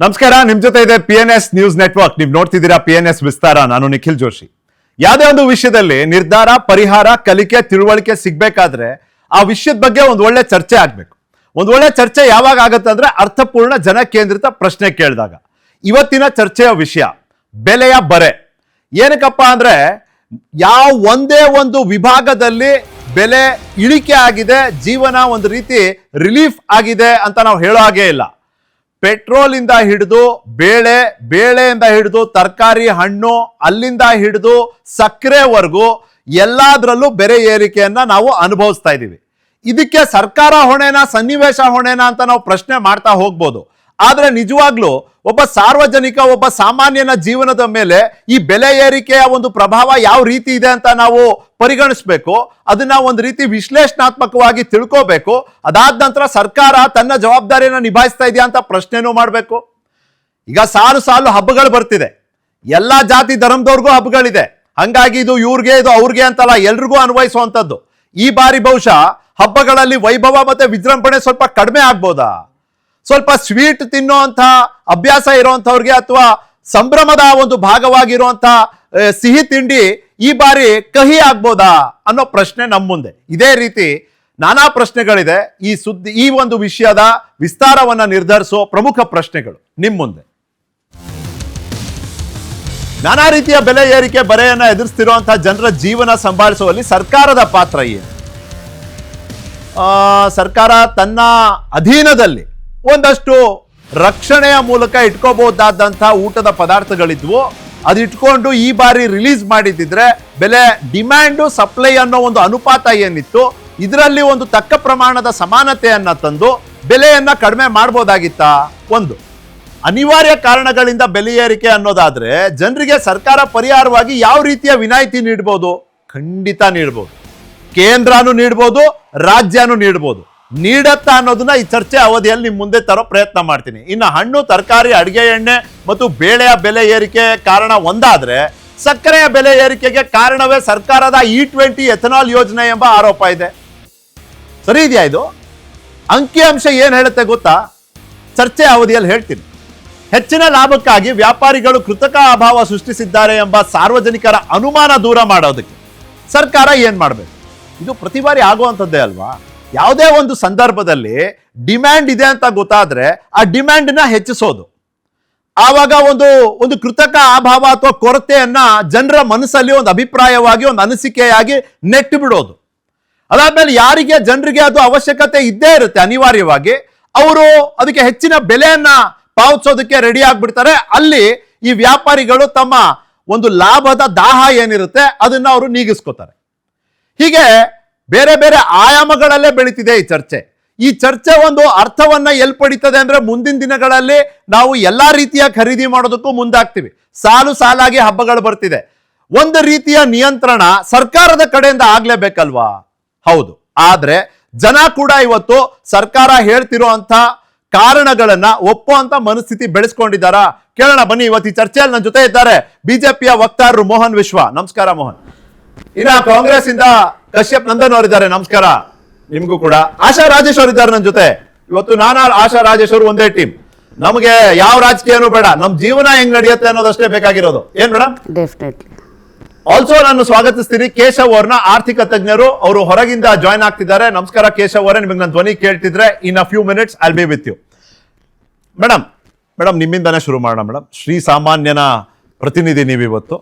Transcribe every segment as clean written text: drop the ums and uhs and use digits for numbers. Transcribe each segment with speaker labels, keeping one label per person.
Speaker 1: ನಮಸ್ಕಾರ, ನಿಮ್ ಜೊತೆ ಇದೆ PNS ನ್ಯೂಸ್ ನೆಟ್ವರ್ಕ್. ನೀವು ನೋಡ್ತಿದ್ದೀರಾ PNS ವಿಸ್ತಾರ. ನಾನು ನಿಖಿಲ್ ಜೋಶಿ. ಯಾವುದೇ ಒಂದು ವಿಷಯದಲ್ಲಿ ನಿರ್ಧಾರ, ಪರಿಹಾರ, ಕಲಿಕೆ, ತಿಳುವಳಿಕೆ ಸಿಗ್ಬೇಕಾದ್ರೆ ಆ ವಿಷಯದ ಬಗ್ಗೆ ಒಂದು ಒಳ್ಳೆ ಚರ್ಚೆ ಆಗ್ಬೇಕು. ಒಂದು ಒಳ್ಳೆ ಚರ್ಚೆ ಯಾವಾಗ ಆಗುತ್ತೆ ಅಂದ್ರೆ ಅರ್ಥಪೂರ್ಣ, ಜನ ಕೇಂದ್ರಿತ ಪ್ರಶ್ನೆ ಕೇಳಿದಾಗ. ಇವತ್ತಿನ ಚರ್ಚೆಯ ವಿಷಯ ಬೆಲೆಯ ಬರೆ. ಏನಕ್ಕಪ್ಪ ಅಂದ್ರೆ ಯಾವ ಒಂದೇ ಒಂದು ವಿಭಾಗದಲ್ಲಿ ಬೆಲೆ ಇಳಿಕೆ ಆಗಿದೆ, ಜೀವನ ಒಂದು ರೀತಿ ರಿಲೀಫ್ ಆಗಿದೆ ಅಂತ ನಾವು ಹೇಳೋ ಹಾಗೆ ಇಲ್ಲ. ಪೆಟ್ರೋಲ್ ಇಂದ ಹಿಡಿದು ಬೇಳೆಯಿಂದ ಹಿಡಿದು ತರಕಾರಿ, ಹಣ್ಣು, ಅಲ್ಲಿಂದ ಹಿಡಿದು ಸಕ್ಕರೆವರೆಗೂ ಎಲ್ಲಾದ್ರಲ್ಲೂ ಬೆಲೆ ಏರಿಕೆಯನ್ನ ನಾವು ಅನುಭವಿಸ್ತಾ ಇದ್ದೀವಿ. ಇದಕ್ಕೆ ಸರ್ಕಾರ ಹೊಣೆನಾ, ಸನ್ನಿವೇಶ ಹೊಣೆನಾ ಅಂತ ನಾವು ಪ್ರಶ್ನೆ ಮಾಡ್ತಾ ಹೋಗ್ಬೋದು. ಆದ್ರೆ ನಿಜವಾಗ್ಲೂ ಒಬ್ಬ ಸಾರ್ವಜನಿಕ, ಒಬ್ಬ ಸಾಮಾನ್ಯನ ಜೀವನದ ಮೇಲೆ ಈ ಬೆಲೆ ಏರಿಕೆಯ ಒಂದು ಪ್ರಭಾವ ಯಾವ ರೀತಿ ಇದೆ ಅಂತ ನಾವು ಪರಿಗಣಿಸ್ಬೇಕು. ಅದನ್ನ ಒಂದು ರೀತಿ ವಿಶ್ಲೇಷಣಾತ್ಮಕವಾಗಿ ತಿಳ್ಕೋಬೇಕು. ಅದಾದ ನಂತರ ಸರ್ಕಾರ ತನ್ನ ಜವಾಬ್ದಾರಿಯನ್ನು ನಿಭಾಯಿಸ್ತಾ ಇದೆಯಾ ಅಂತ ಪ್ರಶ್ನೆನೂ ಮಾಡಬೇಕು. ಈಗ ಸಾಲು ಹಬ್ಬಗಳು ಬರ್ತಿದೆ. ಎಲ್ಲಾ ಜಾತಿ ಧರ್ಮದವ್ರಿಗೂ ಹಬ್ಬಗಳಿದೆ. ಹಂಗಾಗಿ ಇದು ಇವ್ರಿಗೆ, ಇದು ಅವ್ರಿಗೆ ಅಂತಲ್ಲ, ಎಲ್ರಿಗೂ ಅನ್ವಯಿಸುವಂಥದ್ದು. ಈ ಬಾರಿ ಬಹುಶಃ ಹಬ್ಬಗಳಲ್ಲಿ ವೈಭವ ಮತ್ತೆ ವಿಜೃಂಭಣೆ ಸ್ವಲ್ಪ ಕಡಿಮೆ ಆಗ್ಬೋದಾ? ಸ್ವಲ್ಪ ಸ್ವೀಟ್ ತಿನ್ನುವಂಥ ಅಭ್ಯಾಸ ಇರುವಂಥವ್ರಿಗೆ ಅಥವಾ ಸಂಭ್ರಮದ ಒಂದು ಭಾಗವಾಗಿರುವಂಥ ಸಿಹಿ ತಿಂಡಿ ಈ ಬಾರಿ ಕಹಿ ಆಗ್ಬೋದಾ ಅನ್ನೋ ಪ್ರಶ್ನೆ ನಮ್ಮ ಮುಂದೆ. ಇದೇ ರೀತಿ ನಾನಾ ಪ್ರಶ್ನೆಗಳಿದೆ. ಈ ಒಂದು ವಿಷಯದ ವಿಸ್ತಾರವನ್ನ ನಿರ್ಧರಿಸೋ ಪ್ರಮುಖ ಪ್ರಶ್ನೆಗಳು ನಿಮ್ಮ ಮುಂದೆ. ನಾನಾ ರೀತಿಯ ಬೆಲೆ ಏರಿಕೆ ಬರೆಯನ್ನ ಎದುರಿಸ್ತಿರುವಂತಹ ಜನರ ಜೀವನ ಸಂಭಾಳಿಸುವಲ್ಲಿ ಸರ್ಕಾರದ ಪಾತ್ರ ಏನು? ಸರ್ಕಾರ ತನ್ನ ಅಧೀನದಲ್ಲಿ ಒಂದಷ್ಟು ರಕ್ಷಣೆಯ ಮೂಲಕ ಇಟ್ಕೋಬಹುದಾದಂತಹ ಊಟದ ಪದಾರ್ಥಗಳಿದ್ವು. ಅದು ಇಟ್ಕೊಂಡು ಈ ಬಾರಿ ರಿಲೀಸ್ ಮಾಡಿದ್ರೆ ಬೆಲೆ ಡಿಮ್ಯಾಂಡು ಸಪ್ಲೈ ಅನ್ನೋ ಒಂದು ಅನುಪಾತ ಏನಿತ್ತು, ಇದರಲ್ಲಿ ಒಂದು ತಕ್ಕ ಪ್ರಮಾಣದ ಸಮಾನತೆಯನ್ನ ತಂದು ಬೆಲೆಯನ್ನ ಕಡಿಮೆ ಮಾಡ್ಬೋದಾಗಿತ್ತಾ? ಒಂದು ಅನಿವಾರ್ಯ ಕಾರಣಗಳಿಂದ ಬೆಲೆ ಏರಿಕೆ ಅನ್ನೋದಾದ್ರೆ ಜನರಿಗೆ ಸರ್ಕಾರ ಪರಿಹಾರವಾಗಿ ಯಾವ ರೀತಿಯ ವಿನಾಯಿತಿ ನೀಡಬಹುದು? ಖಂಡಿತ ನೀಡಬಹುದು. ಕೇಂದ್ರನೂ ನೀಡಬಹುದು, ರಾಜ್ಯನೂ ನೀಡಬಹುದು. ನೀಡತ್ತಾ ಅನ್ನೋದನ್ನ ಈ ಚರ್ಚೆ ಅವಧಿಯಲ್ಲಿ ನಿಮ್ ಮುಂದೆ ತರೋ ಪ್ರಯತ್ನ ಮಾಡ್ತೀನಿ. ಇನ್ನು ಹಣ್ಣು, ತರಕಾರಿ, ಅಡಿಗೆ ಎಣ್ಣೆ ಮತ್ತು ಬೇಳೆಯ ಬೆಲೆ ಏರಿಕೆ ಕಾರಣ ಒಂದಾದ್ರೆ, ಸಕ್ಕರೆಯ ಬೆಲೆ ಏರಿಕೆಗೆ ಕಾರಣವೇ ಸರ್ಕಾರದ E20 ಎಥನಾಲ್ ಯೋಜನೆ ಎಂಬ ಆರೋಪ ಇದೆ. ಸರಿ ಇದೆಯಾ? ಇದು ಅಂಕಿಅಂಶ ಏನ್ ಹೇಳುತ್ತೆ ಗೊತ್ತಾ? ಚರ್ಚೆ ಅವಧಿಯಲ್ಲಿ ಹೇಳ್ತೀನಿ. ಹೆಚ್ಚಿನ ಲಾಭಕ್ಕಾಗಿ ವ್ಯಾಪಾರಿಗಳು ಕೃತಕ ಅಭಾವ ಸೃಷ್ಟಿಸಿದ್ದಾರೆ ಎಂಬ ಸಾರ್ವಜನಿಕರ ಅನುಮಾನ ದೂರ ಮಾಡೋದಕ್ಕೆ ಸರ್ಕಾರ ಏನ್ ಮಾಡ್ಬೇಕು? ಇದು ಪ್ರತಿ ಬಾರಿ ಆಗುವಂಥದ್ದೇ ಅಲ್ವಾ? ಯಾವುದೇ ಒಂದು ಸಂದರ್ಭದಲ್ಲಿ ಡಿಮ್ಯಾಂಡ್ ಇದೆ ಅಂತ ಗೊತ್ತಾದ್ರೆ ಆ ಡಿಮ್ಯಾಂಡ್ ನ ಹೆಚ್ಚಿಸೋದು, ಆವಾಗ ಒಂದು ಕೃತಕ ಅಭಾವ ಅಥವಾ ಕೊರತೆಯನ್ನ ಜನರ ಮನಸ್ಸಲ್ಲಿ ಒಂದು ಅಭಿಪ್ರಾಯವಾಗಿ, ಒಂದು ಅನಿಸಿಕೆಯಾಗಿ ನೆಟ್ಟು ಬಿಡೋದು. ಅದಾದ್ಮೇಲೆ ಯಾರಿಗೆ ಜನರಿಗೆ ಅದು ಅವಶ್ಯಕತೆ ಇದ್ದೇ ಇರುತ್ತೆ, ಅನಿವಾರ್ಯವಾಗಿ ಅವರು ಅದಕ್ಕೆ ಹೆಚ್ಚಿನ ಬೆಲೆಯನ್ನ ಪಾವತಿಸೋದಕ್ಕೆ ರೆಡಿ ಆಗ್ಬಿಡ್ತಾರೆ. ಅಲ್ಲಿ ಈ ವ್ಯಾಪಾರಿಗಳು ತಮ್ಮ ಒಂದು ಲಾಭದ ದಾಹ ಏನಿರುತ್ತೆ ಅದನ್ನ ಅವರು ನೀಗಿಸ್ಕೋತಾರೆ. ಹೀಗೆ ಬೇರೆ ಬೇರೆ ಆಯಾಮಗಳಲ್ಲೇ ಬೆಳೀತಿದೆ ಈ ಚರ್ಚೆ. ಈ ಚರ್ಚೆ ಒಂದು ಅರ್ಥವನ್ನ ಎಲ್ಲಿ ಪಡಿತದೆ ಅಂದ್ರೆ, ಮುಂದಿನ ದಿನಗಳಲ್ಲಿ ನಾವು ಎಲ್ಲಾ ರೀತಿಯ ಖರೀದಿ ಮಾಡೋದಕ್ಕೂ ಮುಂದಾಗ್ತೀವಿ. ಸಾಲಾಗಿ ಹಬ್ಬಗಳು ಬರ್ತಿದೆ. ಒಂದು ರೀತಿಯ ನಿಯಂತ್ರಣ ಸರ್ಕಾರದ ಕಡೆಯಿಂದ ಆಗ್ಲೇಬೇಕಲ್ವಾ? ಹೌದು. ಆದ್ರೆ ಜನ ಕೂಡ ಇವತ್ತು ಸರ್ಕಾರ ಹೇಳ್ತಿರುವಂತ ಕಾರಣಗಳನ್ನ ಒಪ್ಪುವಂತ ಮನಸ್ಥಿತಿ ಬೆಳೆಸ್ಕೊಂಡಿದ್ದಾರಾ? ಕೇಳೋಣ ಬನ್ನಿ. ಇವತ್ತು ಈ ಚರ್ಚೆಯಲ್ಲಿ ನನ್ನ ಜೊತೆ ಇದ್ದಾರೆ ಬಿಜೆಪಿಯ ವಕ್ತಾರರು ಮೋಹನ್ ವಿಶ್ವ. ನಮಸ್ಕಾರ ಮೋಹನ್. ಇನ್ನ ಕಾಂಗ್ರೆಸ್ ಇಂದ ಕಶ್ಯಪ್ ನಂದನ್ ಅವರಿದ್ದಾರೆ. ನಮಸ್ಕಾರ ನಿಮ್ಗೂ ಕೂಡ. ಆಶಾ ರಾಜೇಶ್ ಅವರಿದ್ದಾರೆ ನನ್ನ ಜೊತೆ. ಇವತ್ತು ನಾನು ಆಶಾ ರಾಜೇಶ್ ಅವರು ಒಂದೇ ಟೀಮ್. ನಮಗೆ ಯಾವ ರಾಜಕೀಯನೂ ಬೇಡ, ನಮ್ ಜೀವನ ಹೆಂಗ್ ನಡೆಯುತ್ತೆ ಅನ್ನೋದಷ್ಟೇ ಬೇಕಾಗಿರೋದು. ಏನ್ ಮೇಡಮ್?
Speaker 2: ಡೆಫಿನೆಟ್ಲಿ.
Speaker 1: ಆಲ್ಸೋ ನಾನು ಸ್ವಾಗತಿಸ್ತೀನಿ ಕೇಶವ್ ಅವ್ರನ್ನ, ಆರ್ಥಿಕ ತಜ್ಞರು. ಅವರು ಹೊರಗಿಂದ ಜಾಯ್ನ್ ಆಗ್ತಿದ್ದಾರೆ. ನಮಸ್ಕಾರ ಕೇಶವ್ ಅವರೇ. ನಿಮಗೆ ನನ್ನ ಧ್ವನಿ ಕೇಳ್ತಿದ್ರೆ in a few minutes I'll be with you. Madam ನಿಮ್ಮಿಂದಾನೇ ಶುರು ಮಾಡೋಣ. ಮೇಡಮ್, ಶ್ರೀ ಸಾಮಾನ್ಯನ ಪ್ರತಿನಿಧಿ ನೀವಿವತ್ತು.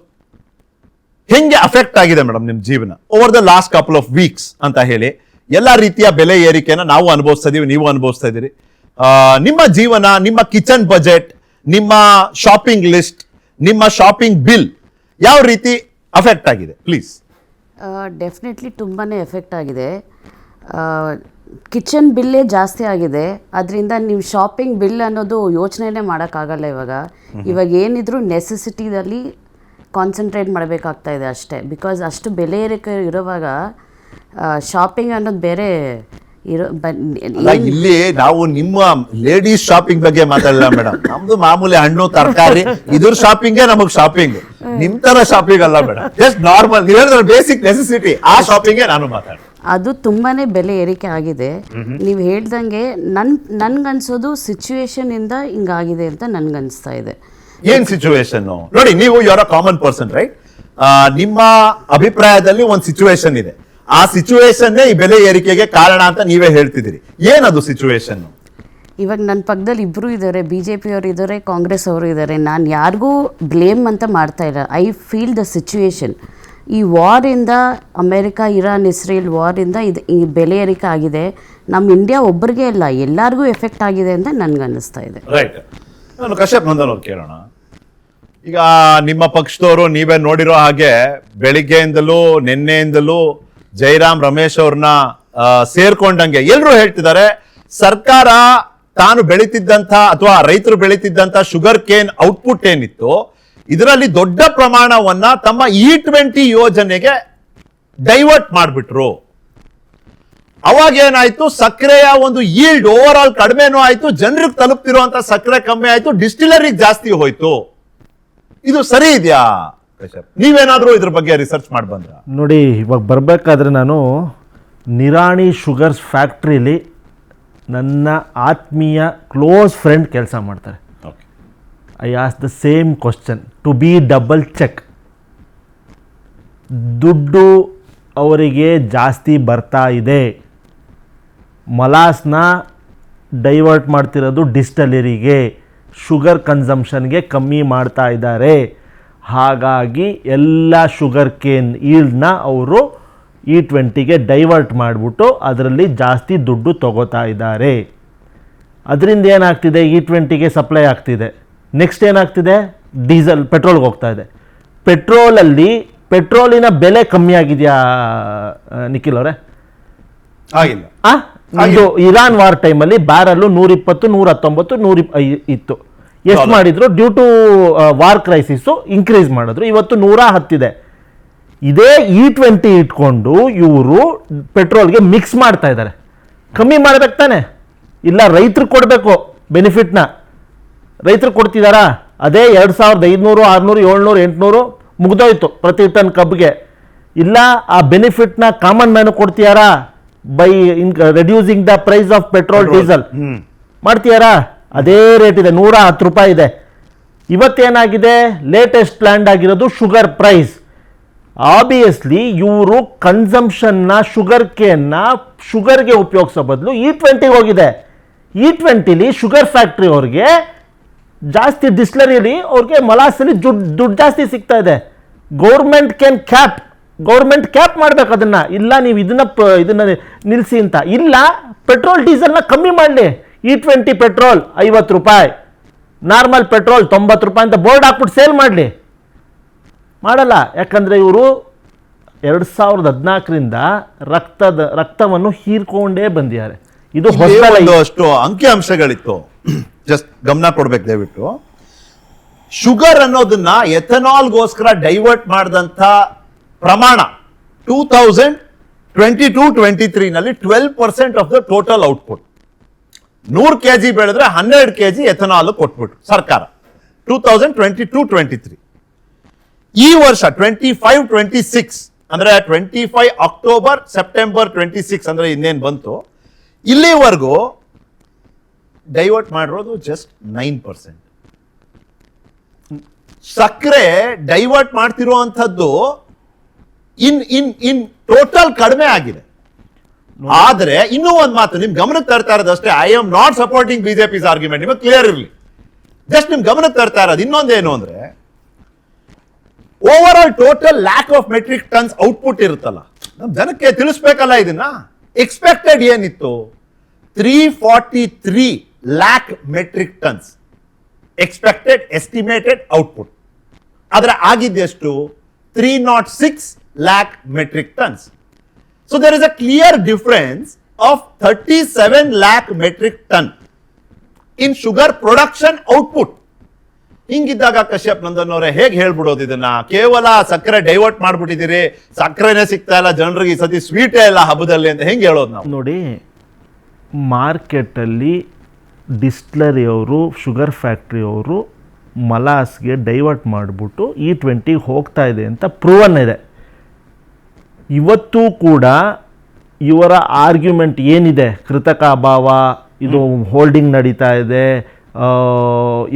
Speaker 1: ಹೆಂಗೆ ಅಫೆಕ್ಟ್ ಆಗಿದೆ ಮೇಡಮ್ ನಿಮ್ ಜೀವನ over the last couple of weeks ಅಂತ ಹೇಳಿ? ಎಲ್ಲಾ ರೀತಿಯ ಬೆಲೆ ಏರಿಕೆನ ನಾವು ಅನುಭವಿಸ್ತಾ ಇದೀವಿ, ನೀವು ಅನುಭವಿಸ್ತಾ ಇದ್ದೀರಿ. ನಿಮ್ಮ ಜೀವನ, ನಿಮ್ಮ ಕಿಚನ್ ಬಜೆಟ್, ನಿಮ್ಮ ಶಾಪಿಂಗ್ ಲಿಸ್ಟ್, ನಿಮ್ಮ ಶಾಪಿಂಗ್ ಬಿಲ್ ಯಾವ ರೀತಿ ಅಫೆಕ್ಟ್ ಆಗಿದೆ ಪ್ಲೀಸ್?
Speaker 2: ಡೆಫಿನೆಟ್ಲಿ ತುಂಬಾ ಎಫೆಕ್ಟ್ ಆಗಿದೆ. ಕಿಚನ್ ಬಿಲ್ಲೇ ಜಾಸ್ತಿ ಆಗಿದೆ. ಅದರಿಂದ ನೀವು ಶಾಪಿಂಗ್ ಬಿಲ್ ಅನ್ನೋದು ಯೋಚನೆನೇ ಮಾಡೋಕ್ಕಾಗಲ್ಲ ಇವಾಗ ಏನಿದ್ರು ನೆಸೆಸಿಟಿದಲ್ಲಿ ಕಾನ್ಸಂಟ್ರೇಟ್ ಮಾಡಬೇಕಾಗ್ತಾ ಇದೆ ಅಷ್ಟೇ. ಬಿಕಾಸ್ ಅಷ್ಟು ಬೆಲೆ ಏರಿಕೆ ಇರುವಾಗ ಶಾಪಿಂಗ್ ಅನ್ನೋದು ಬೇರೆ
Speaker 1: ಇಲ್ಲಿ ನಾವು ನಿಮ್ಮ ಲೇಡೀಸ್ ಶಾಪಿಂಗ್ ಬಗ್ಗೆ ಮಾತಾಡಲ್ಲ ಮೇಡಮ್. ನಮ್ದು ಮಾಮೂಲಿ ಹಣ್ಣು ತರಕಾರಿ ಇದ್ರ ಶಾಪಿಂಗೇ ನಮಗ್ ಶಾಪಿಂಗ್. ನಿಮ್ ತರ ಶಾಪಿಂಗ್ ಅಲ್ಲ madam, just normal basic necessity ಆ ಶಾಪಿಂಗೇ ನಾನು ಮಾತಾಡ.
Speaker 2: ಅದು ತುಂಬಾ ಬೆಲೆ ಏರಿಕೆ ಆಗಿದೆ. ನೀವು ಹೇಳ್ದಂಗೆ ನನ್ಗನ್ಸೋದು ಸಿಚುವೇಶನಿಂದ ಹಿಂಗಾಗಿದೆ ಅಂತ ನನ್ಗನ್ಸ್ತಾ ಇದೆ.
Speaker 1: ಏನ್ ಸಿಚುವೇಶನ್ ನೋಡಿ, ನೀವು you are a common person right. ನಿಮ್ಮ ಅಭಿಪ್ರಾಯದಲ್ಲಿ ಒಂದು ಸಿಚುವೇಶನ್ ಇದೆ, ಆ ಸಿಚುವೇಶನ್ ಈ ಬೆಲೆ ಏರಿಕೆಗೆ ಕಾರಣ ಅಂತ ನೀವೇ ಹೇಳ್ತಿದ್ದೀರಿ. ಏನದು ಸಿಚುವೇಶನ್?
Speaker 2: ಇವಾಗ ನನ್ನ ಪಕ್ಕದಲ್ಲಿ ಇಬ್ಬರು ಇದ್ದಾರೆ, BJP ಅವರು ಇದ್ದಾರೆ, ಕಾಂಗ್ರೆಸ್ ಅವರು ಇದ್ದಾರೆ. ನಾನು ಯಾರಿಗೂ ಬ್ಲೇಮ್ ಅಂತ ಮಾಡ್ತಾ ಇಲ್ಲ. I feel the situation. ಈ ವಾರಿಂದ, ಅಮೆರಿಕಾ ಇರಾನ್ ಇಸ್ರೇಲ್ ವಾರಿಂದ ಈ ಬೆಲೆ ಏರಿಕೆ ಆಗಿದೆ. ನಮ್ಮ ಇಂಡಿಯಾ ಒಬ್ಬರಿಗೆ ಇಲ್ಲ, ಎಲ್ಲರಿಗೂ ಎಫೆಕ್ಟ್ ಆಗಿದೆ ಅಂತ ನನ್ಗನ್ನಿಸ್ತಾ ಇದೆ.
Speaker 1: ರೈಟ್. ನಾನು ಕಶ್ಯಪ್ ನಂದನ್ ಅವ್ರು ಕೇಳೋಣ. ಈಗ ನಿಮ್ಮ ಪಕ್ಷದವರು ನೀವೇ ನೋಡಿರೋ ಹಾಗೆ ಬೆಳಿಗ್ಗೆಯಿಂದಲೂ ನಿನ್ನೆಯಿಂದಲೂ ಜೈರಾಮ್ ರಮೇಶ್ ಅವ್ರನ್ನ ಸೇರ್ಕೊಂಡಂಗೆ ಎಲ್ಲರೂ ಹೇಳ್ತಿದ್ದಾರೆ, ಸರ್ಕಾರ ತಾನು ಬೆಳೀತಿದ್ದಂಥ ಅಥವಾ ರೈತರು ಬೆಳೀತಿದ್ದಂಥ ಶುಗರ್ ಕೇನ್ ಔಟ್ಪುಟ್ ಏನಿತ್ತು ಇದರಲ್ಲಿ ದೊಡ್ಡ ಪ್ರಮಾಣವನ್ನ ತಮ್ಮ E20 ಯೋಜನೆಗೆ ಡೈವರ್ಟ್ ಮಾಡಿಬಿಟ್ರು. ಅವಾಗ ಏನಾಯ್ತು, ಸಕ್ಕರೆಯ ಒಂದು ಈಲ್ಡ್ ಓವರ್ ಆಲ್ ಕಡಿಮೆನೂ ಆಯ್ತು, ಜನರಿಗೆ ತಲುಪ್ತಿರುವಂತ ಸಕ್ಕರೆ ಕಮ್ಮಿ ಆಯ್ತು, ಡಿಸ್ಟಿಲರಿಗೆ ಜಾಸ್ತಿ ಹೋಯ್ತು. ಇದು ಸರಿ ಇದೆಯಾ ಕಶ್ಯಪ್? ನೀವೇನಾದ್ರೂ ಇದ್ರ ಬಗ್ಗೆ ರಿಸರ್ಚ್ ಮಾಡಿ ಬಂದ್ರ?
Speaker 3: ನೋಡಿ, ಇವಾಗ ಬರಬೇಕಾದ್ರೆ ನಾನು ನಿರಾಣಿ ಶುಗರ್ಸ್ ಫ್ಯಾಕ್ಟ್ರಿಲಿ ನನ್ನ ಆತ್ಮೀಯ ಕ್ಲೋಸ್ ಫ್ರೆಂಡ್ ಕೆಲಸ ಮಾಡ್ತಾರೆ. I ask the same question to be double check. ದುಡ್ಡು ಅವರಿಗೆ ಜಾಸ್ತಿ ಬರ್ತಾ ಇದೆ, ಮಲಾಸ್ನ ಡೈವರ್ಟ್ ಮಾಡ್ತಿರೋದು ಡಿಸ್ಟಲರಿಗೆ, ಶುಗರ್ ಕನ್ಸಂಪ್ಷನ್ಗೆ ಕಮ್ಮಿ ಮಾಡ್ತಾ ಇದ್ದಾರೆ. ಹಾಗಾಗಿ ಎಲ್ಲ ಶುಗರ್ ಕೇನ್ ಈಲ್ಡ್ನ ಅವರು E20ಗೆ ಡೈವರ್ಟ್ ಮಾಡಿಬಿಟ್ಟು ಅದರಲ್ಲಿ ಜಾಸ್ತಿ ದುಡ್ಡು ತಗೋತಾ ಇದ್ದಾರೆ. ಅದರಿಂದ ಏನಾಗ್ತಿದೆ, E20ಗೆ ಸಪ್ಲೈ ಆಗ್ತಿದೆ. ನೆಕ್ಸ್ಟ್ ಏನಾಗ್ತಿದೆ, ಡೀಸೆಲ್ ಪೆಟ್ರೋಲ್ಗೆ ಹೋಗ್ತಾ ಇದೆ. ಪೆಟ್ರೋಲಿನ ಬೆಲೆ ಕಮ್ಮಿ ಆಗಿದೆಯಾ ನಿಖಿಲ್ ಅವರೇ?
Speaker 1: ಆಗಿಲ್ಲ.
Speaker 3: ಇದು ಇರಾನ್ ವಾರ್ ಟೈಮಲ್ಲಿ ಬ್ಯಾರಲ್ಲು 120, 119, 120 ಇತ್ತು. ಎಷ್ಟು ಮಾಡಿದ್ರು? Due to war crisis increase ಮಾಡಿದ್ರು. ಇವತ್ತು 110 ಇದೆ. ಇದೇ E20 ಇಟ್ಕೊಂಡು ಇವರು ಪೆಟ್ರೋಲ್ಗೆ ಮಿಕ್ಸ್ ಮಾಡ್ತಾ ಇದ್ದಾರೆ. ಕಮ್ಮಿ ಮಾಡ್ಬೇಕು ತಾನೆ? ಇಲ್ಲ ರೈತರು ಕೊಡಬೇಕು ಬೆನಿಫಿಟ್ನ. ರೈತರು ಕೊಡ್ತಿದ್ದಾರಾ? ಅದೇ 2500, 600, 700, 800 ಮುಗ್ದೋಯ್ತು ಪ್ರತಿ ಟನ್ ಕಬ್ಬಿಗೆ. ಇಲ್ಲ ಆ ಬೆನಿಫಿಟ್ನ ಕಾಮನ್ ಮ್ಯಾನು ಕೊಡ್ತೀಯಾರಾ? By reducing the price of petrol diesel ಮಾಡ್ತೀಯಾರಾ? ಅದೇ ರೇಟ್ ಇದೆ, 110 ರೂಪಾಯಿ ಇದೆ. ಇವತ್ತೇನಾಗಿದೆ, ಲೇಟೆಸ್ಟ್ ಲ್ಯಾಂಡ್ ಆಗಿರೋದು ಶುಗರ್ ಪ್ರೈಸ್. ಆಬ್ವಿಯಸ್ಲಿ ಇವರು ಕನ್ಸಂಪ್ಷನ್ನ ಶುಗರ್ ಕೇನ್ನ ಶುಗರ್ಗೆ ಉಪಯೋಗಿಸೋ ಬದಲು E20 ಹೋಗಿದೆ. E20ಲಿ ಶುಗರ್ ಫ್ಯಾಕ್ಟ್ರಿ ಅವ್ರಿಗೆ ಜಾಸ್ತಿ, ಡಿಸ್ಲರಿಯಲ್ಲಿ ಅವ್ರಿಗೆ ಮಲಾಸಲ್ಲಿ ದುಡ್ಡು ಜಾಸ್ತಿ ಸಿಗ್ತಾ ಇದೆ. ಗೌರ್ಮೆಂಟ್ ಕ್ಯಾಪ್ ಮಾಡ್ಬೇಕು ಅದನ್ನ. ಇಲ್ಲ ನೀವು ಇದನ್ನ ನಿಲ್ಲಿಸಿ ಅಂತ. ಇಲ್ಲ ಪೆಟ್ರೋಲ್ ಡೀಸೆಲ್ನ ಕಮ್ಮಿ ಮಾಡಲಿ. E20 ಪೆಟ್ರೋಲ್ 50 ರೂಪಾಯಿ, ನಾರ್ಮಲ್ ಪೆಟ್ರೋಲ್ 90 ರೂಪಾಯಿ ಅಂತ ಬೋರ್ಡ್ ಹಾಕ್ಬಿಟ್ಟು ಸೇಲ್ ಮಾಡಲಿ. ಮಾಡಲ್ಲ. ಯಾಕಂದರೆ ಇವರು 2014ರಿಂದ ರಕ್ತವನ್ನು ಹೀರ್ಕೊಂಡೇ ಬಂದಿದ್ದಾರೆ. ಇದು
Speaker 1: ಅಷ್ಟು ಅಂಕಿ ಅಂಶಗಳಿತ್ತು, ಜಸ್ಟ್ ಗಮನ ಕೊಡ್ಬೇಕು ದಯವಿಟ್ಟು. ಶುಗರ್ ಅನ್ನೋದನ್ನ ಎಥನಾಲ್ಗೋಸ್ಕರ ಡೈವರ್ಟ್ ಮಾಡಿದಂಥ ಪ್ರಮಾಣ 2022-23 ನಲ್ಲಿ 12% of the total output. 100 kg ಬೆಳೆದ್ರೆ 12 kg ಎಥನಾಲ್ ಕೊಟ್ಬಿಟ್ರು ಸರ್ಕಾರ 2022-23. ಈ ವರ್ಷ 25-26 ಅಂದ್ರೆ 25 ಅಕ್ಟೋಬರ್ ಸೆಪ್ಟೆಂಬರ್ 26 ಅಂದ್ರೆ ಇನ್ನೇನು ಬಂತು, ಇಲ್ಲಿವರೆಗೂ ಡೈವರ್ಟ್ ಮಾಡಿರೋದು ಜಸ್ಟ್ 9%. ಸಕ್ಕರೆ ಡೈವರ್ಟ್ ಮಾಡ್ತಿರುವಂಥದ್ದು ಇನ್ ಟೋಟಲ್ ಕಡಿಮೆ ಆಗಿದೆ. ಆದ್ರೆ ಇನ್ನೂ ಒಂದು ಮಾತು ನಿಮ್ ಗಮನಕ್ಕೆ ತರ್ತಾ ಇರೋದಷ್ಟೇ, I am not supporting BJP's argument, ನಿಮಗೆ ಕ್ಲಿಯರ್ ಇರಲಿ. ಜಸ್ಟ್ ನಿಮ್ ಗಮನಕ್ಕೆ ತರ್ತಾ ಇರೋದು ಇನ್ನೊಂದೇನು ಅಂದ್ರೆ, overall total lack of metric tons output ಇರುತ್ತಲ್ಲ, ನಮ್ ಜನಕ್ಕೆ ತಿಳಿಸ್ಬೇಕಲ್ಲ ಇದನ್ನ. ಎಕ್ಸ್ಪೆಕ್ಟೆಡ್ ಏನಿತ್ತು? 343 lakh metric tons expected estimated output. ಆದ್ರೆ ಆಗಿದ್ದೆಷ್ಟು? 306 lakh metric tons. So there is a clear difference of 37 lakh metric ton in sugar production output. ಹಿಂಗಿದ್ದಾಗ ಕಶ್ಯಪ್ ನಂದನ್ ಅವರೇ ಹೇಗೆ ಹೇಳ್ಬಿಡೋದು ಇದನ್ನ? ಕೇವಲ ಸಕ್ಕರೆ ಡೈವರ್ಟ್ ಮಾಡ್ಬಿಟ್ಟಿದ್ದೀರಿ, ಸಕ್ಕರೆನೇ ಸಿಗ್ತಾ ಇಲ್ಲ ಜನರಿಗೆ, ಈ ಸತಿ ಸ್ವೀಟೇ ಇಲ್ಲ ಹಬ್ಬದಲ್ಲಿ ಅಂತ ಹೆಂಗೆ ಹೇಳೋದು ನಾವು?
Speaker 3: ನೋಡಿ, ಮಾರ್ಕೆಟಲ್ಲಿ ಡಿಸ್ಟಿಲರಿಯವರು, ಶುಗರ್ ಫ್ಯಾಕ್ಟ್ರಿಯವರು ಮಲಾಸ್ಗೆ ಡೈವರ್ಟ್ ಮಾಡಿಬಿಟ್ಟು E20 ಹೋಗ್ತಾ ಇದೆ ಅಂತ ಪ್ರೂವನ್ ಇದೆ. ಇವತ್ತು ಕೂಡ ಇವರ ಆರ್ಗ್ಯುಮೆಂಟ್ ಏನಿದೆ, ಕೃತಕ ಅಭಾವ, ಇದು ಹೋಲ್ಡಿಂಗ್ ನಡೀತಾ ಇದೆ,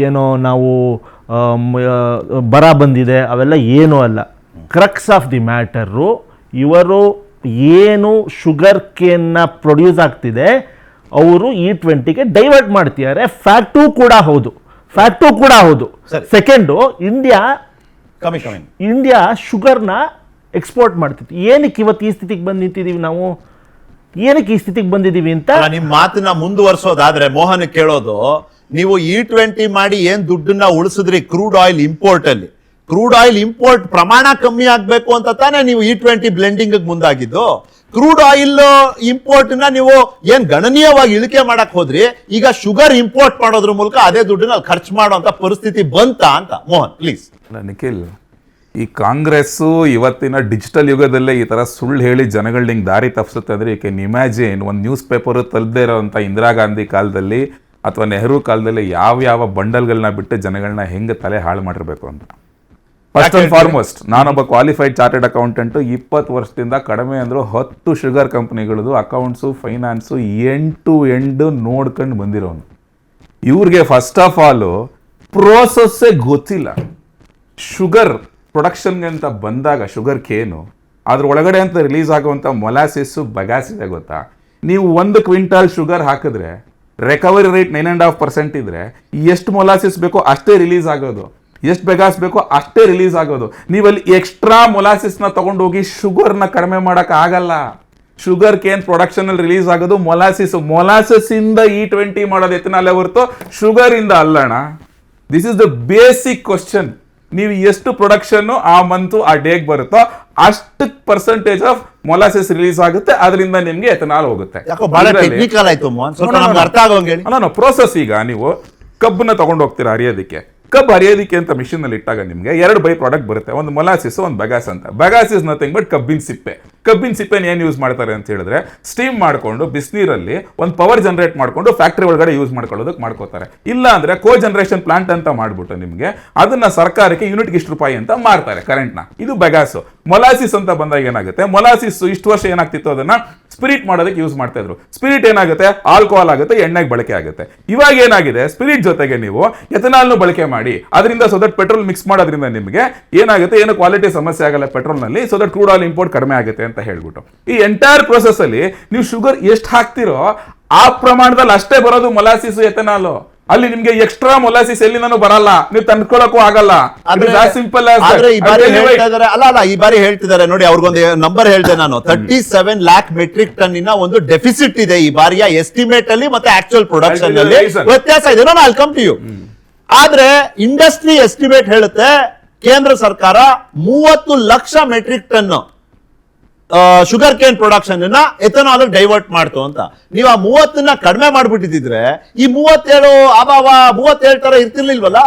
Speaker 3: ಏನೋ ನಾವು ಬರ ಬಂದಿದೆ, ಅವೆಲ್ಲ ಏನೂ ಅಲ್ಲ. ಕ್ರಕ್ಸ್ ಆಫ್ ದಿ ಮ್ಯಾಟರು, ಇವರು ಏನು ಶುಗರ್ ಕೇನ್ನ ಪ್ರೊಡ್ಯೂಸ್ ಆಗ್ತಿದೆ ಅವರು E20ಗೆ ಡೈವರ್ಟ್ ಮಾಡ್ತಿದ್ದಾರೆ. ಫ್ಯಾಕ್ಟೂ ಕೂಡ ಹೌದು. ಸೆಕೆಂಡು, ಇಂಡಿಯಾ ಶುಗರ್ನ ಎಕ್ಸ್ಪೋರ್ಟ್ ಮಾಡ್ತಿತ್ತು. ಏನಕ್ಕೆ ಇವತ್ತು ಈ ಸ್ಥಿತಿಗೆ ಬಂದು ನಿಂತಿದ್ದೀವಿ ನಾವು? ಏನಕ್ಕೆ ಈ ಸ್ಥಿತಿಗೆ ಬಂದಿದ್ದೀವಿ ಅಂತ
Speaker 1: ನಿಮ್ ಮಾತನ್ನ ಮುಂದುವರ್ಸೋದಾದ್ರೆ ಮೋಹನ್ ಕೇಳೋದು, ನೀವು E20 ಮಾಡಿ ಏನ್ ದುಡ್ಡನ್ನ ಉಳಿಸಿದ್ರಿ ಕ್ರೂಡ್ ಆಯಿಲ್ ಇಂಪೋರ್ಟ್ ಅಲ್ಲಿ. ಕ್ರೂಡ್ ಆಯಿಲ್ ಇಂಪೋರ್ಟ್ ಪ್ರಮಾಣ ಕಮ್ಮಿ ಆಗ್ಬೇಕು ಅಂತ ತಾನೇ ನೀವು E20 ಬ್ಲೆಂಡಿಂಗ್ ಮುಂದಾಗಿದ್ದು. ಕ್ರೂಡ್ ಆಯಿಲ್ ಇಂಪೋರ್ಟ್ ನ ನೀವು ಏನ್ ಗಣನೀಯವಾಗಿ ಇಳಿಕೆ ಮಾಡಕ್ ಹೋದ್ರಿ, ಈಗ ಶುಗರ್ ಇಂಪೋರ್ಟ್ ಮಾಡೋದ್ರ ಮೂಲಕ ಅದೇ ದುಡ್ಡನ್ನ ಖರ್ಚು ಮಾಡುವಂತ ಪರಿಸ್ಥಿತಿ ಬಂತ ಅಂತ. ಮೋಹನ್ ಪ್ಲೀಸ್.
Speaker 4: ನಿಖಿಲ್, ಈ ಕಾಂಗ್ರೆಸ್ಸು ಇವತ್ತಿನ ಡಿಜಿಟಲ್ ಯುಗದಲ್ಲೇ ಈ ಥರ ಸುಳ್ಳು ಹೇಳಿ ಜನಗಳನ್ನ ಹಿಂಗೆ ದಾರಿ ತಪ್ಪಿಸುತ್ತೆ ಅಂದರೆ ಯು ಕ್ಯಾನ್ ಇಮ್ಯಾಜಿನ್ ಒಂದು ನ್ಯೂಸ್ ಪೇಪರು ತಲುಪದೇ ಇರೋವಂಥ ಇಂದಿರಾ ಗಾಂಧಿ ಕಾಲದಲ್ಲಿ ಅಥವಾ ನೆಹರು ಕಾಲದಲ್ಲಿ ಯಾವ ಬಂಡಲ್ಗಳನ್ನ ಬಿಟ್ಟು ಜನಗಳನ್ನ ಹೆಂಗೆ ತಲೆ ಹಾಳು ಮಾಡಿರ್ಬೇಕು ಅಂತ. ಫಸ್ಟ್ ಆ್ಯಂಡ್ ಫಾರ್ಮೋಸ್ಟ್, ನಾನೊಬ್ಬ ಕ್ವಾಲಿಫೈಡ್ ಚಾರ್ಟೆಡ್ ಅಕೌಂಟೆಂಟು. 20 ವರ್ಷದಿಂದ ಕಡಿಮೆ ಅಂದರೂ 10 ಶುಗರ್ ಕಂಪ್ನಿಗಳದು accounts, finance end to end ನೋಡ್ಕೊಂಡು ಬಂದಿರೋನು. ಇವ್ರಿಗೆ ಫಸ್ಟ್ ಆಫ್ ಆಲು ಪ್ರೋಸೆಸ್ಸೇ ಗೊತ್ತಿಲ್ಲ. ಶುಗರ್ ಪ್ರೊಡಕ್ಷನ್ಗೆ ಅಂತ ಬಂದಾಗ ಶುಗರ್ ಕೇನು ಅದ್ರ ಒಳಗಡೆ ಅಂತ ರಿಲೀಸ್ ಆಗುವಂಥ ಮೊಲಾಸಿಸ್ಸು ಬಗಾಸಿದೆ ಗೊತ್ತಾ? ನೀವು 1 ಕ್ವಿಂಟಾಲ್ ಶುಗರ್ ಹಾಕಿದ್ರೆ ರಿಕವರಿ ರೇಟ್ 9.5% ಇದ್ರೆ ಎಷ್ಟು ಮೊಲಾಸಿಸ್ ಬೇಕೋ ಅಷ್ಟೇ ರಿಲೀಸ್ ಆಗೋದು, ಎಷ್ಟು ಬೆಗಾಸ್ ಬೇಕೋ ಅಷ್ಟೇ ರಿಲೀಸ್ ಆಗೋದು. ನೀವಲ್ಲಿ ಎಕ್ಸ್ಟ್ರಾ ಮೊಲಾಸಿಸ್ನ ತಗೊಂಡೋಗಿ ಶುಗರ್ನ ಕಡಿಮೆ ಮಾಡೋಕೆ ಆಗಲ್ಲ. ಶುಗರ್ ಕೇನ್ ಪ್ರೊಡಕ್ಷನ್ ಅಲ್ಲಿ ರಿಲೀಸ್ ಆಗೋದು ಮೊಲಾಸಿಸ್ ಇಂದ E20 ಮಾಡೋದು ಎಥನಾಲ್ ಹೊರತು ಶುಗರ್ ಇಂದ ಅಲ್ಲಣ್ಣ. This is the basic question. ನೀವು ಎಷ್ಟು ಪ್ರೊಡಕ್ಷನ್ ಆ ಮಂತು ಆ ಡೇಗೆ ಬರುತ್ತೋ ಅಷ್ಟು ಪರ್ಸೆಂಟೇಜ್ ಆಫ್ ಮೊಲಾಸಿಸ್ ರಿಲೀಸ್ ಆಗುತ್ತೆ, ಅದರಿಂದ ನಿಮ್ಗೆ ಎಥನಾಲ್ ಹೋಗುತ್ತೆ. ಪ್ರೋಸೆಸ್, ಈಗ ನೀವು ಕಬ್ಬನ್ನ ತಗೊಂಡು ಹೋಗ್ತೀರಾ ಹರಿಯೋದಕ್ಕೆ. ಕಬ್ಬು ಹರಿಯೋದಕ್ಕೆ ಅಂತ ಮಿಷಿನ್ ಅಲ್ಲಿ ಇಟ್ಟಾಗ ನಿಮಗೆ 2 ಬೈ ಪ್ರಾಡಕ್ಟ್ ಬರುತ್ತೆ, ಒಂದು ಮೊಲಾಸಿಸ್, ಒಂದು ಬೆಗಾಸ್ ಅಂತ. ಬೆಗಾಸ್ ಇಸ್ ನಥಿಂಗ್ ಬಟ್ ಕಬ್ಬಿನ ಸಿಪ್ಪೆನ ಏನು ಯೂಸ್ ಮಾಡ್ತಾರೆ ಅಂತ ಹೇಳಿದ್ರೆ ಸ್ಟೀಮ್ ಮಾಡ್ಕೊಂಡು ಬಿಸಿನೀರಲ್ಲಿ ಒಂದು ಪವರ್ ಜನರೇಟ್ ಮಾಡ್ಕೊಂಡು ಫ್ಯಾಕ್ಟ್ರಿ ಒಳಗಡೆ ಯೂಸ್ ಮಾಡ್ಕೊಳ್ಳೋದಕ್ಕೆ ಮಾಡ್ಕೋತಾರೆ. ಇಲ್ಲ ಅಂದ್ರೆ ಕೋ ಜನರೇಷನ್ ಪ್ಲಾಂಟ್ ಅಂತ ಮಾಡ್ಬಿಟ್ಟು ನಿಮಗೆ ಅದನ್ನ ಸರ್ಕಾರಕ್ಕೆ ಯೂನಿಟ್ಗೆ ಇಷ್ಟು ರೂಪಾಯಿ ಅಂತ ಮಾರ್ತಾರೆ ಕರೆಂಟ್ನ. ಇದು ಬೆಗಾಸು. ಮೊಲಾಸಿಸ್ ಅಂತ ಬಂದಾಗ ಏನಾಗುತ್ತೆ, ಮೊಲಾಸಿಸ್ ಇಷ್ಟು ವರ್ಷ ಏನಾಗ್ತಿತ್ತು ಅದನ್ನ ಸ್ಪಿರಿಟ್ ಮಾಡೋದಕ್ಕೆ ಯೂಸ್ ಮಾಡ್ತಾ ಇದ್ರು. ಸ್ಪಿರಿಟ್ ಏನಾಗುತ್ತೆ, ಆಲ್ಕೋಹಾಲ್ ಆಗುತ್ತೆ, ಎಣ್ಣೆಗೆ ಬಳಕೆ ಆಗುತ್ತೆ. ಇವಾಗ ಏನಾಗಿದೆ, ಸ್ಪಿರಿಟ್ ಜೊತೆಗೆ ನೀವು ಎಥನಾಲ್ನು ಬಳಕೆ ಮಾಡಿ ಅದರಿಂದ ಸೊ ದಟ್ ಪೆಟ್ರೋಲ್ ಮಿಕ್ಸ್ ಮಾಡೋದ್ರಿಂದ ನಿಮಗೆ ಏನಾಗುತ್ತೆ, ಏನು ಕ್ವಾಲಿಟಿ ಸಮಸ್ಯೆ ಆಗಲ್ಲ ಪೆಟ್ರೋಲ್ ನಲ್ಲಿ, so that crude oil import ಕಡಿಮೆ ಆಗುತ್ತೆ ಅಂತ ಹೇಳ್ಬಿಟ್ಟು ಈ ಎಂಟೈರ್ ಪ್ರೊಸೆಸ್ ಅಲ್ಲಿ ನೀವು ಶುಗರ್ ಎಷ್ಟು ಹಾಕ್ತಿರೋ ಆ ಪ್ರಮಾಣದಲ್ಲಿ ಅಷ್ಟೇ ಬರೋದು ಮೊಲಾಸಿಸ್, ಎಥನಾಲ್. ಅಲ್ಲಿ ನಿಮ್ಗೆ ಎಕ್ಸ್ಟ್ರಾ ಮೊಲಾಸಿಸ್ ಎಲ್ಲಿಂದನೂ ಬರಲ್ಲ, ನೀವು ತಂದ್ಕೊಳ್ಳೋಕ್ಕೂ ಆಗಲ್ಲ. ಸಿಂಪಲ್.
Speaker 1: ಈ ಬಾರಿ ಹೇಳ್ತಿದ್ದಾರೆ ನೋಡಿ, ಅವ್ರಿಗೊಂದು ನಂಬರ್ ಹೇಳ್ದೆ ನಾನು. 37 lakh ಮೆಟ್ರಿಕ್ ಟನ್ನಿನ ಒಂದು ಡೆಫಿಸಿಟ್ ಇದೆ ಈ ಬಾರಿಯ ಎಸ್ಟಿಮೇಟ್ ಅಲ್ಲಿ ಮತ್ತೆ ಆಕ್ಚುಯಲ್ ಪ್ರೊಡಕ್ಷನ್ ಅಲ್ಲಿ ವ್ಯತ್ಯಾಸ ಇದೆ. ನಾನು ಐ ಕಮ್ ಟು ಯು. ಆದ್ರೆ ಇಂಡಸ್ಟ್ರಿ ಎಸ್ಟಿಮೇಟ್ ಹೇಳುತ್ತೆ ಕೇಂದ್ರ ಸರ್ಕಾರ 30 lakh metric ton sugar cane production ethanol divert ಮಾಡ್ತು ಅಂತ. ನೀವು ಆ 30ನ್ನ ಕಡಿಮೆ ಮಾಡ್ಬಿಟ್ಟಿದ್ರೆ ಈ 37 ಅಭಾವ 37 ತರ ಇರ್ತಿರ್ಲಿಲ್ವಲ್ಲ.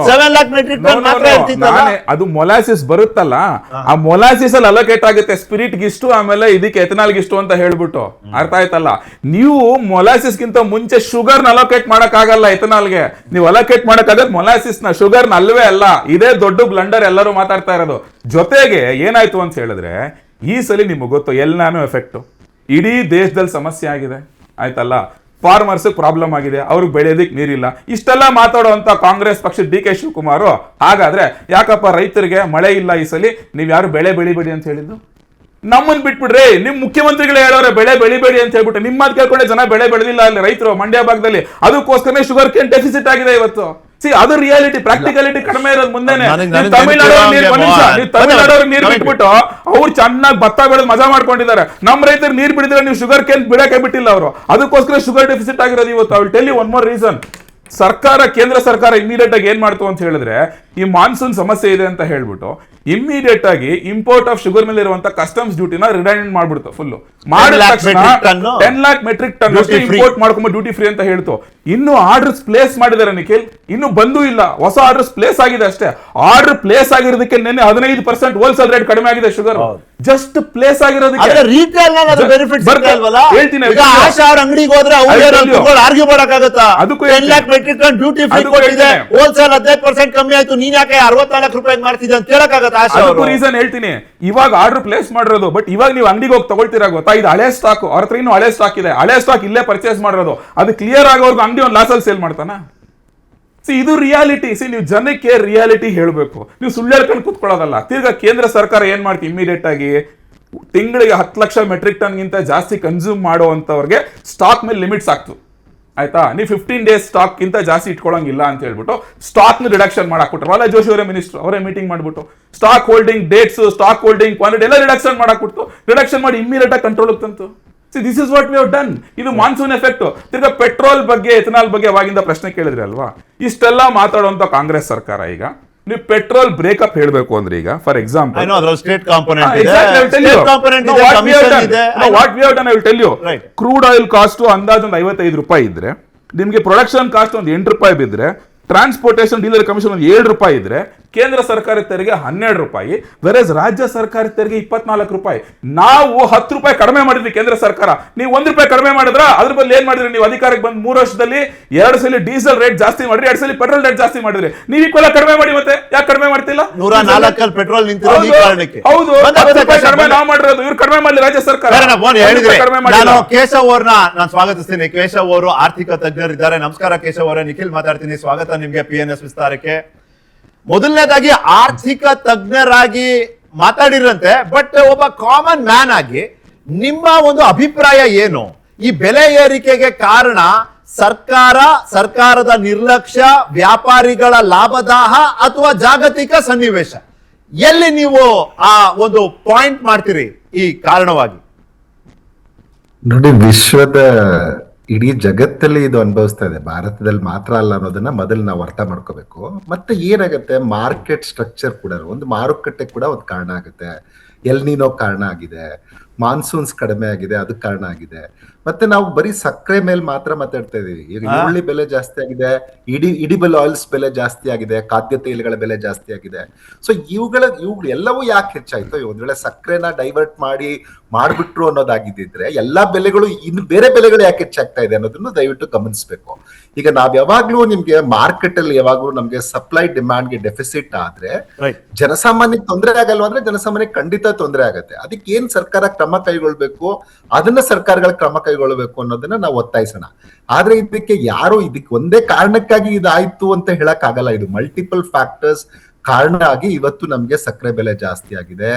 Speaker 1: 7 lakh ಮೆಟ್ರಿಕ್ ಟನ್ ಮಾತ್ರ ಇರ್ತಿತ್ತಲ್ಲ.
Speaker 4: ಅದು ಮೊಲಾಸಿಸ್ ಬರುತ್ತಲ್ಲ, ಆ ಮೊಲಾಸಿಸ್ ಅಲ್ಲಿ ಅಲೋಕೇಟ್ ಆಗುತ್ತೆ ಸ್ಪಿರಿಟ್ ಗಿಷ್ಟು, ಆಮೇಲೆ ಇದಕ್ಕೆ ಎಥನಾಲ್ ಗಿಷ್ಟು ಅಂತ ಹೇಳ್ಬಿಟ್ಟು. ಅರ್ಥ ಆಯ್ತಲ್ಲ? ನೀವು ಮೊಲಾಸಿಸ್ ಗಿಂತ ಮುಂಚೆ ಶುಗರ್ ನ ಅಲೋಕೇಟ್ ಮಾಡಕ್ ಆಗಲ್ಲ. ಎಥನಾಲ್ಗೆ ನೀವು ಅಲೋಕೇಟ್ ಮಾಡಕ್ ಆಗತ್ತೆ ಮೊಲಾಸಿಸ್ ನ, ಶುಗರ್ ನ ಅಲ್ವೇ ಅಲ್ಲ. ಇದೇ ದೊಡ್ಡ ಬ್ಲಂಡರ್ ಎಲ್ಲರೂ ಮಾತಾಡ್ತಾ ಇರೋದು. ಜೊತೆಗೆ ಏನಾಯ್ತು ಅಂತ ಹೇಳಿದ್ರೆ ಈ ಸಲ ನಿಮಗೆ ಗೊತ್ತು ಎಲ್ಲಾನು ಎಫೆಕ್ಟ್ ಇಡೀ ದೇಶದಲ್ಲಿ ಸಮಸ್ಯೆ ಆಗಿದೆ. ಆಯ್ತಲ್ಲ, ಫಾರ್ಮರ್ಸ್ ಪ್ರಾಬ್ಲಮ್ ಆಗಿದೆ, ಅವ್ರಿಗೆ ಬೆಳೆಯೋದಕ್ಕೆ ನೀರಿಲ್ಲ. ಇಷ್ಟೆಲ್ಲ ಮಾತಾಡುವಂತ ಕಾಂಗ್ರೆಸ್ ಪಕ್ಷದ DK ಶಿವಕುಮಾರ್ ಹಾಗಾದ್ರೆ ಯಾಕಪ್ಪ ರೈತರಿಗೆ ಮಳೆ ಇಲ್ಲ ಈ ಸಲ, ನೀವ್ ಯಾರು ಬೆಳೆ ಬೆಳಿಬೇಡಿ ಅಂತ ಹೇಳಿದ್ದು? ನಮ್ಮನ್ ಬಿಟ್ಬಿಡ್ರಿ, ನಿಮ್ ಮುಖ್ಯಮಂತ್ರಿಗಳೇ ಹೇಳೋರೆ ಬೆಳೆ ಬೆಳಿಬೇಡಿ ಅಂತ ಹೇಳ್ಬಿಟ್ಟು. ನಿಮ್ಮ ಮಾತು ಕೇಳ್ಕೊಂಡೆ ಜನ ಬೆಳೆ ಬೆಳೆದಿಲ್ಲ ಅಲ್ಲಿ ರೈತರು ಮಂಡ್ಯ ಭಾಗದಲ್ಲಿ. ಅದಕ್ಕೋಸ್ಕರ ಶುಗರ್ ಕೇನ್ ಡೆಫಿಸಿಟ್ ಆಗಿದೆ ಇವತ್ತು. ಅದು ರಿಯಾಲಿಟಿ, ಪ್ರಾಕ್ಟಿಕಾಲಿಟಿ ಕಡಿಮೆ ಇರೋದು ಮುಂದೆನೆ. ತಮಿಳ್ನಾಡವ್ರಿಗೆ ನೀರು ಬಿಟ್ಬಿಟ್ಟು ಅವ್ರು ಚೆನ್ನಾಗಿ ಭತ್ತ ಬೆಳೆದು ಮಜಾ ಮಾಡ್ಕೊಂಡಿದ್ದಾರೆ. ನಮ್ಮ ರೈತರು ನೀರು ಬಿಡಿದ್ರೆ ನೀವು ಶುಗರ್ ಕೇನ್ ಬಿಡಕ್ಕೆ ಬಿಟ್ಟಿಲ್ಲ ಅವರು. ಅದಕ್ಕೋಸ್ಕರ ಶುಗರ್ ಡೆಫಿಸಿಟ್ ಆಗಿರೋದು ಇವತ್ತು. I will tell you one more reason. ಕೇಂದ್ರ ಸರ್ಕಾರ ಇಮಿಡಿಯೇಟ್ ಆಗಿ ಏನ್ ಮಾಡ್ತು ಅಂತ ಹೇಳಿದ್ರೆ, ಈ ಮಾನ್ಸೂನ್ ಸಮಸ್ಯೆ ಇದೆ ಅಂತ ಹೇಳ್ಬಿಟ್ಟು ಇಮಿಡಿಯೇಟ್ ಆಗಿ ಇಂಪೋರ್ಟ್ ಆಫ್ ಶುಗರ್ ಮೇಲೆ ಇರುವಂತ ಕಸ್ಟಮ್ಸ್ ಡ್ಯೂಟಿನ ರಿಡೈಂಡ್ ಮಾಡ್ಬಿಡ್ತು. ಫುಲ್ ಮಾಡಿದ ತಕ್ಷಣ 10 lakh ಮೆಟ್ರಿಕ್ ಟನ್ ಇಂಪೋರ್ಟ್ ಮಾಡ್ಕೊಂಬ ಡ್ಯೂಟಿ ಫ್ರೀ ಅಂತ ಹೇಳ್ತು. ಇನ್ನು ಆರ್ಡರ್ಸ್ ಪ್ಲೇಸ್ ಮಾಡಿದ್ದಾರೆ ನಿಖಿಲ್, ಇನ್ನು ಬಂದೂ ಇಲ್ಲ. ಹೊಸ ಆರ್ಡರ್ಸ್ ಪ್ಲೇಸ್ ಆಗಿದೆ ಅಷ್ಟೇ. ಆರ್ಡರ್ ಪ್ಲೇಸ್ ಆಗಿರೋದಕ್ಕೆ ನಿನ್ನೆ 15% ಹೋಲ್ಸೇಲ್ ರೇಟ್ ಕಡಿಮೆ ಆಗಿದೆ ಶುಗರ್. ಜಸ್ಟ್ ಪ್ಲೇಸ್ ಆಗಿರೋದಕ್ಕೆ
Speaker 1: ಅಂಗಡಿಗೆ ಹೋದ್ರೆ ಆರ್ಗ್ಯೂ ಮಾಡಕ್ಕಾಗತ್ತಾ? ಅದಕ್ಕೂ 10 lakh metric ton duty free ಕೊಟ್ಟಿದೆ, ಹೋಲ್ಸೇಲ್ 15% ಕಮ್ಮಿ ಆಯ್ತು. ನೀನ್ ಯಾಕೆ 64 ರೂಪಾಯಿ ಮಾಡ್ತಿದ್ದೆ ಅಂತ ಕೇಳಕ್ಕಾಗತ್ತ ಆಶಾ ಅವರು?
Speaker 4: ರೀಸನ್ ಹೇಳ್ತೀನಿ. ಇವಾಗ ಆರ್ಡರ್ ಪ್ಲೇಸ್ ಮಾಡಿರೋದು, ಬಟ್ ಇವಾಗ ನೀವು ಅಂಗಡಿಗೆ ಹೋಗಿ ತಗೊಳ್ತೀರಾ ಗೊತ್ತಾ, ಇದು ಹಳೆ ಸ್ಟಾಕ್, ಅವ್ರ ಹತ್ರ ಇನ್ನೂ ಹಳೆ ಸ್ಟಾಕ್ ಇದೆ, ಹಳೆ ಸ್ಟಾಕ್ ಇಲ್ಲೇ ಪರ್ಚೇಸ್ ಮಾಡಿರೋದು, ಅದು ಕ್ಲಿಯರ್ ಆಗೋರ್ಗು ಅಂಗಡಿ ಒಂದು ಲಾಸಲ್ಲಿ ಸೇಲ್ ಮಾಡ್ತಾನ? ಇದು ರಿಯಾಲಿಟಿ. ನೀವು ಜನಕ್ಕೆ ರಿಯಾಲಿಟಿ ಹೇಳಬೇಕು, ನೀವು ಸುಳ್ಳು ಹೇಳ್ಕೊಂಡು ಕೂತ್ಕೊಳ್ಳೋದಲ್ಲ. ತಿರ್ಗಾ ಕೇಂದ್ರ ಸರ್ಕಾರ ಏನ್ ಮಾಡ್ತೀವಿ, ಇಮಿಡಿಯೇಟ್ ಆಗಿ ತಿಂಗಳಿಗೆ 10 ಲಕ್ಷ ಮೆಟ್ರಿಕ್ ಟನ್ಗಿಂತ ಜಾಸ್ತಿ ಕನ್ಸ್ಯೂಮ್ ಮಾಡುವಂತವ್ರಿಗೆ ಸ್ಟಾಕ್ ಮೇಲೆ ಲಿಮಿಟ್ಸ್ ಆಗ್ತು, ಆಯ್ತಾ? ನೀವು 15 ಡೇಸ್ ಸ್ಟಾಕ್ ಗಿಂತ ಜಾಸ್ತಿ ಇಟ್ಕೊಳ್ಳೋಂಗಿಲ್ಲ ಅಂತ ಹೇಳ್ಬಿಟ್ಟು ಸ್ಟಾಕ್ ನ ರಿಡಕ್ಷನ್ ಮಾಡಾಕ್ಬಿಟ್ರು. ಪ್ರಹ್ಲಾದ್ ಜೋಶಿ ಅವರೇ ಮಿನಿಸ್ಟರ್, ಅವರೇ ಮೀಟಿಂಗ್ ಮಾಡ್ಬಿಟ್ಟು stock holding dates, stock holding quantity ಎಲ್ಲ ರಿಡಕ್ಷನ್ ಮಾಡಾಕ್ಬಿಟ್ಟು, ರಿಡಕ್ಷನ್ ಮಾಡಿ ಇಮಿಡಿಯೇಟ್ ಆಗಿ ಕಂಟ್ರೋಲ್ ತಂತು. This is what we have done. ಇದು ಮಾನ್ಸೂನ್ ಎಫೆಕ್ಟ್. ತಿರ್ಗಾ ಪೆಟ್ರೋಲ್ ಬಗ್ಗೆ, ಎಥನಾಲ್ ಬಗ್ಗೆ ಅವಾಗಿಂದ ಪ್ರಶ್ನೆ ಕೇಳಿದ್ರಿ ಅಲ್ವಾ? ಇಷ್ಟೆಲ್ಲ ಮಾತಾಡುವಂತ ಕಾಂಗ್ರೆಸ್ ಸರ್ಕಾರ ಈಗ ನೀವು ಪೆಟ್ರೋಲ್ ಬ್ರೇಕಪ್ ಹೇಳಬೇಕು ಅಂದ್ರೆ, ಈಗ for example
Speaker 1: state component
Speaker 4: crude oil cost ಅಂದಾಜು ಒಂದು 55 ರೂಪಾಯಿ ಇದ್ರೆ, ನಿಮ್ಗೆ ಪ್ರೊಡಕ್ಷನ್ ಕಾಸ್ಟ್ ಒಂದು 8 ರೂಪಾಯಿ ಬಿದ್ರೆ, ಟ್ರಾನ್ಸ್ಪೋರ್ಟೇಷನ್ ಡೀಲರ್ ಕಮಿಷನ್ ಒಂದು 7 ರೂಪಾಯಿ ಇದ್ರೆ, ಕೇಂದ್ರ ಸರ್ಕಾರದ ತೆರಿಗೆ 12 ರೂಪಾಯಿ, ವೆರಸ್ ರಾಜ್ಯ ಸರ್ಕಾರದ ತೆರಿಗೆ 24 ರೂಪಾಯಿ. ನಾವು 10 ರೂಪಾಯಿ ಕಡಿಮೆ ಮಾಡಿದ್ವಿ ಕೇಂದ್ರ ಸರ್ಕಾರ, ನೀವು 1 ರೂಪಾಯಿ ಕಡಿಮೆ ಮಾಡಿದ್ರ? ಅದ್ರ ಬದಲು ಏನ್ ಮಾಡಿದ್ರಿ ನೀವು? ಅಧಿಕಾರಕ್ಕೆ ಬಂದ್ 3 ವರ್ಷದಲ್ಲಿ 2 ಸಲ ಡೀಸೆಲ್ ರೇಟ್ ಜಾಸ್ತಿ ಮಾಡಿದ್ರಿ, 2 ಸಲ ಪೆಟ್ರೋಲ್ ರೇಟ್ ಜಾಸ್ತಿ ಮಾಡಿದ್ರಿ. ನೀವು ಈಕ್ವಲ್ ಕಡಿಮೆ ಮಾಡಿ, ಮತ್ತೆ ಯಾಕೆ ಕಡಿಮೆ ಮಾಡ್ತಿಲ್ಲ?
Speaker 1: 104 ಪೆಟ್ರೋಲ್ ನಿಂತಿರೋದು ಈ ಕಾರಣಕ್ಕೆ.
Speaker 4: ಹೌದು, 10 ರೂಪಾಯಿ ಕಡಿಮೆ ನಾವು ಮಾಡಿರೋದು, ಇವ್ರು ಕಡಿಮೆ ಮಾಡಲಿ ರಾಜ್ಯ ಸರ್ಕಾರ.
Speaker 1: ನಾನು ಕೇಶವ್ ಅವ್ರನ್ನ ನಾನು ಸ್ವಾಗತಿಸ್ತೀನಿ. ಕೇಶವ್ ಅವರು ಆರ್ಥಿಕ ತಜ್ಞರಿದ್ದಾರೆ. ನಮಸ್ಕಾರ ಕೇಶವ್ ಅವರೇ, ನಿಖಿಲ್ ಮಾತಾಡ್ತೀನಿ. ಸ್ವಾಗತ ನಿಮ್ಗೆ PNS ವಿಸ್ತಾರಕ್ಕೆ. ಮೊದಲನೇದಾಗಿ ಆರ್ಥಿಕ ತಜ್ಞರಾಗಿ ಮಾತಾಡಿರಂತೆ, ಬಟ್ ಒಬ್ಬ ಕಾಮನ್ ಮ್ಯಾನ್ ಆಗಿ ನಿಮ್ಮ ಒಂದು ಅಭಿಪ್ರಾಯ ಏನು? ಈ ಬೆಲೆ ಏರಿಕೆಗೆ ಕಾರಣ ಸರ್ಕಾರದ ನಿರ್ಲಕ್ಷ್ಯ, ವ್ಯಾಪಾರಿಗಳ ಲಾಭದಾಹ, ಅಥವಾ ಜಾಗತಿಕ ಸನ್ನಿವೇಶ? ಎಲ್ಲಿ ನೀವು ಆ ಒಂದು ಪಾಯಿಂಟ್ ಮಾಡ್ತೀರಿ ಈ ಕಾರಣವಾಗಿ?
Speaker 5: ನೋಡಿ, ವಿಶ್ವದ ಇಡೀ ಜಗತ್ತಲ್ಲಿ ಇದು ಅನುಭವಿಸ್ತಾ ಇದೆ, ಭಾರತದಲ್ಲಿ ಮಾತ್ರ ಅಲ್ಲ ಅನ್ನೋದನ್ನ ಮೊದಲು ನಾವು ಅರ್ಥ ಮಾಡ್ಕೋಬೇಕು. ಮತ್ತೆ ಏನಾಗುತ್ತೆ, ಮಾರ್ಕೆಟ್ ಸ್ಟ್ರಕ್ಚರ್ ಕೂಡ, ಒಂದು ಮಾರುಕಟ್ಟೆ ಕೂಡ ಒಂದು ಕಾರಣ ಆಗುತ್ತೆ. ಎಲ್ನಿನೋ ಕಾರಣ ಆಗಿದೆ, ಮಾನ್ಸೂನ್ಸ್ ಕಡಿಮೆ ಆಗಿದೆ, ಅದು ಕಾರಣ ಆಗಿದೆ. ಮತ್ತೆ ನಾವು ಬರೀ ಸಕ್ಕರೆ ಮೇಲೆ ಮಾತ್ರ ಮಾತಾಡ್ತಾ ಇದೀವಿ. ಈಗ ಈರುಳ್ಳಿ ಬೆಲೆ ಜಾಸ್ತಿ ಆಗಿದೆ, ಇಡಿಬಲ್ ಆಯಿಲ್ಸ್ ಬೆಲೆ ಜಾಸ್ತಿ ಆಗಿದೆ, ಖಾದ್ಯ ತೈಲಗಳ ಬೆಲೆ ಜಾಸ್ತಿ ಆಗಿದೆ. ಸೊ ಇವುಗಳು ಎಲ್ಲವೂ ಯಾಕೆ ಹೆಚ್ಚಾಯ್ತು? ಒಂದ್ ವೇಳೆ ಸಕ್ಕರೆನ ಡೈವರ್ಟ್ ಮಾಡ್ಬಿಟ್ರು ಅನ್ನೋದಾಗಿದ್ದಿದ್ರೆ ಎಲ್ಲಾ ಬೆಲೆಗಳು, ಇನ್ನು ಬೇರೆ ಬೆಲೆಗಳು ಯಾಕೆ ಹೆಚ್ಚಾಗ್ತಾ ಇದೆ ಅನ್ನೋದನ್ನು ದಯವಿಟ್ಟು ಗಮನಿಸಬೇಕು. ಈಗ ನಾವ್ ಯಾವಾಗ್ಲೂ ನಿಮ್ಗೆ ಮಾರ್ಕೆಟ್ ಅಲ್ಲಿ ಯಾವಾಗ್ಲೂ ನಮ್ಗೆ ಸಪ್ಲೈ ಡಿಮ್ಯಾಂಡ್ ಗೆ ಡೆಫಿಸಿಟ್ ಆದ್ರೆ ಜನಸಾಮಾನ್ಯಕ್ಕೆ ತೊಂದರೆ ಆಗಲ್ವಾ? ಅಂದ್ರೆ ಜನಸಾಮಾನ್ಯಕ್ಕೆ ಖಂಡಿತ ತೊಂದರೆ ಆಗತ್ತೆ. ಅದಕ್ಕೆ ಏನ್ ಸರ್ಕಾರ ಕ್ರಮ ಕೈಗೊಳ್ಬೇಕು, ಅದನ್ನ ಸರ್ಕಾರಗಳ ಕ್ರಮ ಕೈಗೊಳ್ಳಬೇಕು ಅನ್ನೋದನ್ನ ನಾವು ಒತ್ತಾಯಿಸೋಣ. ಆದ್ರೆ ಇದಕ್ಕೆ ಒಂದೇ ಕಾರಣಕ್ಕಾಗಿ ಇದಾಯ್ತು ಅಂತ ಹೇಳಕ್ ಆಗಲ್ಲ. ಇದು ಮಲ್ಟಿಪಲ್ ಫ್ಯಾಕ್ಟರ್ಸ್ ಕಾರಣ ಆಗಿ ಇವತ್ತು ನಮ್ಗೆ ಸಕ್ಕರೆ ಬೆಲೆ ಜಾಸ್ತಿ ಆಗಿದೆ,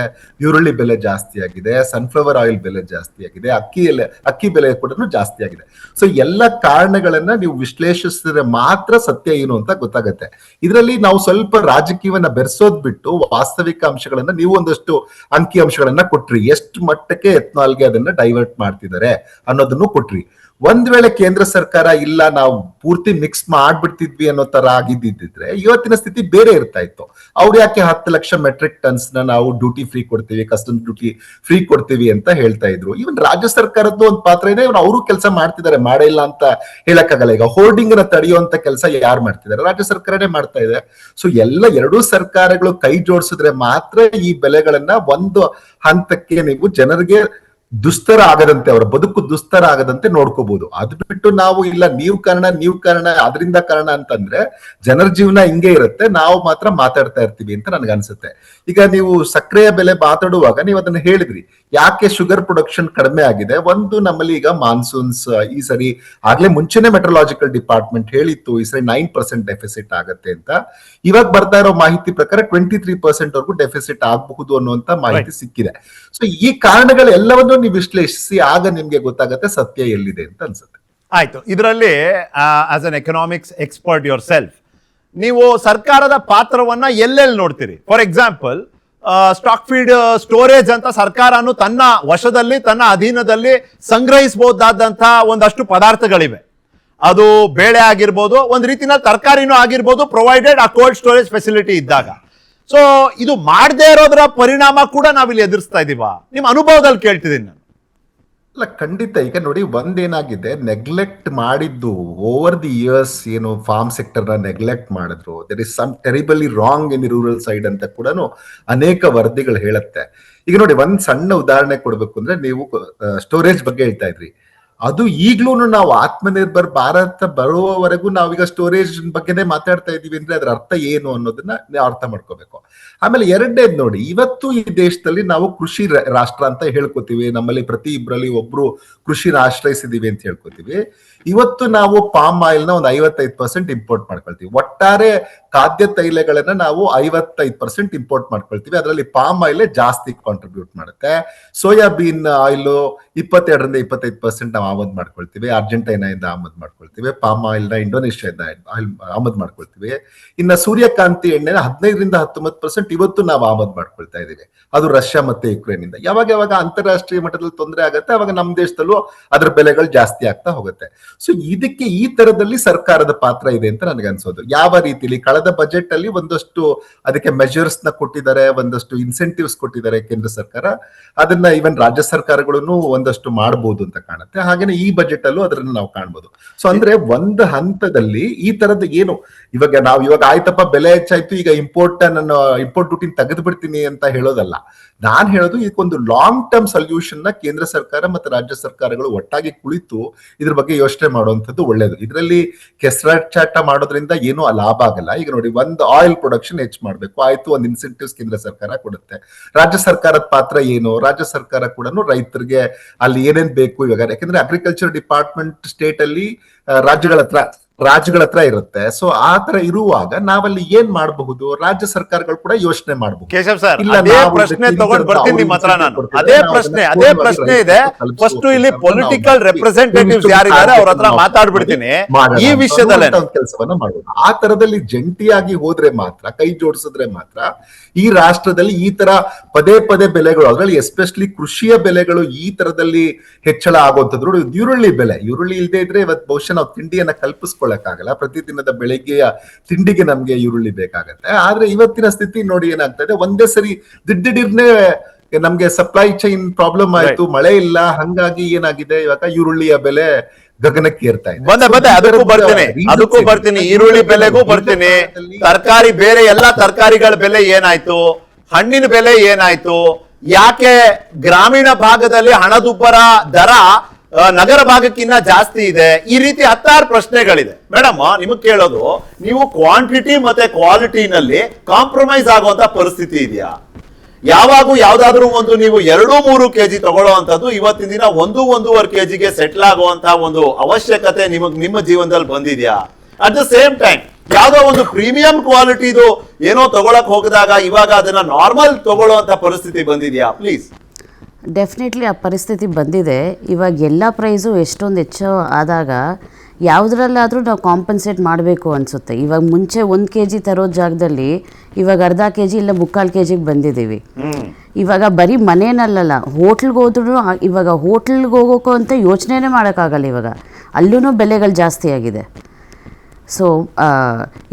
Speaker 5: ಈರುಳ್ಳಿ ಬೆಲೆ ಜಾಸ್ತಿ ಆಗಿದೆ, ಸನ್ಫ್ಲವರ್ ಆಯಿಲ್ ಬೆಲೆ ಜಾಸ್ತಿ ಆಗಿದೆ, ಅಕ್ಕಿ ಬೆಲೆ ಕೂಡ ಜಾಸ್ತಿ ಆಗಿದೆ. ಸೊ ಎಲ್ಲ ಕಾರಣಗಳನ್ನ ನೀವು ವಿಶ್ಲೇಷಿಸಿದ್ರೆ ಮಾತ್ರ ಸತ್ಯ ಏನು ಅಂತ ಗೊತ್ತಾಗತ್ತೆ. ಇದರಲ್ಲಿ ನಾವು ಸ್ವಲ್ಪ ರಾಜಕೀಯವನ್ನ ಬೆರೆಸೋದ್ ಬಿಟ್ಟು ವಾಸ್ತವಿಕ ಅಂಶಗಳನ್ನ, ನೀವು ಒಂದಷ್ಟು ಅಂಕಿ ಅಂಶಗಳನ್ನ ಕೊಟ್ರಿ, ಎಷ್ಟು ಮಟ್ಟಕ್ಕೆ ಎಥನಾಲ್ಗೆ ಅದನ್ನ ಡೈವರ್ಟ್ ಮಾಡ್ತಿದ್ದಾರೆ ಅನ್ನೋದನ್ನು ಕೊಟ್ರಿ. ಒಂದ್ ವೇಳೆ ಕೇಂದ್ರ ಸರ್ಕಾರ ಇಲ್ಲ ನಾವು ಪೂರ್ತಿ ಮಿಕ್ಸ್ ಮಾಡ್ಬಿಡ್ತಿದ್ವಿ ಅನ್ನೋ ತರ ಆಗಿದ್ದಿದ್ರೆ ಇವತ್ತಿನ ಸ್ಥಿತಿ ಬೇರೆ ಇರ್ತಾ ಇತ್ತು. ಅವ್ರು ಯಾಕೆ 10 ಲಕ್ಷ ಮೆಟ್ರಿಕ್ ಟನ್ಸ್ ನ ನಾವು ಡ್ಯೂಟಿ ಫ್ರೀ ಕೊಡ್ತೀವಿ, ಕಸ್ಟಮ್ಸ್ ಡ್ಯೂಟಿ ಫ್ರೀ ಕೊಡ್ತೀವಿ ಅಂತ ಹೇಳ್ತಾ ಇದ್ರು. ಇವನ್ ರಾಜ್ಯ ಸರ್ಕಾರದ್ದು ಒಂದು ಪಾತ್ರ ಇದೆ, ಅವರು ಕೆಲಸ ಮಾಡ್ತಿದ್ದಾರೆ, ಮಾಡಿಲ್ಲ ಅಂತ ಹೇಳಕ್ಕಾಗಲ್ಲ. ಈಗ ಹೋರ್ಡಿಂಗ್ ನ ತಡೆಯುವಂತ ಕೆಲಸ ಯಾರು ಮಾಡ್ತಿದ್ದಾರೆ? ರಾಜ್ಯ ಸರ್ಕಾರನೇ ಮಾಡ್ತಾ ಇದೆ. ಸೊ ಎರಡೂ ಸರ್ಕಾರಗಳು ಕೈ ಜೋಡಿಸಿದ್ರೆ ಮಾತ್ರ ಈ ಬೆಲೆಗಳನ್ನ ಒಂದು ಹಂತಕ್ಕೆ ನೀವು ಜನರಿಗೆ ದುಸ್ತರ ಆಗದಂತೆ, ಅವರ ಬದುಕು ದುಸ್ತರ ಆಗದಂತೆ ನೋಡ್ಕೋಬಹುದು. ಅದು ಬಿಟ್ಟು ನಾವು ಇಲ್ಲ ನೀವು ಕಾರಣ ಅದರಿಂದ ಕಾರಣ ಅಂತಂದ್ರೆ ಜನರ ಜೀವನ ಹಿಂಗೆ ಇರುತ್ತೆ, ನಾವು ಮಾತ್ರ ಮಾತಾಡ್ತಾ ಇರ್ತೀವಿ ಅಂತ ನನ್ಗೆ ಅನ್ಸುತ್ತೆ. ಈಗ ನೀವು ಸಕ್ಕರೆಯ ಬೆಲೆ ಮಾತಾಡುವಾಗ ನೀವು ಅದನ್ನ ಹೇಳಿದ್ರಿ, ಯಾಕೆ ಶುಗರ್ ಪ್ರೊಡಕ್ಷನ್ ಕಡಿಮೆ ಆಗಿದೆ? ಒಂದು, ನಮ್ಮಲ್ಲಿ ಈಗ ಮಾನ್ಸೂನ್ಸ್ ಈ ಸರಿ ಆಗ್ಲೇ ಮುಂಚೆನೆ ಮೆಟ್ರಲಾಜಿಕಲ್ ಡಿಪಾರ್ಟ್ಮೆಂಟ್ ಹೇಳಿತ್ತು ಈ ಸರಿ 9% ಡೆಫಿಸಿಟ್ ಆಗತ್ತೆ ಅಂತ. ಇವಾಗ ಬರ್ತಾ ಇರೋ ಮಾಹಿತಿ ಪ್ರಕಾರ 23% ವರ್ಗೂ ಡೆಫಿಸಿಟ್ ಆಗಬಹುದು ಅನ್ನುವಂತ ಮಾಹಿತಿ ಸಿಕ್ಕಿದೆ. ಸೊ ಈ ಕಾರಣಗಳೆಲ್ಲವನ್ನು ನೀವು ವಿಶ್ಲೇಷಿಸಿ ಆಗ ನಿಮ್ಗೆ ಗೊತ್ತಾಗತ್ತೆ ಸತ್ಯ ಎಲ್ಲಿದೆ ಅಂತ ಅನ್ಸುತ್ತೆ.
Speaker 1: ಆಯ್ತು. ಇದರಲ್ಲಿ as an economics expert your self, ನೀವು ಸರ್ಕಾರದ ಪಾತ್ರವನ್ನ ಎಲ್ಲೆಲ್ಲಿ ನೋಡ್ತೀರಿ? For example, stock feed storage ಅಂತ ಸರ್ಕಾರನು ತನ್ನ ವಶದಲ್ಲಿ, ತನ್ನ ಅಧೀನದಲ್ಲಿ ಸಂಗ್ರಹಿಸಬಹುದಾದಂತಹ ಒಂದಷ್ಟು ಪದಾರ್ಥಗಳಿವೆ. ಅದು ಬೇಳೆ ಆಗಿರ್ಬೋದು, ಒಂದ್ ರೀತಿನಲ್ಲಿ ತರಕಾರಿನೂ ಆಗಿರ್ಬೋದು, ಪ್ರೊವೈಡೆಡ್ ಆ ಕೋಲ್ಡ್ ಸ್ಟೋರೇಜ್ ಫೆಸಿಲಿಟಿ ಇದ್ದಾಗ. ಸೊ ಇದು ಮಾಡದೇ ಇರೋದ್ರ ಪರಿಣಾಮ ಕೂಡ ನಾವಿಲ್ಲಿ ಎದುರಿಸ್ತಾ ಇದೀವ? ನಿಮ್ಮ ಅನುಭವದಲ್ಲಿ ಕೇಳ್ತಿದ್ದೀನಿ ನಾನು.
Speaker 5: ಅಲ್ಲ, ಖಂಡಿತ. ಈಗ ನೋಡಿ, ಒಂದೇನಾಗಿದೆ, ನೆಗ್ಲೆಕ್ಟ್ ಮಾಡಿದ್ದು ಓವರ್ ದಿ ಇಯರ್ಸ್, ಏನು ಫಾರ್ಮ್ ಸೆಕ್ಟರ್ ನ ನೆಗ್ಲೆಕ್ಟ್ ಮಾಡಿದ್ರು. There is some terribly wrong in rural side ಅಂತ ಕೂಡ ಅನೇಕ ವರದಿಗಳು ಹೇಳುತ್ತೆ. ಈಗ ನೋಡಿ, ಒಂದ್ ಸಣ್ಣ ಉದಾಹರಣೆ ಕೊಡ್ಬೇಕು ಅಂದ್ರೆ, ನೀವು ಸ್ಟೋರೇಜ್ ಬಗ್ಗೆ ಹೇಳ್ತಾ ಇದ್ರಿ. ಅದು ಈಗ್ಲೂ ನಾವು ಆತ್ಮನಿರ್ಭರ್ ಭಾರತ ಬರುವವರೆಗೂ ನಾವೀಗ ಸ್ಟೋರೇಜ್ ಬಗ್ಗೆನೇ ಮಾತಾಡ್ತಾ ಇದೀವಿ ಅಂದ್ರೆ ಅದ್ರ ಅರ್ಥ ಏನು ಅನ್ನೋದನ್ನ ನಾವು ಅರ್ಥ ಮಾಡ್ಕೋಬೇಕು. ಆಮೇಲೆ ಎರಡನೇದ್ ನೋಡಿ, ಇವತ್ತು ಈ ದೇಶದಲ್ಲಿ ನಾವು ಕೃಷಿ ರಾಷ್ಟ್ರ ಅಂತ ಹೇಳ್ಕೊತೀವಿ, ನಮ್ಮಲ್ಲಿ ಪ್ರತಿ ಇಬ್ಬರಲ್ಲಿ ಒಬ್ರು ಕೃಷಿನ ಆಶ್ರಯಿಸಿದೀವಿ ಅಂತ ಹೇಳ್ಕೊತೀವಿ. ಇವತ್ತು ನಾವು ಪಾಮ್ ಆಯಿಲ್ ನ ಒಂದು 55% ಇಂಪೋರ್ಟ್ ಮಾಡ್ಕೊಳ್ತೀವಿ. ಒಟ್ಟಾರೆ ಖಾದ್ಯ ತೈಲಗಳನ್ನ ನಾವು 55% ಇಂಪೋರ್ಟ್ ಮಾಡ್ಕೊಳ್ತೀವಿ. ಅದರಲ್ಲಿ ಪಾಮ್ ಆಯಿಲ್ ಜಾಸ್ತಿ ಕಾಂಟ್ರಿಬ್ಯೂಟ್ ಮಾಡುತ್ತೆ. ಸೋಯಾಬೀನ್ ಆಯಿಲ್ 22ರಿಂದ 25% ನಾವು ಆಮದು ಮಾಡ್ಕೊಳ್ತೀವಿ. ಅರ್ಜೆಂಟೈನಾದಿಂದ ಆಮದು ಮಾಡ್ಕೊಳ್ತೀವಿ. ಪಾಮ್ ಆಯಿಲ್ ನ ಇಂಡೋನೇಷ್ಯಾದಿಂದ ಆಮದು ಮಾಡ್ಕೊಳ್ತೀವಿ. ಇನ್ನ ಸೂರ್ಯಕಾಂತಿ ಎಣ್ಣೆನ 15ರಿಂದ 19% ಇವತ್ತು ನಾವು ಆಮದು ಮಾಡ್ಕೊಳ್ತಾ ಇದೀವಿ. ಅದು ರಷ್ಯಾ ಮತ್ತೆ ಯುಕ್ರೇನ್ ಇಂದ. ಯಾವಾಗ ಅಂತಾರಾಷ್ಟ್ರೀಯ ಮಟ್ಟದಲ್ಲಿ ತೊಂದರೆ ಆಗುತ್ತೆ, ಅವಾಗ ನಮ್ಮ ದೇಶದಲ್ಲೂ ಅದ್ರ ಬೆಲೆಗಳು ಜಾಸ್ತಿ ಆಗ್ತಾ ಹೋಗುತ್ತೆ. ಸೊ ಇದಕ್ಕೆ ಈ ತರದಲ್ಲಿ ಸರ್ಕಾರದ ಪಾತ್ರ ಇದೆ ಅಂತ ನನಗೆ ಅನ್ಸೋದು. ಯಾವ ರೀತಿಲಿ ಕಳೆದ ಬಜೆಟ್ ಅಲ್ಲಿ ಒಂದಷ್ಟು ಅದಕ್ಕೆ ಮೆಜರ್ಸ್ ನ ಕೊಟ್ಟಿದ್ದಾರೆ, ಒಂದಷ್ಟು ಇನ್ಸೆಂಟಿವ್ಸ್ ಕೊಟ್ಟಿದ್ದಾರೆ ಕೇಂದ್ರ ಸರ್ಕಾರ. ಅದನ್ನ ಈವನ್ ರಾಜ್ಯ ಸರ್ಕಾರಗಳನ್ನು ಒಂದಷ್ಟು ಮಾಡಬಹುದು ಅಂತ ಕಾಣುತ್ತೆ. ಹಾಗೇನೆ ಈ ಬಜೆಟ್ ಅಲ್ಲೂ ಅದನ್ನ ನಾವು ಕಾಣ್ಬೋದು. ಸೊ ಅಂದ್ರೆ ಒಂದು ಹಂತದಲ್ಲಿ ಈ ತರದ ಏನು ಇವಾಗ ಆಯ್ತಪ್ಪ ಬೆಲೆ ಹೆಚ್ಚಾಯ್ತು, ಈಗ ಇಂಪೋರ್ಟ್ ಡ್ಯೂಟಿ ತೆಗೆದು ಬಿಡ್ತೀನಿ ಅಂತ ಹೇಳೋದಲ್ಲ. ನಾನ್ ಹೇಳೋದು ಇದಕ್ಕೊಂದು ಲಾಂಗ್ ಟರ್ಮ್ ಸೊಲ್ಯೂಷನ್ ನ ಕೇಂದ್ರ ಸರ್ಕಾರ ಮತ್ತೆ ರಾಜ್ಯ ಸರ್ಕಾರಗಳು ಒಟ್ಟಾಗಿ ಕುಳಿತು ಇದ್ರ ಬಗ್ಗೆ ಯೋಚನೆ ಮಾಡುವಂತದ್ದು ಒಳ್ಳೇದು. ಇದರಲ್ಲಿ ಕೆಸರಾಟ ಮಾಡೋದ್ರಿಂದ ಏನೂ ಲಾಭ ಆಗಲ್ಲ. ಈಗ ನೋಡಿ, ಒಂದು ಆಯಿಲ್ ಪ್ರೊಡಕ್ಷನ್ ಹೆಚ್ಚು ಮಾಡ್ಬೇಕು, ಆಯ್ತು, ಒಂದು ಇನ್ಸೆಂಟಿವ್ಸ್ ಕೇಂದ್ರ ಸರ್ಕಾರ ಕೊಡುತ್ತೆ. ರಾಜ್ಯ ಸರ್ಕಾರದ ಪಾತ್ರ ಏನು? ರಾಜ್ಯ ಸರ್ಕಾರ ಕೂಡ ರೈತರಿಗೆ ಅಲ್ಲಿ ಏನೇನ್ ಬೇಕು ಇವಾಗ, ಯಾಕಂದ್ರೆ ಅಗ್ರಿಕಲ್ಚರ್ ಡಿಪಾರ್ಟ್ಮೆಂಟ್ ಸ್ಟೇಟ್ ಅಲ್ಲಿ ರಾಜ್ಯಗಳ ಹತ್ರ ಇರುತ್ತೆ. ಸೊ ಆ ತರ ಇರುವಾಗ ನಾವಲ್ಲಿ ಏನ್ ಮಾಡಬಹುದು? ರಾಜ್ಯ ಸರ್ಕಾರಗಳು ಕೂಡ ಯೋಚನೆ ಮಾಡಬಹುದು.
Speaker 1: ಕೇಶವ್ ಸರ್, ಅದೇ ಪ್ರಶ್ನೆ ತಗೊಂಡ್ ಬರ್ತೀನಿ ನಿಮ್ಮ ಹತ್ರ ನಾನು. ಅದೇ ಪ್ರಶ್ನೆ ಇದೆ. ಫಸ್ಟ್ ಇಲ್ಲಿ ಪೊಲಿಟಿಕಲ್ ರೆಪ್ರೆಸೆಂಟೇಟಿವ್ಸ್ ಯಾರಿದ್ದಾರೆ ಅವ್ರ ಹತ್ರ ಮಾತಾಡ್ಬಿಡ್ತೀನಿ ಈ ವಿಷಯದಲ್ಲಿ.
Speaker 5: ಕೆಲಸವನ್ನ ಮಾಡಬಹುದು. ಆ ತರದಲ್ಲಿ ಜಂಟಿಯಾಗಿ ಹೋದ್ರೆ ಮಾತ್ರ, ಕೈ ಜೋಡಿಸಿದ್ರೆ ಮಾತ್ರ ಈ ರಾಷ್ಟ್ರದಲ್ಲಿ ಈ ತರ ಪದೇ ಪದೇ ಬೆಲೆಗಳು, ಅದರಲ್ಲಿ ಎಸ್ಪೆಷಲಿ ಕೃಷಿಯ ಬೆಲೆಗಳು ಈ ತರದಲ್ಲಿ ಹೆಚ್ಚಳ ಆಗುವಂತದ್ದು. ಈರುಳ್ಳಿ ಬೆಲೆ, ಈರುಳ್ಳಿ ಇಲ್ಲದೆ ಇದ್ರೆ ಇವತ್ತು ಬಹುಶಃ ನಾವು ತಿಂಡಿಯನ್ನ ಕಲ್ಪಿಸ್ಕೊಳ್ಳಕ್ಕಾಗಲ್ಲ. ಪ್ರತಿದಿನದ ಬೆಳಗ್ಗೆಯ ತಿಂಡಿಗೆ ನಮ್ಗೆ ಈರುಳ್ಳಿ ಬೇಕಾಗತ್ತೆ. ಆದ್ರೆ ಇವತ್ತಿನ ಸ್ಥಿತಿ ನೋಡಿ ಏನಾಗ್ತಾ ಇದೆ, ಒಂದೇ ಸರಿ ದಿಢೀರ್ನೆ ನಮ್ಗೆ ಸಪ್ಲೈ ಚೈನ್ ಪ್ರಾಬ್ಲಮ್ ಆಯ್ತು, ಮಳೆ ಇಲ್ಲ, ಹಂಗಾಗಿ ಏನಾಗಿದೆ ಇವಾಗ ಈರುಳ್ಳಿಯ ಬೆಲೆ ಗಗನಕ್ಕೆ ಏರ್ತಾ ಇದೆ.
Speaker 1: ಬಂದೆ ಅದಕ್ಕೂ ಬರ್ತೀನಿ, ಈರುಳ್ಳಿ ಬೆಲೆಗೂ ಬರ್ತೀನಿ. ತರಕಾರಿ, ಬೇರೆ ಎಲ್ಲಾ ತರಕಾರಿಗಳ ಬೆಲೆ ಏನಾಯ್ತು? ಹಣ್ಣಿನ ಬೆಲೆ ಏನಾಯ್ತು? ಯಾಕೆ ಗ್ರಾಮೀಣ ಭಾಗದಲ್ಲಿ ಹಣದುಬ್ಬರ ದರ ನಗರ ಭಾಗಕ್ಕಿಂತ ಜಾಸ್ತಿ ಇದೆ? ಈ ರೀತಿ 16 ಪ್ರಶ್ನೆಗಳಿದೆ. ಮೇಡಮ್, ನಿಮಗ್ ಕೇಳೋದು, ನೀವು ಕ್ವಾಂಟಿಟಿ ಮತ್ತೆ ಕ್ವಾಲಿಟಿನಲ್ಲಿ ಕಾಂಪ್ರಮೈಸ್ ಆಗುವಂತ ಪರಿಸ್ಥಿತಿ ಇದೆಯಾ? ಯಾವ್ದಾದ್ರೂ ಒಂದು ನೀವು 2-3 kg ತಗೊಳ್ಳುವಂತದ್ದು ಇವತ್ತಿನ ದಿನ 1-1.5 kg ಸೆಟ್ಲ್ ಆಗುವಂತ ಒಂದು ಅವಶ್ಯಕತೆ ನಿಮ್ಮ ಜೀವನದಲ್ಲಿ ಬಂದಿದ್ಯಾ? ಅಟ್ ದ ಸೇಮ್ ಟೈಮ್ ಯಾವ್ದೋ ಒಂದು ಪ್ರೀಮಿಯಂ ಕ್ವಾಲಿಟಿದು ಏನೋ ತಗೊಳಕ್ ಹೋಗಿದಾಗ ಇವಾಗ ಅದನ್ನ ನಾರ್ಮಲ್ ತಗೊಳ್ಳುವಂತ ಪರಿಸ್ಥಿತಿ ಬಂದಿದ್ಯಾ? ಪ್ಲೀಸ್.
Speaker 2: ಡೆಫಿನೆಟ್ಲಿ ಆ ಪರಿಸ್ಥಿತಿ ಬಂದಿದೆ. ಇವಾಗ ಎಲ್ಲ ಪ್ರೈಸು ಎಷ್ಟೊಂದು ಹೆಚ್ಚು ಆದಾಗ ಯಾವುದ್ರಲ್ಲಾದರೂ ನಾವು ಕಾಂಪನ್ಸೇಟ್ ಮಾಡಬೇಕು ಅನಿಸುತ್ತೆ. ಇವಾಗ ಮುಂಚೆ 1 kg ತರೋ ಜಾಗದಲ್ಲಿ ಇವಾಗ ಅರ್ಧ kg ಇಲ್ಲ 3/4 kg ಬಂದಿದ್ದೀವಿ. ಇವಾಗ ಬರೀ ಮನೇನಲ್ಲ, ಹೋಟ್ಲ್ಗೆ ಹೋದ್ರೂ ಇವಾಗ ಹೋಟ್ಲ್ಗೆ ಹೋಗೋಕ್ಕೂ ಅಂತ ಯೋಚನೆನೇ ಮಾಡೋಕ್ಕಾಗಲ್ಲ. ಇವಾಗ ಅಲ್ಲೂ ಬೆಲೆಗಳು ಜಾಸ್ತಿ ಆಗಿದೆ. ಸೊ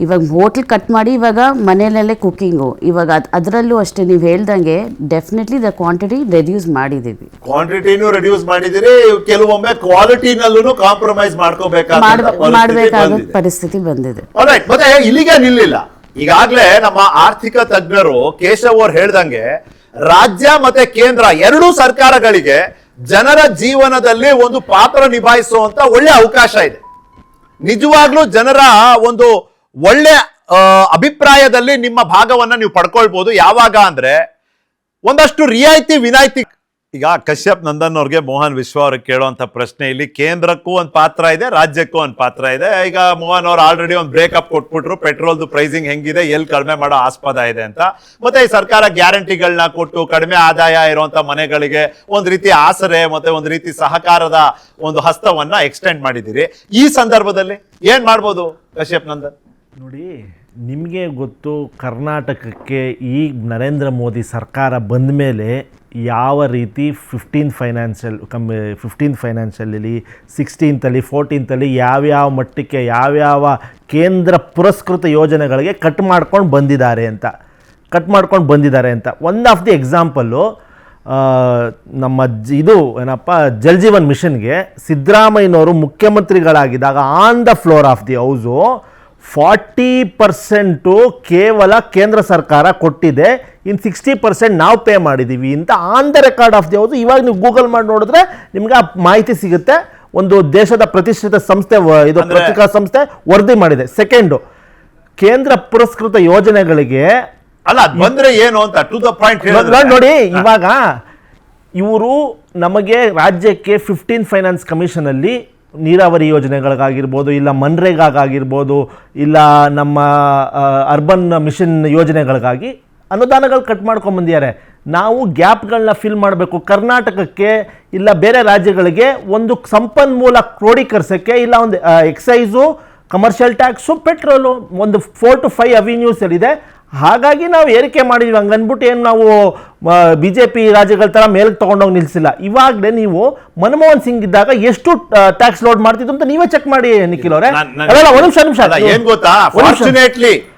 Speaker 2: ಇವಾಗ ಹೋಟ್ಲ್ ಕಟ್ ಮಾಡಿ ಇವಾಗ ಮನೆಯಲ್ಲೇ ಕುಕ್ಕಿಂಗು. ಇವಾಗ ಅದರಲ್ಲೂ ಅಷ್ಟೇ ನೀವು ಹೇಳ್ದಂಗೆ ಡೆಫಿನೆಟ್ಲಿ ದ ಕ್ವಾಂಟಿಟಿ ರೆಡ್ಯೂಸ್ ಮಾಡಿದ್ದೀವಿ.
Speaker 1: ಕ್ವಾಂಟಿಟಿನೂ ರೆಡ್ಯೂಸ್ ಮಾಡಿದಿರಿ, ಕೆಲವೊಮ್ಮೆ ಕ್ವಾಲಿಟಿನಲ್ಲೂ ಕಾಂಪ್ರಮೈಸ್
Speaker 2: ಮಾಡಬೇಕಾದ ಪರಿಸ್ಥಿತಿ ಬಂದಿದೆ.
Speaker 1: ಮತ್ತೆ ಇಲ್ಲಿಗೆ ನಿಲ್ಲಿಲ್ಲ. ಈಗಾಗಲೇ ನಮ್ಮ ಆರ್ಥಿಕ ತಜ್ಞರು ಕೇಶವ್ ಅವ್ರು ಹೇಳ್ದಂಗೆ ರಾಜ್ಯ ಮತ್ತೆ ಕೇಂದ್ರ ಎರಡೂ ಸರ್ಕಾರಗಳಿಗೆ ಜನರ ಜೀವನದಲ್ಲಿ ಒಂದು ಪಾತ್ರ ನಿಭಾಯಿಸುವಂತ ಒಳ್ಳೆ ಅವಕಾಶ ಇದೆ. ನಿಜವಾಗ್ಲೂ ಜನರ ಒಂದು ಒಳ್ಳೆ ಅಭಿಪ್ರಾಯದಲ್ಲಿ ನಿಮ್ಮ ಭಾಗವನ್ನ ನೀವು ಪಡ್ಕೊಳ್ಬಹುದು. ಯಾವಾಗ ಅಂದ್ರೆ ಒಂದಷ್ಟು ರಿಯಾಯಿತಿ ವಿನಾಯಿತಿ. ಈಗ ಕಶ್ಯಪ್ ನಂದನ್ ಅವ್ರಿಗೆ ಮೋಹನ್ ವಿಶ್ವ ಅವ್ರಿಗೆ ಕೇಳುವಂತ ಪ್ರಶ್ನೆ, ಇಲ್ಲಿ ಕೇಂದ್ರಕ್ಕೂ ಒಂದು ಪಾತ್ರ ಇದೆ, ರಾಜ್ಯಕ್ಕೂ ಒಂದು ಪಾತ್ರ ಇದೆ. ಈಗ ಮೋಹನ್ ಅವ್ರು ಆಲ್ರೆಡಿ ಒಂದು ಬ್ರೇಕಪ್ ಕೊಟ್ಬಿಟ್ರು, ಪೆಟ್ರೋಲ್ದು ಪ್ರೈಸಿಂಗ್ ಹೆಂಗಿದೆ, ಎಲ್ಲಿ ಕಡಿಮೆ ಮಾಡೋ ಆಸ್ಪದ ಇದೆ ಅಂತ. ಮತ್ತೆ ಈ ಸರ್ಕಾರ ಗ್ಯಾರಂಟಿಗಳನ್ನ ಕೊಟ್ಟು ಕಡಿಮೆ ಆದಾಯ ಇರುವಂತ ಮನೆಗಳಿಗೆ ಒಂದು ರೀತಿ ಆಸರೆ ಮತ್ತೆ ಒಂದು ರೀತಿ ಸಹಕಾರದ ಒಂದು ಹಸ್ತವನ್ನ ಎಕ್ಸ್ಟೆಂಡ್ ಮಾಡಿದ್ದೀರಿ. ಈ ಸಂದರ್ಭದಲ್ಲಿ ಏನ್ ಮಾಡ್ಬೋದು ಕಶ್ಯಪ್ ನಂದನ್?
Speaker 3: ನೋಡಿ, ನಿಮಗೆ ಗೊತ್ತು, ಕರ್ನಾಟಕಕ್ಕೆ ಈ ನರೇಂದ್ರ ಮೋದಿ ಸರ್ಕಾರ ಬಂದ ಮೇಲೆ ಯಾವ ರೀತಿ 15th ಫೈನಾನ್ಷಿಯಲಲ್ಲಿ 16th 14th ಯಾವ್ಯಾವ ಮಟ್ಟಕ್ಕೆ ಯಾವ್ಯಾವ ಕೇಂದ್ರ ಪುರಸ್ಕೃತ ಯೋಜನೆಗಳಿಗೆ ಕಟ್ ಮಾಡ್ಕೊಂಡು ಬಂದಿದ್ದಾರೆ ಅಂತ ಒನ್ ಆಫ್ ದಿ ಎಕ್ಸಾಂಪಲ್ಲು ನಮ್ಮ ಜಲ್ ಜೀವನ್ ಮಿಷನ್ಗೆ ಸಿದ್ದರಾಮಯ್ಯನವರು ಮುಖ್ಯಮಂತ್ರಿಗಳಾಗಿದ್ದಾಗ on the floor of the house 40% ಕೇವಲ ಕೇಂದ್ರ ಸರ್ಕಾರ ಕೊಟ್ಟಿದೆ, ಇನ್ನು 60% ನಾವು ಪೇ ಮಾಡಿದ್ದೀವಿ ಅಂತ on the record of the house. ಇವಾಗ ನೀವು ಗೂಗಲ್ ಮಾಡಿ ನೋಡಿದ್ರೆ ನಿಮ್ಗೆ ಆ ಮಾಹಿತಿ ಸಿಗುತ್ತೆ. ಒಂದು ದೇಶದ ಪ್ರತಿಷ್ಠಿತ ಸಂಸ್ಥೆ ಇದು
Speaker 1: ಅಂದ್ರೆ-
Speaker 3: ಪತ್ರಿಕಾ ಸಂಸ್ಥೆ ವರದಿ ಮಾಡಿದೆ. ಸೆಕೆಂಡು, ಕೇಂದ್ರ ಪುರಸ್ಕೃತ ಯೋಜನೆಗಳಿಗೆ
Speaker 1: ಅಲ್ಲ ಅದ್ ಬಂದ್ರೆ ಏನು ಅಂತ ಟು ದ ಪಾಯಿಂಟ್
Speaker 3: ನೋಡಿ, ಇವಾಗ ಇವರು ನಮಗೆ ರಾಜ್ಯಕ್ಕೆ 15 ಫೈನಾನ್ಸ್ ಕಮಿಷನ್ ಅಲ್ಲಿ ನೀರಾವರಿ ಯೋಜನೆಗಳಿಗಾಗಿರ್ಬೋದು, ಇಲ್ಲ ಮನ್ರೇಗಾಗಿರ್ಬೋದು, ಇಲ್ಲ ನಮ್ಮ ಅರ್ಬನ್ ಮಿಷನ್ ಯೋಜನೆಗಳಿಗಾಗಿ ಅನುದಾನಗಳು ಕಟ್ ಮಾಡ್ಕೊಂಡ್ ಬಂದಿದ್ದಾರೆ. ನಾವು ಗ್ಯಾಪ್ಗಳನ್ನ ಫಿಲ್ ಮಾಡಬೇಕು. ಕರ್ನಾಟಕಕ್ಕೆ ಇಲ್ಲ ಬೇರೆ ರಾಜ್ಯಗಳಿಗೆ ಒಂದು ಸಂಪನ್ಮೂಲ ಕ್ರೋಢೀಕರಿಸಕ್ಕೆ, ಇಲ್ಲ ಒಂದು ಎಕ್ಸೈಸು, ಕಮರ್ಷಿಯಲ್ ಟ್ಯಾಕ್ಸು, ಪೆಟ್ರೋಲು, ಒಂದು 4 to 5 ಅವಿನ್ಯೂಸ್ ಇದೆ. ಹಾಗಾಗಿ ನಾವು ಏರಿಕೆ ಮಾಡಿದ್ವಿ. ಹಂಗನ್ಬಿಟ್ಟು ಏನು ನಾವು BJP ರಾಜ್ಯಗಳ ಥರ ಮೇಲಕ್ಕೆ ತೊಗೊಂಡೋಗಿ ನಿಲ್ಲಿಸಿಲ್ಲ. ಇವಾಗಲೇ ನೀವು ಮನಮೋಹನ್ ಸಿಂಗ್ ಇದ್ದಾಗ ಎಷ್ಟು ಟ್ಯಾಕ್ಸ್ ಲೋಡ್ ಮಾಡ್ತಿದ್ರು ಅಂತ ನೀವೇ ಚೆಕ್ ಮಾಡಿ ನಿಖಿಲ್ ಅವರೇ. ಅಲ್ಲ, ಒಂದು ನಿಮಿಷ
Speaker 1: ಏನ್ ಗೊತ್ತಾ,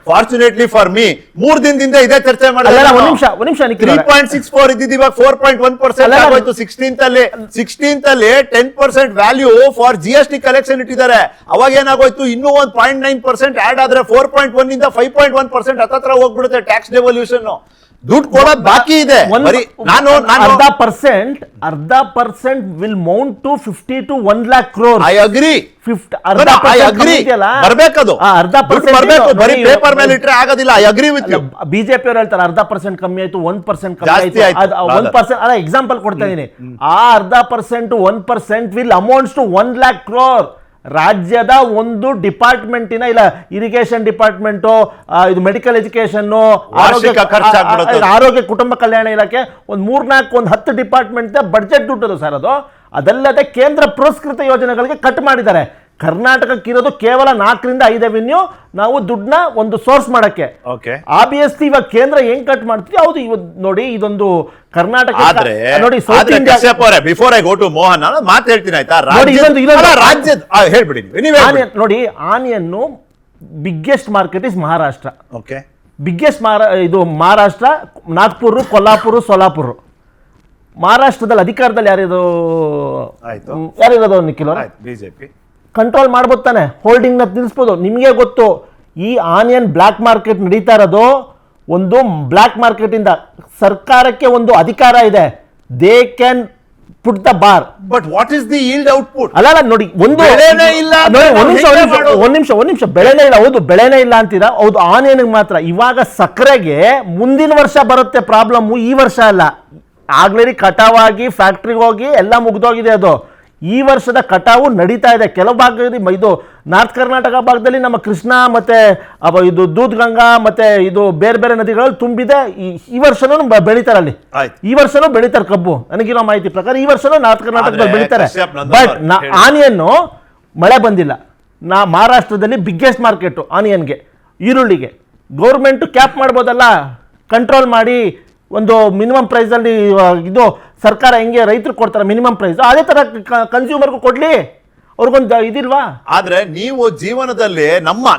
Speaker 1: ಫಾರ್ಚುನೇಟ್ಲಿ ಫಾರ್ ಮಿ 3 ದಿನದಿಂದ ಇದೇ ಚರ್ಚೆ ಮಾಡಿದ್ರೆ
Speaker 3: ಒಂದು ನಿಮಿಷ ನಿಖಿಲ್ ಅವರೇ.
Speaker 1: 3.64 ಇದ್ದಿದ್ದು ಇವಾಗ 4.1% ಆಗೋಯ್ತು. 16th ಅಲ್ಲಿ 10% ವ್ಯಾಲ್ಯೂ ಫಾರ್ GST ಕಲೆಕ್ಷನ್ ಇಟ್ಟಿದ್ದಾರೆ. ಅವಾಗ ಏನಾಗೋಯ್ತು, ಇನ್ನೂ 1.9% ಆಡ್ ಆದ್ರೆ 4.1 ಇಂದ 5.1% ಹತ್ರ ಹೋಗ್ಬಿಡುತ್ತೆ ಟ್ಯಾಕ್ಸ್ ಡೆವಲ್ಯೂಷನ್. ದುಡ್ಡು ಕೊಡೋದು ಬಾಕಿ ಇದೆ. ನಾನು
Speaker 3: ಅರ್ಧ percent will mount to 50 to 1 lakh crore.
Speaker 1: I agree.
Speaker 3: ಬರ್ಬೇಕದು.
Speaker 1: ಬರೀ ಪೇಪರ್ ಮೇಲೆ ಇಟ್ರೆ ಆಗೋದಿಲ್ಲ. I agree with you.
Speaker 3: BJP ಅವರು ಹೇಳ್ತಾರೆ 0.5% ಕಮ್ಮಿ ಆಯ್ತು, 1% ಕಮ್ಮಿ
Speaker 1: ಜಾಸ್ತಿ
Speaker 3: ಆಯ್ತು. 1% ಅಲ್ಲ, ಎಕ್ಸಾಂಪಲ್ ಕೊಡ್ತಾ ಇದೀನಿ. ಆ 0.5% 1% will amounts to 1 lakh crore. ರಾಜ್ಯದ ಒಂದು ಡಿಪಾರ್ಟ್ಮೆಂಟಿನ, ಇಲ್ಲ ಇರಿಗೇಷನ್ ಡಿಪಾರ್ಟ್ಮೆಂಟು, ಇದು ಮೆಡಿಕಲ್ ಎಜುಕೇಶನ್, ಆರೋಗ್ಯ ಕುಟುಂಬ ಕಲ್ಯಾಣ ಇಲಾಖೆ, ಒಂದು 10 ಡಿಪಾರ್ಟ್ಮೆಂಟ್ ಬಡ್ಜೆಟ್ ದುಡ್ಡು ಸರ್ ಅದು. ಅದಲ್ಲದೆ ಕೇಂದ್ರ ಪುರಸ್ಕೃತ ಯೋಜನೆಗಳಿಗೆ ಕಟ್ ಮಾಡಿದ್ದಾರೆ. ಕರ್ನಾಟಕಕ್ಕಿರೋದು ಕೇವಲ 4 ರಿಂದ 5 ಅವೆನ್ಯೂ ನಾವು ದುಡ್ಡನ್ನ ಒಂದು ಸೋರ್ಸ್ ಮಾಡಕ್ಕೆ. ಆಬ್ವಿಯಸ್ಲಿ ಇವಾಗ ಕೇಂದ್ರ ಹೆಂಗ್ ಕಟ್ ಮಾಡ್ತೀವಿ. ಹೌದು, ಇವತ್ತು ನೋಡಿ, ಇದೊಂದು ಕರ್ನಾಟಕ ನೋಡಿ, south India.
Speaker 1: Before I go to Mohan ಮಾತು ಹೇಳ್ತೀನಿ ಆಯ್ತಾ. ರಾಜ್ಯದ ಹೇಳ್ಬಿಡಿ
Speaker 3: ನೋಡಿ, ಆನಿಯನ್ನು biggest market is Maharashtra.
Speaker 1: Okay,
Speaker 3: biggest ಇದು ಮಹಾರಾಷ್ಟ್ರ, ನಾಗ್ಪುರ್, ಕೊಲ್ಲಾಪುರ, ಸೋಲಾಪುರ. ಮಹಾರಾಷ್ಟ್ರದಲ್ಲಿ ಅಧಿಕಾರದಲ್ಲಿ ಯಾರಿರೋದು ನಿಖಿಲ್ ಅವರು?
Speaker 1: ಬಿಜೆಪಿ
Speaker 3: ಕಂಟ್ರೋಲ್ ಮಾಡ್ಬೋದು ತಾನೆ, ಹೋಲ್ಡಿಂಗ್ ನ ನಿಲ್ಲಿಸ್ಬೋದು. ನಿಮಗೆ ಗೊತ್ತು, ಈ ಆನಿಯನ್ ಬ್ಲಾಕ್ ಮಾರ್ಕೆಟ್ ನಡೀತಾ ಇರೋದು ಒಂದು ಬ್ಲಾಕ್ ಮಾರ್ಕೆಟ್ ಇಂದ. ಸರ್ಕಾರಕ್ಕೆ ಒಂದು ಅಧಿಕಾರ ಇದೆ, they can put the bar.
Speaker 1: But what is the yield output?
Speaker 3: ಅಲ್ಲ ನೋಡಿ, ಒಂದು ನಿಮಿಷ ಬೆಳೆನೇ ಇಲ್ಲ. ಹೌದು, ಬೆಳೆನೇ ಇಲ್ಲ ಅಂತೀರಾ. ಹೌದು, ಆನಿಯನ್ ಮಾತ್ರ. ಇವಾಗ ಸಕ್ಕರೆಗೆ ಮುಂದಿನ ವರ್ಷ ಬರುತ್ತೆ ಪ್ರಾಬ್ಲಮ್, ಈ ವರ್ಷ ಅಲ್ಲ. ಆಗ್ಲೇ ಕಟಾವಾಗಿ ಫ್ಯಾಕ್ಟ್ರಿಗೆ ಹೋಗಿ ಎಲ್ಲ ಮುಗ್ದೋಗಿದೆ ಅದು. ಈ ವರ್ಷದ ಕಟಾವು ನಡೀತಾ ಇದೆ. ಕೆಲವು ಭಾಗದಲ್ಲಿ, ಇದು ನಾರ್ತ್ ಕರ್ನಾಟಕ ಭಾಗದಲ್ಲಿ ನಮ್ಮ ಕೃಷ್ಣ ಮತ್ತೆ ಇದು ದೂದ್ಗಂಗಾ ಮತ್ತೆ ಇದು ಬೇರೆ ಬೇರೆ ನದಿಗಳಲ್ಲಿ ತುಂಬಿದೆ. ಈ ವರ್ಷನೂ ಬೆಳೀತಾರೆ ಅಲ್ಲಿ. ಈ ವರ್ಷನೂ ಬೆಳೀತಾರೆ ಕಬ್ಬು, ನನಗಿರೋ ಮಾಹಿತಿ ಪ್ರಕಾರ ಈ ವರ್ಷನೂ ನಾರ್ತ್ ಕರ್ನಾಟಕದಲ್ಲಿ ಬೆಳೀತಾರೆ. ಬಟ್ ಆನಿಯನ್ನು ಮಳೆ ಬಂದಿಲ್ಲ. ಮಹಾರಾಷ್ಟ್ರದಲ್ಲಿ ಬಿಗ್ಗೆಸ್ಟ್ ಮಾರ್ಕೆಟ್ ಆನಿಯನ್ಗೆ, ಈರುಳ್ಳಿಗೆ. ಗೌರ್ಮೆಂಟ್ ಕ್ಯಾಪ್ ಮಾಡ್ಬೋದಲ್ಲ, ಕಂಟ್ರೋಲ್ ಮಾಡಿ ಒಂದು ಮಿನಿಮಮ್ ಪ್ರೈಸ್ ಅಲ್ಲಿ. ಇದು ಸರ್ಕಾರ ಹೆಂಗೆ ರೈತರು ಕೊಡ್ತಾರೆ ಮಿನಿಮಮ್ ಪ್ರೈಸ್, ಅದೇ ತರ ಕನ್ಸ್ಯೂಮರ್ಗೂ ಕೊಡ್ಲಿ. ಅವ್ರಿಗೊಂದು ಇದಿಲ್ವಾ?
Speaker 1: ಆದ್ರೆ ನೀವು ಜೀವನದಲ್ಲಿ,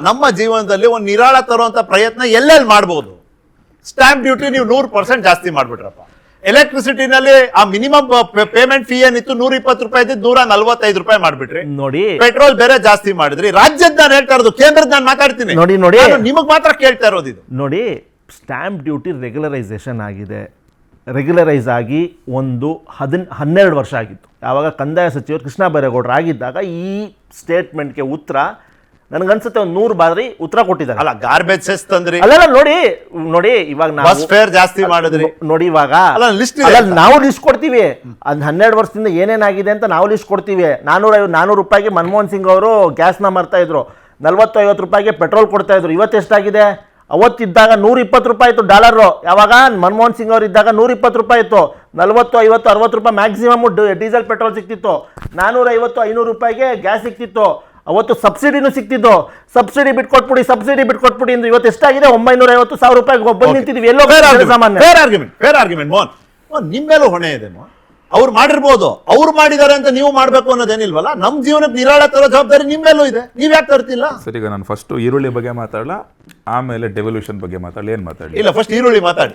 Speaker 1: ನಮ್ಮ ಜೀವನದಲ್ಲಿ ಒಂದು ನಿರಾಳ ತರುವಂತ ಪ್ರಯತ್ನ ಎಲ್ಲೆಲ್ಲಿ ಮಾಡ್ಬೋದು. ಸ್ಟಾಂಪ್ ಡ್ಯೂಟಿ ನೀವು 100% ಜಾಸ್ತಿ ಮಾಡ್ಬಿಟ್ರಪ್ಪ. ಎಲೆಕ್ಟ್ರಿಸಿಟಿನಲ್ಲಿ ಆ ಮಿನಿಮಮ್ ಪೇಮೆಂಟ್ ಫೀ ಏನಿತ್ತು 120 ರೂಪಾಯಿ ಇದ್ದು 145 ರೂಪಾಯಿ ಮಾಡ್ಬಿಟ್ರಿ.
Speaker 3: ನೋಡಿ,
Speaker 1: ಪೆಟ್ರೋಲ್ ಬೇರೆ ಜಾಸ್ತಿ ಮಾಡಿದ್ರಿ. ರಾಜ್ಯದ ನಾನು ಹೇಳ್ತಾ ಇರೋದು, ಕೇಂದ್ರದ ನಾನು ಮಾತಾಡ್ತೀನಿ.
Speaker 3: ನೋಡಿ,
Speaker 1: ನಿಮಗ್ ಮಾತ್ರ ಕೇಳ್ತಾ ಇರೋದು ಇದು.
Speaker 3: ನೋಡಿ, ಸ್ಟ್ಯಾಂಪ್ ಡ್ಯೂಟಿ ರೆಗ್ಯುಲರೈಸೇಷನ್ ಆಗಿದೆ. ರೆಗ್ಯುಲರೈಸ್ ಆಗಿ ಒಂದು 12 ವರ್ಷ ಆಗಿತ್ತು. ಯಾವಾಗ ಕಂದಾಯ ಸಚಿವರು ಕೃಷ್ಣ ಬೈರೇಗೌಡರು ಆಗಿದ್ದಾಗ ಈ ಸ್ಟೇಟ್ಮೆಂಟ್ಗೆ ಉತ್ತರ ನನಗನ್ಸುತ್ತೆ ಒಂದು 100 ಬಾರಿ ಉತ್ತರ ಕೊಟ್ಟಿದ್ದಾರೆ.
Speaker 1: ಅಲ್ಲ, ಗಾರ್ಬೇಜ್ ಸೆಸ್ ತಂದ್ರಿ.
Speaker 3: ಅಲ್ಲ, ನೋಡಿ ಇವಾಗ ನಾವು
Speaker 1: ಫೇರ್ ಜಾಸ್ತಿ ಮಾಡಿದ್ರಿ.
Speaker 3: ನೋಡಿ, ಇವಾಗ ನಾವು ಲಿಸ್ಟ್ ಕೊಡ್ತೀವಿ. ಅದ್ 12 ವರ್ಷದಿಂದ ಏನೇನಾಗಿದೆ ಅಂತ ನಾವು ಲಿಸ್ಟ್ ಕೊಡ್ತೀವಿ. 400 ರೂಪಾಯಿಗೆ ಮನಮೋಹನ್ ಸಿಂಗ್ ಅವರು ಗ್ಯಾಸ್ನ ಮಾರ್ತಾ ಇದ್ರು, 40-50 ರೂಪಾಯಿಗೆ ಪೆಟ್ರೋಲ್ ಕೊಡ್ತಾ ಇದ್ರು. ಇವತ್ತೆಷ್ಟಾಗಿದೆ? ಅವತ್ತಿದ್ದಾಗ 120 ರೂಪಾಯಿ ಇತ್ತು ಡಾಲರು. ಯಾವಾಗ ಮನಮೋಹನ್ ಸಿಂಗ್ ಅವರು ಇದ್ದಾಗ 120 ರೂಪಾಯಿ ಇತ್ತು. 40, 50, 60 ರೂಪಾಯಿ ಮ್ಯಾಕ್ಸಿಮಮ್ ಡೀಸೆಲ್ ಪೆಟ್ರೋಲ್ ಸಿಕ್ತಿತ್ತು. 450, 500 ರೂಪಾಯಿಗೆ ಗ್ಯಾಸ್ ಸಿಕ್ತಿತ್ತು. ಅವತ್ತು ಸಬ್ಸಿಡಿನೂ ಸಿಕ್ತಿದ್ದು. ಸಬ್ಸಿಡಿ ಬಿಟ್ಕೊಟ್ಬಿಡಿ ಅಂದ್ರೆ ಇವತ್ತು ಎಷ್ಟಾಗಿದೆ? 950, 1000 ರೂಪಾಯಿಗೆ ಬಂದು ನಿಂತಿದ್ವಿ. ಎಲ್ಲೋ ಸಾಮಾನ್ಯ
Speaker 1: ಫೇರ್ ಆರ್ಗ್ಯುಮೆಂಟ್ ಮೋಹನ್, ನಿಮ್ಮೇಲೂ ಹೊಣೆ ಇದೆ. ಅವ್ರು ಮಾಡಿರ್ಬೋದು, ಅವ್ರು ಮಾಡಿದಾರೆ ಅಂತ ನೀವು ಮಾಡ್ಬೇಕು ಅನ್ನೋದೇನಿಲ್ವಲ್ಲ. ನಮ್ ಜೀವನಕ್ಕೆ ನಿರಾಳ ತರೋ ಜವಾಬ್ದಾರಿ ನಿಮ್ಮೇಲೂ ಇದೆ. ನೀವ್ ಯಾಕೆ ತರ್ತಿಲ್ಲ?
Speaker 4: ಸರ್, ಈಗ ನಾನು ಫಸ್ಟ್ ಈರುಳ್ಳಿ ಬಗ್ಗೆ ಮಾತಾಡಲ್ಲ, ಆಮೇಲೆ ಡೆವಲ್ಯೂಷನ್ ಬಗ್ಗೆ ಮಾತಾಡಲಿ. ಏನ್ ಮಾತಾಡಲಿ?
Speaker 1: ಇಲ್ಲ, ಫಸ್ಟ್ ಈರುಳ್ಳಿ ಮಾತಾಡಿ.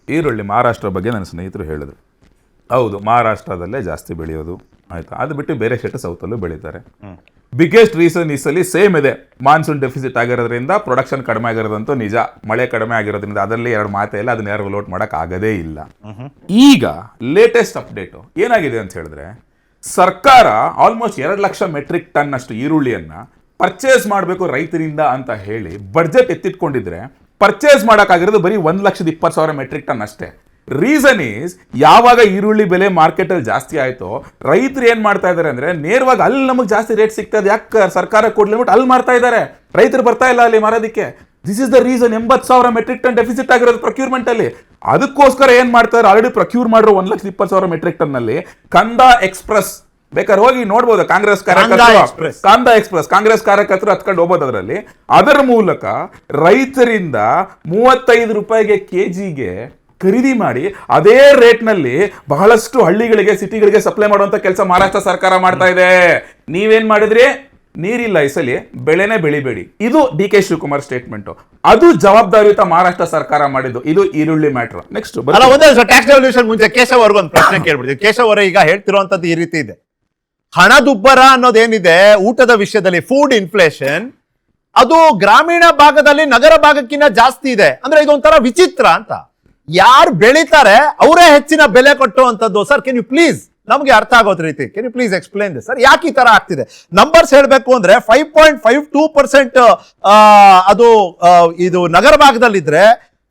Speaker 4: ಈರುಳ್ಳಿ ಮಹಾರಾಷ್ಟ್ರ ಬಗ್ಗೆ ನನ್ನ ಸ್ನೇಹಿತರು ಹೇಳಿದ್ರು. ಹೌದು, ಮಹಾರಾಷ್ಟ್ರದಲ್ಲೇ ಜಾಸ್ತಿ ಬೆಳೆಯೋದು, ಆಯ್ತಾ. ಅದು ಬಿಟ್ಟು ಬೇರೆ ಸ್ಟೇಟ್ ಸೌತಲ್ಲೂ ಬೆಳೀತಾರೆ. ಬಿಗ್ಗೆಸ್ಟ್ ರೀಸನ್ ಈ ಸಲ ಸೇಮ್ ಇದೆ. ಮಾನ್ಸೂನ್ ಡೆಫಿಸಿಟ್ ಆಗಿರೋದ್ರಿಂದ ಪ್ರೊಡಕ್ಷನ್ ಕಡಿಮೆ ಆಗಿರೋದಂತೂ ನಿಜ. ಮಳೆ ಕಡಿಮೆ ಆಗಿರೋದ್ರಿಂದ ಅದರಲ್ಲಿ 2 ಮಾತೇ ಇಲ್ಲ. ಅದನ್ನ ಯಾರು ಲೋಟ್ ಮಾಡಕ್ ಆಗದೇ ಇಲ್ಲ. ಈಗ ಲೇಟೆಸ್ಟ್ ಅಪ್ಡೇಟು ಏನಾಗಿದೆ ಅಂತ ಹೇಳಿದ್ರೆ, ಸರ್ಕಾರ ಆಲ್ಮೋಸ್ಟ್ 2 ಲಕ್ಷ ಮೆಟ್ರಿಕ್ ಟನ್ ಅಷ್ಟು ಈರುಳ್ಳಿಯನ್ನ ಪರ್ಚೇಸ್ ಮಾಡಬೇಕು ರೈತರಿಂದ ಅಂತ ಹೇಳಿ ಬಡ್ಜೆಟ್ ಎತ್ತಿಟ್ಕೊಂಡಿದ್ರೆ ಪರ್ಚೇಸ್ ಮಾಡೋಕ್ಕಾಗಿರೋದು ಬರೀ 1,20,000 ಮೆಟ್ರಿಕ್ ಟನ್ ಅಷ್ಟೇ. ರೀಸನ್ ಈಸ್, ಯಾವಾಗ ಈರುಳ್ಳಿ ಬೆಲೆ ಮಾರ್ಕೆಟಲ್ಲಿ ಜಾಸ್ತಿ ಆಯಿತೋ ರೈತರು ಏನು ಮಾಡ್ತಾ ಇದ್ದಾರೆ ಅಂದರೆ ನೇರವಾಗಿ ಅಲ್ಲಿ ನಮಗೆ ಜಾಸ್ತಿ ರೇಟ್ ಸಿಗ್ತದೆ, ಯಾಕೆ ಸರ್ಕಾರ ಕೊಡ್ಲಿಬಿಟ್ಟು ಅಲ್ಲಿ ಮಾರ್ತಾ ಇದ್ದಾರೆ, ರೈತರು ಬರ್ತಾ ಇಲ್ಲ ಅಲ್ಲಿ ಮಾರೋದಕ್ಕೆ. This is the reason 80,000 metric ton deficit ಆಗಿರೋದು ಪ್ರೊಕ್ಯೂರ್ಮೆಂಟ್ ಅಲ್ಲಿ. ಅದಕ್ಕೋಸ್ಕರ ಏನ್ ಮಾಡ್ತಾರೆ, ಆಲ್ರೆಡಿ ಪ್ರೊಕ್ಯೂರ್ ಮಾಡಿರೋ 1,20,000 ಮೆಟ್ರಿಕ್ ಟನ್ ನಲ್ಲಿ ಕಂದಾ ಎಕ್ಸ್ಪ್ರೆಸ್ ಬೇಕಾದ್ರೆ ಹೋಗಿ ನೋಡ್ಬೋದು, ಕಾಂಗ್ರೆಸ್ ಕಾರ್ಯಕರ್ತರು ಹತ್ಕೊಂಡು ಹೋಗ್ಬೋದು ಅದರಲ್ಲಿ. ಅದರ ಮೂಲಕ ರೈತರಿಂದ 35 ರೂಪಾಯಿಗೆ ಕೆಜಿಗೆ ಖರೀದಿ ಮಾಡಿ ಅದೇ ರೇಟ್ ನಲ್ಲಿ ಬಹಳಷ್ಟು ಹಳ್ಳಿಗಳಿಗೆ ಸಿಟಿಗಳಿಗೆ ಸಪ್ಲೈ ಮಾಡುವಂತ ಕೆಲಸ ಮಹಾರಾಷ್ಟ್ರ ಸರ್ಕಾರ ಮಾಡ್ತಾ ಇದೆ. ನೀವೇನ್ ಮಾಡಿದ್ರಿ, ನೀರಿಲ್ಲ ಈ ಸಲ ಬೆಳೆನೇ ಬೆಳಿಬೇಡಿ, ಇದು ಡಿ ಕೆ ಶಿವಕುಮಾರ್ ಸ್ಟೇಟ್ಮೆಂಟ್. ಅದು ಜವಾಬ್ದಾರಿಯುತ ಮಹಾರಾಷ್ಟ್ರ ಸರ್ಕಾರ ಮಾಡಿದ್ದು. ಇದು ಈರುಳ್ಳಿ ಮ್ಯಾಟರ್. ನೆಕ್ಸ್ಟ್
Speaker 1: ಟ್ಯಾಕ್ಸ್ ರೆವಲ್ಯೂಷನ್ ಮುಂಚೆ ಕೇಶವ್ ಅವ್ರಿಗೆ ಒಂದು ಪ್ರಶ್ನೆ ಕೇಳ್ಬಿಡ್ತೀವಿ. ಕೇಶವ್ ಅವರೇ ಈಗ ಹೇಳ್ತಿರುವಂತದ್ದು ಈ ರೀತಿ ಇದೆ, ಹಣದುಬ್ಬರ ಅನ್ನೋದೇನಿದೆ ಊಟದ ವಿಷಯದಲ್ಲಿ, ಫುಡ್ ಇನ್ಫ್ಲೇಷನ್, ಅದು ಗ್ರಾಮೀಣ ಭಾಗದಲ್ಲಿ ನಗರ ಭಾಗಕ್ಕಿಂತ ಜಾಸ್ತಿ ಇದೆ. ಅಂದ್ರೆ ಇದೊಂಥರ ವಿಚಿತ್ರ ಅಂತ. ಯಾರು ಬೆಳೀತಾರೆ ಅವರೇ ಹೆಚ್ಚಿನ ಬೆಲೆ ಕೊಟ್ಟುವಂಥದ್ದು. ಸರ್, ಕೆನ್ ಯು ಪ್ಲೀಸ್ ನಮ್ಗೆ ಅರ್ಥ ಆಗೋದ್ ರೀತಿ can you please explain this sir, ಯಾಕೆ ಈ ತರ ಆಗ್ತಿದೆ? ನಂಬರ್ಸ್ ಹೇಳ್ಬೇಕು ಅಂದ್ರೆ 5.52% ಅದು ಇದು ನಗರ ಭಾಗದಲ್ಲಿದ್ರೆ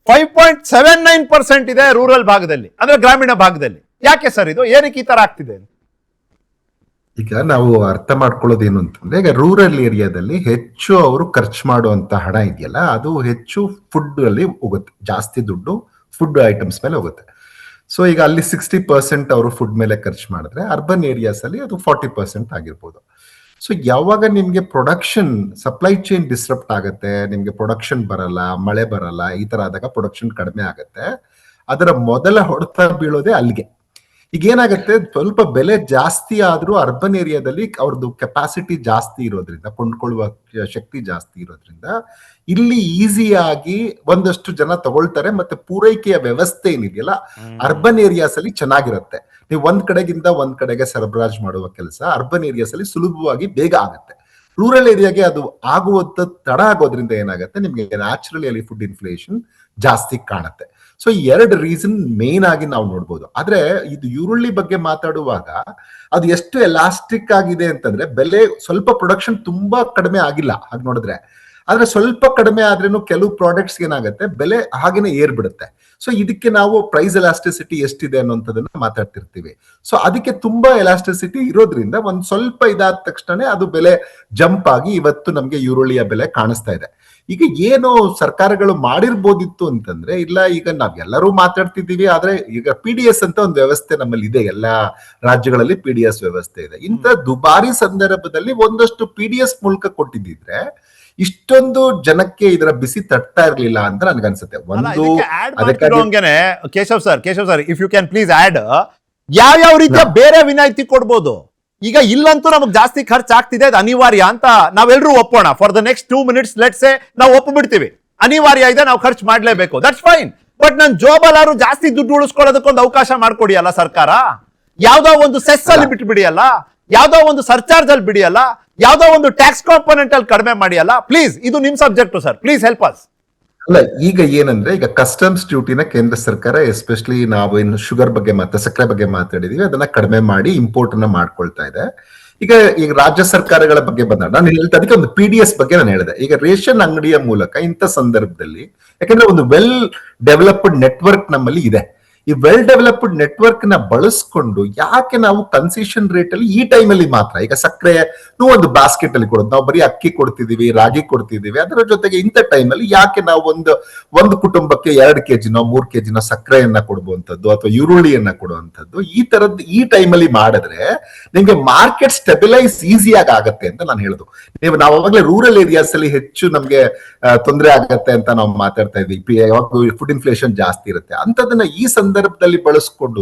Speaker 1: 5.79% ಇದೆ ರೂರಲ್ ಭಾಗದಲ್ಲಿ, ಅಂದ್ರೆ ಗ್ರಾಮೀಣ ಭಾಗದಲ್ಲಿ. ಯಾಕೆ ಸರ್ ಇದು ಏನಕ್ಕೆ ಈ ತರ ಆಗ್ತಿದೆ?
Speaker 5: ಈಗ ನಾವು ಅರ್ಥ ಮಾಡ್ಕೊಳ್ಳೋದು ಏನು ಅಂತಂದ್ರೆ, ಈಗ ರೂರಲ್ ಏರಿಯಾದಲ್ಲಿ ಹೆಚ್ಚು ಅವರು ಖರ್ಚು ಮಾಡುವಂತ ಹಣ ಇದೆಯಲ್ಲ, ಅದು ಹೆಚ್ಚು ಫುಡ್ ಅಲ್ಲಿ ಹೋಗುತ್ತೆ, ಜಾಸ್ತಿ ದುಡ್ಡು ಫುಡ್ ಐಟಮ್ಸ್ ಮೇಲೆ ಹೋಗುತ್ತೆ. ಸೊ ಈಗ ಅಲ್ಲಿ 60% ಅವರು ಫುಡ್ ಮೇಲೆ ಖರ್ಚು ಮಾಡಿದ್ರೆ, ಅರ್ಬನ್ ಏರಿಯಾಸ್ ಅಲ್ಲಿ ಅದು 40% ಆಗಿರ್ಬೋದು. ಸೊ ಯಾವಾಗ ನಿಮ್ಗೆ ಪ್ರೊಡಕ್ಷನ್ ಸಪ್ಲೈ ಚೈನ್ ಡಿಸ್ರಪ್ಟ್ ಆಗುತ್ತೆ, ನಿಮ್ಗೆ ಪ್ರೊಡಕ್ಷನ್ ಬರಲ್ಲ, ಮಳೆ ಬರಲ್ಲ, ಈ ತರ ಆದಾಗ ಪ್ರೊಡಕ್ಷನ್ ಕಡಿಮೆ ಆಗುತ್ತೆ. ಅದರ ಮೊದಲ ಹೊಡೆತ ಬೀಳೋದೇ ಅಲ್ಲಿಗೆ. ಈಗ ಏನಾಗುತ್ತೆ, ಸ್ವಲ್ಪ ಬೆಲೆ ಜಾಸ್ತಿ ಆದ್ರೂ ಅರ್ಬನ್ ಏರಿಯಾದಲ್ಲಿ ಅವ್ರದ್ದು ಕೆಪಾಸಿಟಿ ಜಾಸ್ತಿ ಇರೋದ್ರಿಂದ, ಕೊಂಡ್ಕೊಳ್ಳುವ ಶಕ್ತಿ ಜಾಸ್ತಿ ಇರೋದ್ರಿಂದ ಇಲ್ಲಿ ಈಸಿಯಾಗಿ ಒಂದಷ್ಟು ಜನ ತಗೊಳ್ತಾರೆ. ಮತ್ತೆ ಪೂರೈಕೆಯ ವ್ಯವಸ್ಥೆ ಏನಿದೆಯಲ್ಲ ಅರ್ಬನ್ ಏರಿಯಾಸ್ ಅಲ್ಲಿ ಚೆನ್ನಾಗಿರುತ್ತೆ. ನೀವು ಒಂದ್ ಕಡೆಗಿಂದ ಒಂದ್ ಕಡೆಗೆ ಸರಬರಾಜು ಮಾಡುವ ಕೆಲಸ ಅರ್ಬನ್ ಏರಿಯಾಸ್ ಅಲ್ಲಿ ಸುಲಭವಾಗಿ ಬೇಗ ಆಗುತ್ತೆ. ರೂರಲ್ ಏರಿಯಾಗೆ ಅದು ಆಗುವಂತ ತಡ ಆಗೋದ್ರಿಂದ ಏನಾಗುತ್ತೆ, ನಿಮ್ಗೆ ನ್ಯಾಚುರಲಿ ಅಲ್ಲಿ ಫುಡ್ ಇನ್ಫ್ಲೇಷನ್ ಜಾಸ್ತಿ ಕಾಣುತ್ತೆ. ಸೊ ಈ 2 ರೀಸನ್ ಮೇನ್ ಆಗಿ ನಾವು ನೋಡ್ಬೋದು. ಆದ್ರೆ ಇದು ಈರುಳ್ಳಿ ಬಗ್ಗೆ ಮಾತಾಡುವಾಗ ಅದು ಎಷ್ಟು ಎಲಾಸ್ಟಿಕ್ ಆಗಿದೆ ಅಂತಂದ್ರೆ, ಬೆಲೆ ಸ್ವಲ್ಪ ಪ್ರೊಡಕ್ಷನ್ ತುಂಬಾ ಕಡಿಮೆ ಆಗಿಲ್ಲ ಹಾಗೆ ನೋಡಿದ್ರೆ, ಆದ್ರೆ ಸ್ವಲ್ಪ ಕಡಿಮೆ ಆದ್ರೇನು ಕೆಲವು ಪ್ರಾಡಕ್ಟ್ಸ್ ಏನಾಗುತ್ತೆ ಬೆಲೆ ಹಾಗೇನೆ ಏರ್ಬಿಡುತ್ತೆ. ಸೊ ಇದಕ್ಕೆ ನಾವು ಪ್ರೈಸ್ ಎಲಾಸ್ಟಿಸಿಟಿ ಎಷ್ಟಿದೆ ಅನ್ನೋಂಥದನ್ನ ಮಾತಾಡ್ತಿರ್ತೀವಿ. ಸೊ ಅದಕ್ಕೆ ತುಂಬಾ ಎಲಾಸ್ಟಿಸಿಟಿ ಇರೋದ್ರಿಂದ ಒಂದ್ ಸ್ವಲ್ಪ ಇದಾದ ತಕ್ಷಣ ಅದು ಬೆಲೆ ಜಂಪ್ ಆಗಿ ಇವತ್ತು ನಮ್ಗೆ ಈರುಳ್ಳಿಯ ಬೆಲೆ ಕಾಣಿಸ್ತಾ ಇದೆ. ಈಗ ಏನು ಸರ್ಕಾರಗಳು ಮಾಡಿರ್ಬೋದಿತ್ತು ಅಂತಂದ್ರೆ, ಇಲ್ಲ ಈಗ ನಾವೆಲ್ಲರೂ ಮಾತಾಡ್ತಿದ್ದೀವಿ, ಆದ್ರೆ ಈಗ PDS ಅಂತ ಒಂದು ವ್ಯವಸ್ಥೆ ನಮ್ಮಲ್ಲಿ ಇದೆ, ಎಲ್ಲಾ ರಾಜ್ಯಗಳಲ್ಲಿ PDS ವ್ಯವಸ್ಥೆ ಇದೆ. ಇಂಥ ದುಬಾರಿ ಸಂದರ್ಭದಲ್ಲಿ ಒಂದಷ್ಟು PDS ಮೂಲಕ ಕೊಟ್ಟಿದ್ದಿದ್ರೆ ಇಷ್ಟೊಂದು ಜನಕ್ಕೆ ಇದರ ಬಿಸಿ ತಟ್ತಾ ಇರ್ಲಿಲ್ಲ ಅಂತ ನನ್ಗನ್ಸುತ್ತೆ. ಒಂದು
Speaker 1: Keshav sir if you can please add, ಯಾವ ರೀತಿಯ ಬೇರೆ ವಿನಾಯಿತಿ ಕೊಡ್ಬೋದು? ಈಗ ಇಲ್ಲಂತೂ ನಮಗೆ ಜಾಸ್ತಿ ಖರ್ಚು ಆಗ್ತಿದೆ, ಅದು ಅನಿವಾರ್ಯ ಅಂತ ನಾವೆಲ್ಲರೂ ಒಪ್ಪೋಣ. For the next 2 minutes let's say ನಾವು ಒಪ್ಪಿಬಿಡ್ತೀವಿ, ಅನಿವಾರ್ಯ ಇದೆ, ನಾವು ಖರ್ಚು ಮಾಡ್ಲೇಬೇಕು, ದಟ್ಸ್ ಫೈನ್. ಬಟ್ ನನ್ ಜೋಬಲಾರು ಜಾಸ್ತಿ ದುಡ್ಡು ಉಳಿಸ್ಕೊಳ್ಳೋದಕ್ಕೊಂದು ಅವಕಾಶ ಮಾಡ್ಕೊಡಿಯಲ್ಲ ಸರ್ಕಾರ. ಯಾವ್ದೋ ಒಂದು ಸೆಸ್ ಅಲ್ಲಿ ಬಿಟ್ಬಿಡಿಯಲ್ಲ, ಯಾವ್ದೋ ಒಂದು ಸರ್ಚಾರ್ಜ್ ಅಲ್ಲಿ ಬಿಡಿಯಲ್ಲ, ಯಾವ್ದೋ ಒಂದು ಟ್ಯಾಕ್ಸ್ ಕಾಂಪೋನೆಂಟ್ ಅಲ್ಲಿ ಕಡಿಮೆ ಮಾಡಿಯಲ್ಲ. ಪ್ಲೀಸ್, ಇದು ನಿಮ್ subject sir, please help us.
Speaker 5: ಅಲ್ಲ, ಈಗ ಏನಂದ್ರೆ, ಈಗ ಕಸ್ಟಮ್ಸ್ ಡ್ಯೂಟಿನ ಕೇಂದ್ರ ಸರ್ಕಾರ ಎಸ್ಪೆಷಲಿ ನಾವು ಇನ್ನು ಶುಗರ್ ಬಗ್ಗೆ ಸಕ್ಕರೆ ಬಗ್ಗೆ ಮಾತಾಡಿದೀವಿ, ಅದನ್ನ ಕಡಿಮೆ ಮಾಡಿ ಇಂಪೋರ್ಟ್ ಅನ್ನ ಮಾಡ್ಕೊಳ್ತಾ ಇದೆ. ಈಗ ರಾಜ್ಯ ಸರ್ಕಾರಗಳ ಬಗ್ಗೆ ಬಂದಾಗ ನಾನು ಹೇಳ್ತಾ ಅದಕ್ಕೆ ಒಂದು PDS ಬಗ್ಗೆ ನಾನು ಹೇಳಿದೆ. ಈಗ ರೇಷನ್ ಅಂಗಡಿಯ ಮೂಲಕ ಇಂಥ ಸಂದರ್ಭದಲ್ಲಿ, ಯಾಕಂದ್ರೆ ಒಂದು ವೆಲ್ ಡೆವಲಪ್ಡ್ ನೆಟ್ವರ್ಕ್ ನಮ್ಮಲ್ಲಿ ಇದೆ, ಈ ವೆಲ್ ಡೆವಲಪ್ಡ್ ನೆಟ್ವರ್ಕ್ ನ ಬಳಸ್ಕೊಂಡು ಯಾಕೆ ನಾವು ಕನ್ಸೆಷನ್ ರೇಟ್ ಅಲ್ಲಿ ಈ ಟೈಮ್ ಅಲ್ಲಿ ಮಾತ್ರ, ಈಗ ಸಕ್ಕರೆ ಒಂದು ಬಾಸ್ಕೆಟ್ ಅಲ್ಲಿ ಕೊಡೋದು, ನಾವು ಬರೀ ಅಕ್ಕಿ ಕೊಡ್ತಿದೀವಿ, ರಾಗಿ ಕೊಡ್ತಿದೀವಿ, ಅದರ ಜೊತೆಗೆ ಇಂಥ ಟೈಮ್ ಅಲ್ಲಿ ಯಾಕೆ ನಾವು ಒಂದು ಕುಟುಂಬಕ್ಕೆ 2 kg 3 kg ಸಕ್ಕರೆಯನ್ನ ಕೊಡುವಂಥದ್ದು ಅಥವಾ ಈರುಳ್ಳಿಯನ್ನ ಕೊಡುವಂಥದ್ದು, ಈ ತರದ್ ಈ ಟೈಮ್ ಅಲ್ಲಿ ಮಾಡಿದ್ರೆ ನಿಮ್ಗೆ ಮಾರ್ಕೆಟ್ ಸ್ಟೆಬಿಲೈಸ್ ಈಸಿಯಾಗಿ ಆಗತ್ತೆ ಅಂತ ನಾನು ಹೇಳುದು. ನಾವು ಅವಾಗಲೇ ರೂರಲ್ ಏರಿಯಾಸ್ ಅಲ್ಲಿ ಹೆಚ್ಚು ನಮ್ಗೆ ತೊಂದರೆ ಆಗತ್ತೆ ಅಂತ ನಾವು ಮಾತಾಡ್ತಾ ಇದ್ವಿ, ಯಾವಾಗ ಫುಡ್ ಇನ್ಫ್ಲೇಷನ್ ಜಾಸ್ತಿ ಇರುತ್ತೆ ಅಂತದನ್ನ ಈ ಸಂದರ್ಭದಲ್ಲಿ ಬಳಸ್ಕೊಂಡು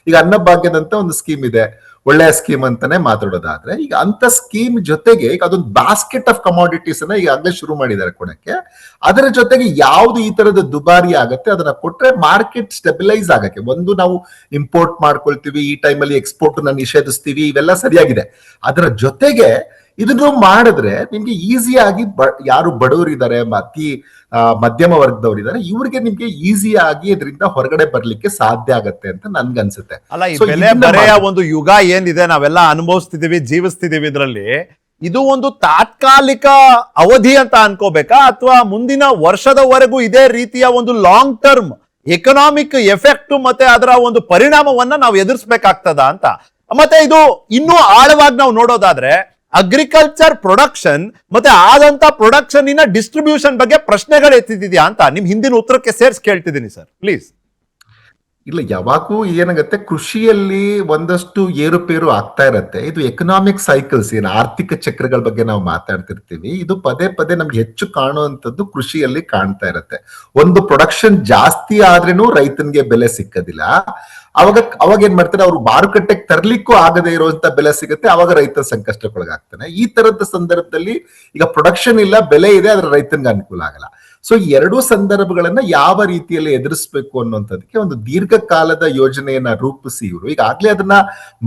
Speaker 5: ಈಗ ಅನ್ನಭಾಗ್ಯದಂತ ಒಂದು ಸ್ಕೀಮ್ ಇದೆ, ಒಳ್ಳೆಯ ಸ್ಕೀಮ್ ಅಂತಾನೆ ಮಾತಾಡೋದಾದ್ರೆ, ಈಗ ಅಂತ ಸ್ಕೀಮ್ ಜೊತೆಗೆ ಈಗ ಅದೊಂದು ಬಾಸ್ಕೆಟ್ ಆಫ್ ಕಮಾಡಿಟೀಸ್ ಅನ್ನ ಈಗಾಗಲೇ ಶುರು ಮಾಡಿದ್ದಾರೆ ಕೊಡಕ್ಕೆ. ಅದರ ಜೊತೆಗೆ ಯಾವ್ದು ಈ ತರದ ದುಬಾರಿ ಆಗತ್ತೆ ಅದನ್ನ ಕೊಟ್ರೆ ಮಾರ್ಕೆಟ್ ಸ್ಟೆಬಿಲೈಸ್ ಆಗಕ್ಕೆ, ಒಂದು ನಾವು ಇಂಪೋರ್ಟ್ ಮಾಡ್ಕೊಳ್ತೀವಿ, ಈ ಟೈಮಲ್ಲಿ ಎಕ್ಸ್ಪೋರ್ಟ್ ನ ನಿಷೇಧಿಸ್ತೀವಿ, ಇವೆಲ್ಲ ಸರಿಯಾಗಿದೆ. ಅದರ ಜೊತೆಗೆ ಇದನ್ನು ಮಾಡಿದ್ರೆ ನಿಮ್ಗೆ ಈಸಿಯಾಗಿ ಯಾರು ಬಡವರು ಇದ್ದಾರೆ, ಅತಿ ಮಧ್ಯಮ ವರ್ಗದವ್ರು ಇವ್ರಿಗೆ ನಿಮ್ಗೆ ಈಸಿಯಾಗಿ ಇದರಿಂದ ಹೊರಗಡೆ ಬರ್ಲಿಕ್ಕೆ ಸಾಧ್ಯ ಆಗತ್ತೆ ಅಂತ ನನ್ಗನ್ಸುತ್ತೆ.
Speaker 1: ಅಲ್ಲ, ಈ
Speaker 5: So,
Speaker 1: ಬೆಲೆ
Speaker 5: ಇದನ್ನ
Speaker 1: ಬರೆಯ ಒಂದು ಯುಗ ಏನಿದೆ, ನಾವೆಲ್ಲ ಅನುಭವಿಸ್ತಿದೀವಿ, ಜೀವಿಸ್ತಿದೀವಿ, ಇದರಲ್ಲಿ ಇದು ಒಂದು ತಾತ್ಕಾಲಿಕ ಅವಧಿ ಅಂತ ಅನ್ಕೋಬೇಕಾ, ಅಥವಾ ಮುಂದಿನ ವರ್ಷದವರೆಗೂ ಇದೇ ರೀತಿಯ ಒಂದು ಲಾಂಗ್ ಟರ್ಮ್ ಎಕನಾಮಿಕ್ ಎಫೆಕ್ಟ್ ಮತ್ತೆ ಅದರ ಒಂದು ಪರಿಣಾಮವನ್ನ ನಾವು ಎದುರಿಸಬೇಕಾಗ್ತದ ಅಂತ? ಮತ್ತೆ ಇದು ಇನ್ನೂ ಆಳವಾಗಿ ನಾವು ನೋಡೋದಾದ್ರೆ ಅಗ್ರಿಕಲ್ಚರ್ ಪ್ರೊಡಕ್ಷನ್ ಮತ್ತೆ ಆದಂತ ಪ್ರೊಡಕ್ಷನ್ ಇನ ಡಿಸ್ಟ್ರಿಬ್ಯೂಷನ್ ಬಗ್ಗೆ ಪ್ರಶ್ನೆಗಳು ಎತ್ತಿದ್ಯಾ ಅಂತ ನಿಮ್ ಹಿಂದಿನ ಉತ್ತರಕ್ಕೆ ಸೇರ್ಸ್ ಕೇಳ್ತಿದ್ದೀನಿ ಸರ್, ಪ್ಲೀಸ್.
Speaker 5: ಇಲ್ಲ, ಯಾವಾಗೂ ಏನಾಗತ್ತೆ, ಕೃಷಿಯಲ್ಲಿ ಒಂದಷ್ಟು ಏರುಪೇರು ಆಗ್ತಾ ಇರತ್ತೆ. ಇದು ಎಕನಾಮಿಕ್ ಸೈಕಲ್ಸ್, ಏನು ಆರ್ಥಿಕ ಚಕ್ರಗಳ ಬಗ್ಗೆ ನಾವು ಮಾತಾಡ್ತಿರ್ತೀವಿ, ಇದು ಪದೇ ಪದೇ ನಮ್ಗೆ ಹೆಚ್ಚು ಕಾಣುವಂಥದ್ದು ಕೃಷಿಯಲ್ಲಿ ಕಾಣ್ತಾ ಇರತ್ತೆ. ಒಂದು ಪ್ರೊಡಕ್ಷನ್ ಜಾಸ್ತಿ ಆದ್ರೇನು ರೈತನಿಗೆ ಬೆಲೆ ಸಿಕ್ಕದಿಲ್ಲ. ಅವಾಗ ಏನ್ ಮಾಡ್ತಾರೆ, ಅವ್ರು ಮಾರುಕಟ್ಟೆಗೆ ತರ್ಲಿಕ್ಕೂ ಆಗದೆ ಇರುವಂತ ಬೆಲೆ ಸಿಗುತ್ತೆ, ಅವಾಗ ರೈತ ಸಂಕಷ್ಟಕ್ಕೊಳಗಾಗ್ತಾನೆ. ಈ ತರದ ಸಂದರ್ಭದಲ್ಲಿ ಈಗ ಪ್ರೊಡಕ್ಷನ್ ಇಲ್ಲ, ಬೆಲೆ ಇದೆ, ಆದ್ರೆ ರೈತನಿಗೆ ಅನುಕೂಲ ಆಗಲ್ಲ. ಸೊ ಎರಡೂ ಸಂದರ್ಭಗಳನ್ನ ಯಾವ ರೀತಿಯಲ್ಲಿ ಎದುರಿಸಬೇಕು ಅನ್ನುವಂಥದಕ್ಕೆ ಒಂದು ದೀರ್ಘಕಾಲದ ಯೋಜನೆಯನ್ನ ರೂಪಿಸಿ ಇವರು ಈಗಾಗ್ಲೇ ಅದನ್ನ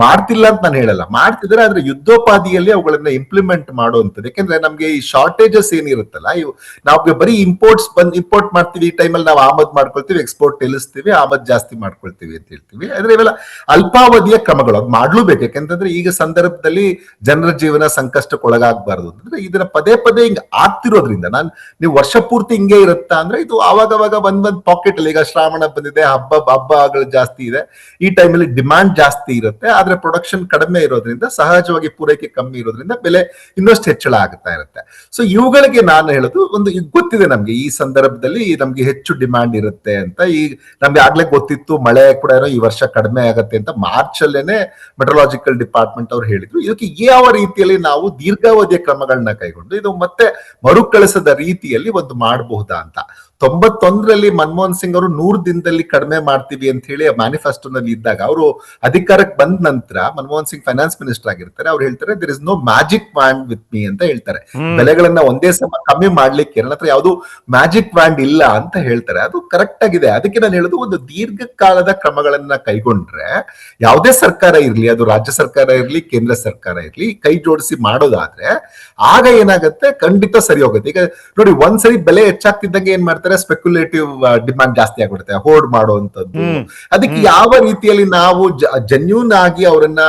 Speaker 5: ಮಾಡ್ತಿಲ್ಲ ಅಂತ ನಾನು ಹೇಳಲ್ಲ, ಮಾಡ್ತಿದ್ರೆ ಆದ್ರೆ ಯುದ್ಧೋಪಾದಿಯಲ್ಲಿ ಅವುಗಳನ್ನ ಇಂಪ್ಲಿಮೆಂಟ್ ಮಾಡುವಂಥದ್ದು. ಯಾಕೆಂದ್ರೆ ನಮ್ಗೆ ಈ ಶಾರ್ಟೇಜಸ್ ಏನಿರುತ್ತಲ್ಲ, ಇವು ನಾವು ಬರೀ ಇಂಪೋರ್ಟ್ ಮಾಡ್ತೀವಿ, ಈ ಟೈಮಲ್ಲಿ ನಾವು ಆಮದ್ ಮಾಡ್ಕೊಳ್ತೀವಿ, ಎಕ್ಸ್ಪೋರ್ಟ್ ನಿಲ್ಲಿಸ್ತೀವಿ, ಆಮದ್ ಜಾಸ್ತಿ ಮಾಡ್ಕೊಳ್ತೀವಿ ಅಂತ ಹೇಳ್ತೀವಿ. ಆದ್ರೆ ಇವೆಲ್ಲ ಅಲ್ಪಾವಧಿಯ ಕ್ರಮಗಳು, ಅದು ಮಾಡ್ಲೂಬೇಕು. ಯಾಕೆಂತಂದ್ರೆ ಈಗ ಸಂದರ್ಭದಲ್ಲಿ ಜನರ ಜೀವನ ಸಂಕಷ್ಟಕ್ಕೊಳಗಾಗಬಾರ್ದು ಅಂತಂದ್ರೆ ಇದನ್ನ ಪದೇ ಪದೇ ಹಿಂಗ್ ಆಗ್ತಿರೋದ್ರಿಂದ ನೀವು ವರ್ಷ ಪೂರ್ತಿ ಹಿಂಗೆ ಇರುತ್ತಾ ಅಂದ್ರೆ ಇದು ಅವಾಗವಾಗ ಒಂದ್ ಪಾಕೆಟ್ ಅಲ್ಲಿ, ಈಗ ಶ್ರಾವಣ ಬಂದಿದೆ, ಹಬ್ಬಗಳು ಜಾಸ್ತಿ ಇದೆ, ಈ ಟೈಮಲ್ಲಿ ಡಿಮಾಂಡ್ ಜಾಸ್ತಿ ಇರುತ್ತೆ, ಆದ್ರೆ ಪ್ರೊಡಕ್ಷನ್ ಕಡಿಮೆ ಇರೋದ್ರಿಂದ, ಸಹಜವಾಗಿ ಪೂರೈಕೆ ಕಮ್ಮಿ ಇರೋದ್ರಿಂದ ಬೆಲೆ ಇನ್ನಷ್ಟು ಹೆಚ್ಚಳ ಆಗ್ತಾ ಇರುತ್ತೆ. ಸೊ ಇವುಗಳಿಗೆ ನಾನು ಹೇಳೋದು, ಒಂದು ಗೊತ್ತಿದೆ ನಮ್ಗೆ ಈ ಸಂದರ್ಭದಲ್ಲಿ ನಮ್ಗೆ ಹೆಚ್ಚು ಡಿಮಾಂಡ್ ಇರುತ್ತೆ ಅಂತ. ಈ ನಮ್ಗೆ ಆಗ್ಲೇ ಗೊತ್ತಿತ್ತು ಮಳೆ ಕೂಡ ಈ ವರ್ಷ ಕಡಿಮೆ ಆಗತ್ತೆ ಅಂತ ಮಾರ್ಚ್ ಅಲ್ಲೇನೆ ಮೆಟ್ರಲಾಜಿಕಲ್ ಡಿಪಾರ್ಟ್ಮೆಂಟ್ ಅವ್ರು ಹೇಳಿದ್ರು. ಇದಕ್ಕೆ ಯಾವ ರೀತಿಯಲ್ಲಿ ನಾವು ದೀರ್ಘಾವಧಿಯ ಕ್ರಮಗಳನ್ನ ಕೈಗೊಂಡು ಇದು ಮತ್ತೆ ಮರುಕಳಿಸದ ರೀತಿಯಲ್ಲಿ ಒಂದು ಮಾಡಬಹುದಾ ಅಂತ. 91ರಲ್ಲಿ ಮನಮೋಹನ್ ಸಿಂಗ್ ಅವರು 100 ದಿನದಲ್ಲಿ ಕಡಿಮೆ ಮಾಡ್ತೀವಿ ಅಂತ ಹೇಳಿ ಮ್ಯಾನಿಫೆಸ್ಟೋನಲ್ಲಿ ಇದ್ದಾಗ, ಅವರು ಅಧಿಕಾರಕ್ಕೆ ಬಂದ ನಂತರ ಮನಮೋಹನ್ ಸಿಂಗ್ ಫೈನಾನ್ಸ್ ಮಿನಿಸ್ಟರ್ ಆಗಿರ್ತಾರೆ, ಅವ್ರು ಹೇಳ್ತಾರೆ there is no magic wand with me ಅಂತ ಹೇಳ್ತಾರೆ. ಬೆಲೆಗಳನ್ನ ಒಂದೇ ಸಮ ಕಮ್ಮಿ ಮಾಡ್ಲಿಕ್ಕೆ ನನ್ನ ಹತ್ರ ಯಾವುದು ಮ್ಯಾಜಿಕ್ ವ್ಯಾಂಡ್ ಇಲ್ಲ ಅಂತ ಹೇಳ್ತಾರೆ. ಅದು ಕರೆಕ್ಟ್ ಆಗಿದೆ. ಅದಕ್ಕೆ ನಾನು ಹೇಳೋದು, ಒಂದು ದೀರ್ಘಕಾಲದ ಕ್ರಮಗಳನ್ನ ಕೈಗೊಂಡ್ರೆ ಯಾವುದೇ ಸರ್ಕಾರ ಇರ್ಲಿ, ಅದು ರಾಜ್ಯ ಸರ್ಕಾರ ಇರ್ಲಿ, ಕೇಂದ್ರ ಸರ್ಕಾರ ಇರ್ಲಿ, ಕೈ ಜೋಡಿಸಿ ಮಾಡೋದಾದ್ರೆ ಆಗ ಏನಾಗುತ್ತೆ, ಖಂಡಿತ ಸರಿ ಹೋಗುತ್ತೆ. ಈಗ ನೋಡಿ, ಒಂದ್ಸರಿ ಬೆಲೆ ಹೆಚ್ಚಾಗ್ತಿದ್ದಂಗೆ ಏನ್ ಮಾಡ್ತಾರೆ, ಸ್ಪೆಕ್ಯುಲೇಟಿವ್ ಡಿಮಾಂಡ್ ಜಾಸ್ತಿ ಆಗ್ಬಿಡುತ್ತೆ, ಹೋರ್ಡ್ ಮಾಡುವಂತದ್ದು. ಅದಕ್ಕೆ ಯಾವ ರೀತಿಯಲ್ಲಿ ನಾವು ಜೆನ್ಯೂನ್ ಆಗಿ ಅವರನ್ನ,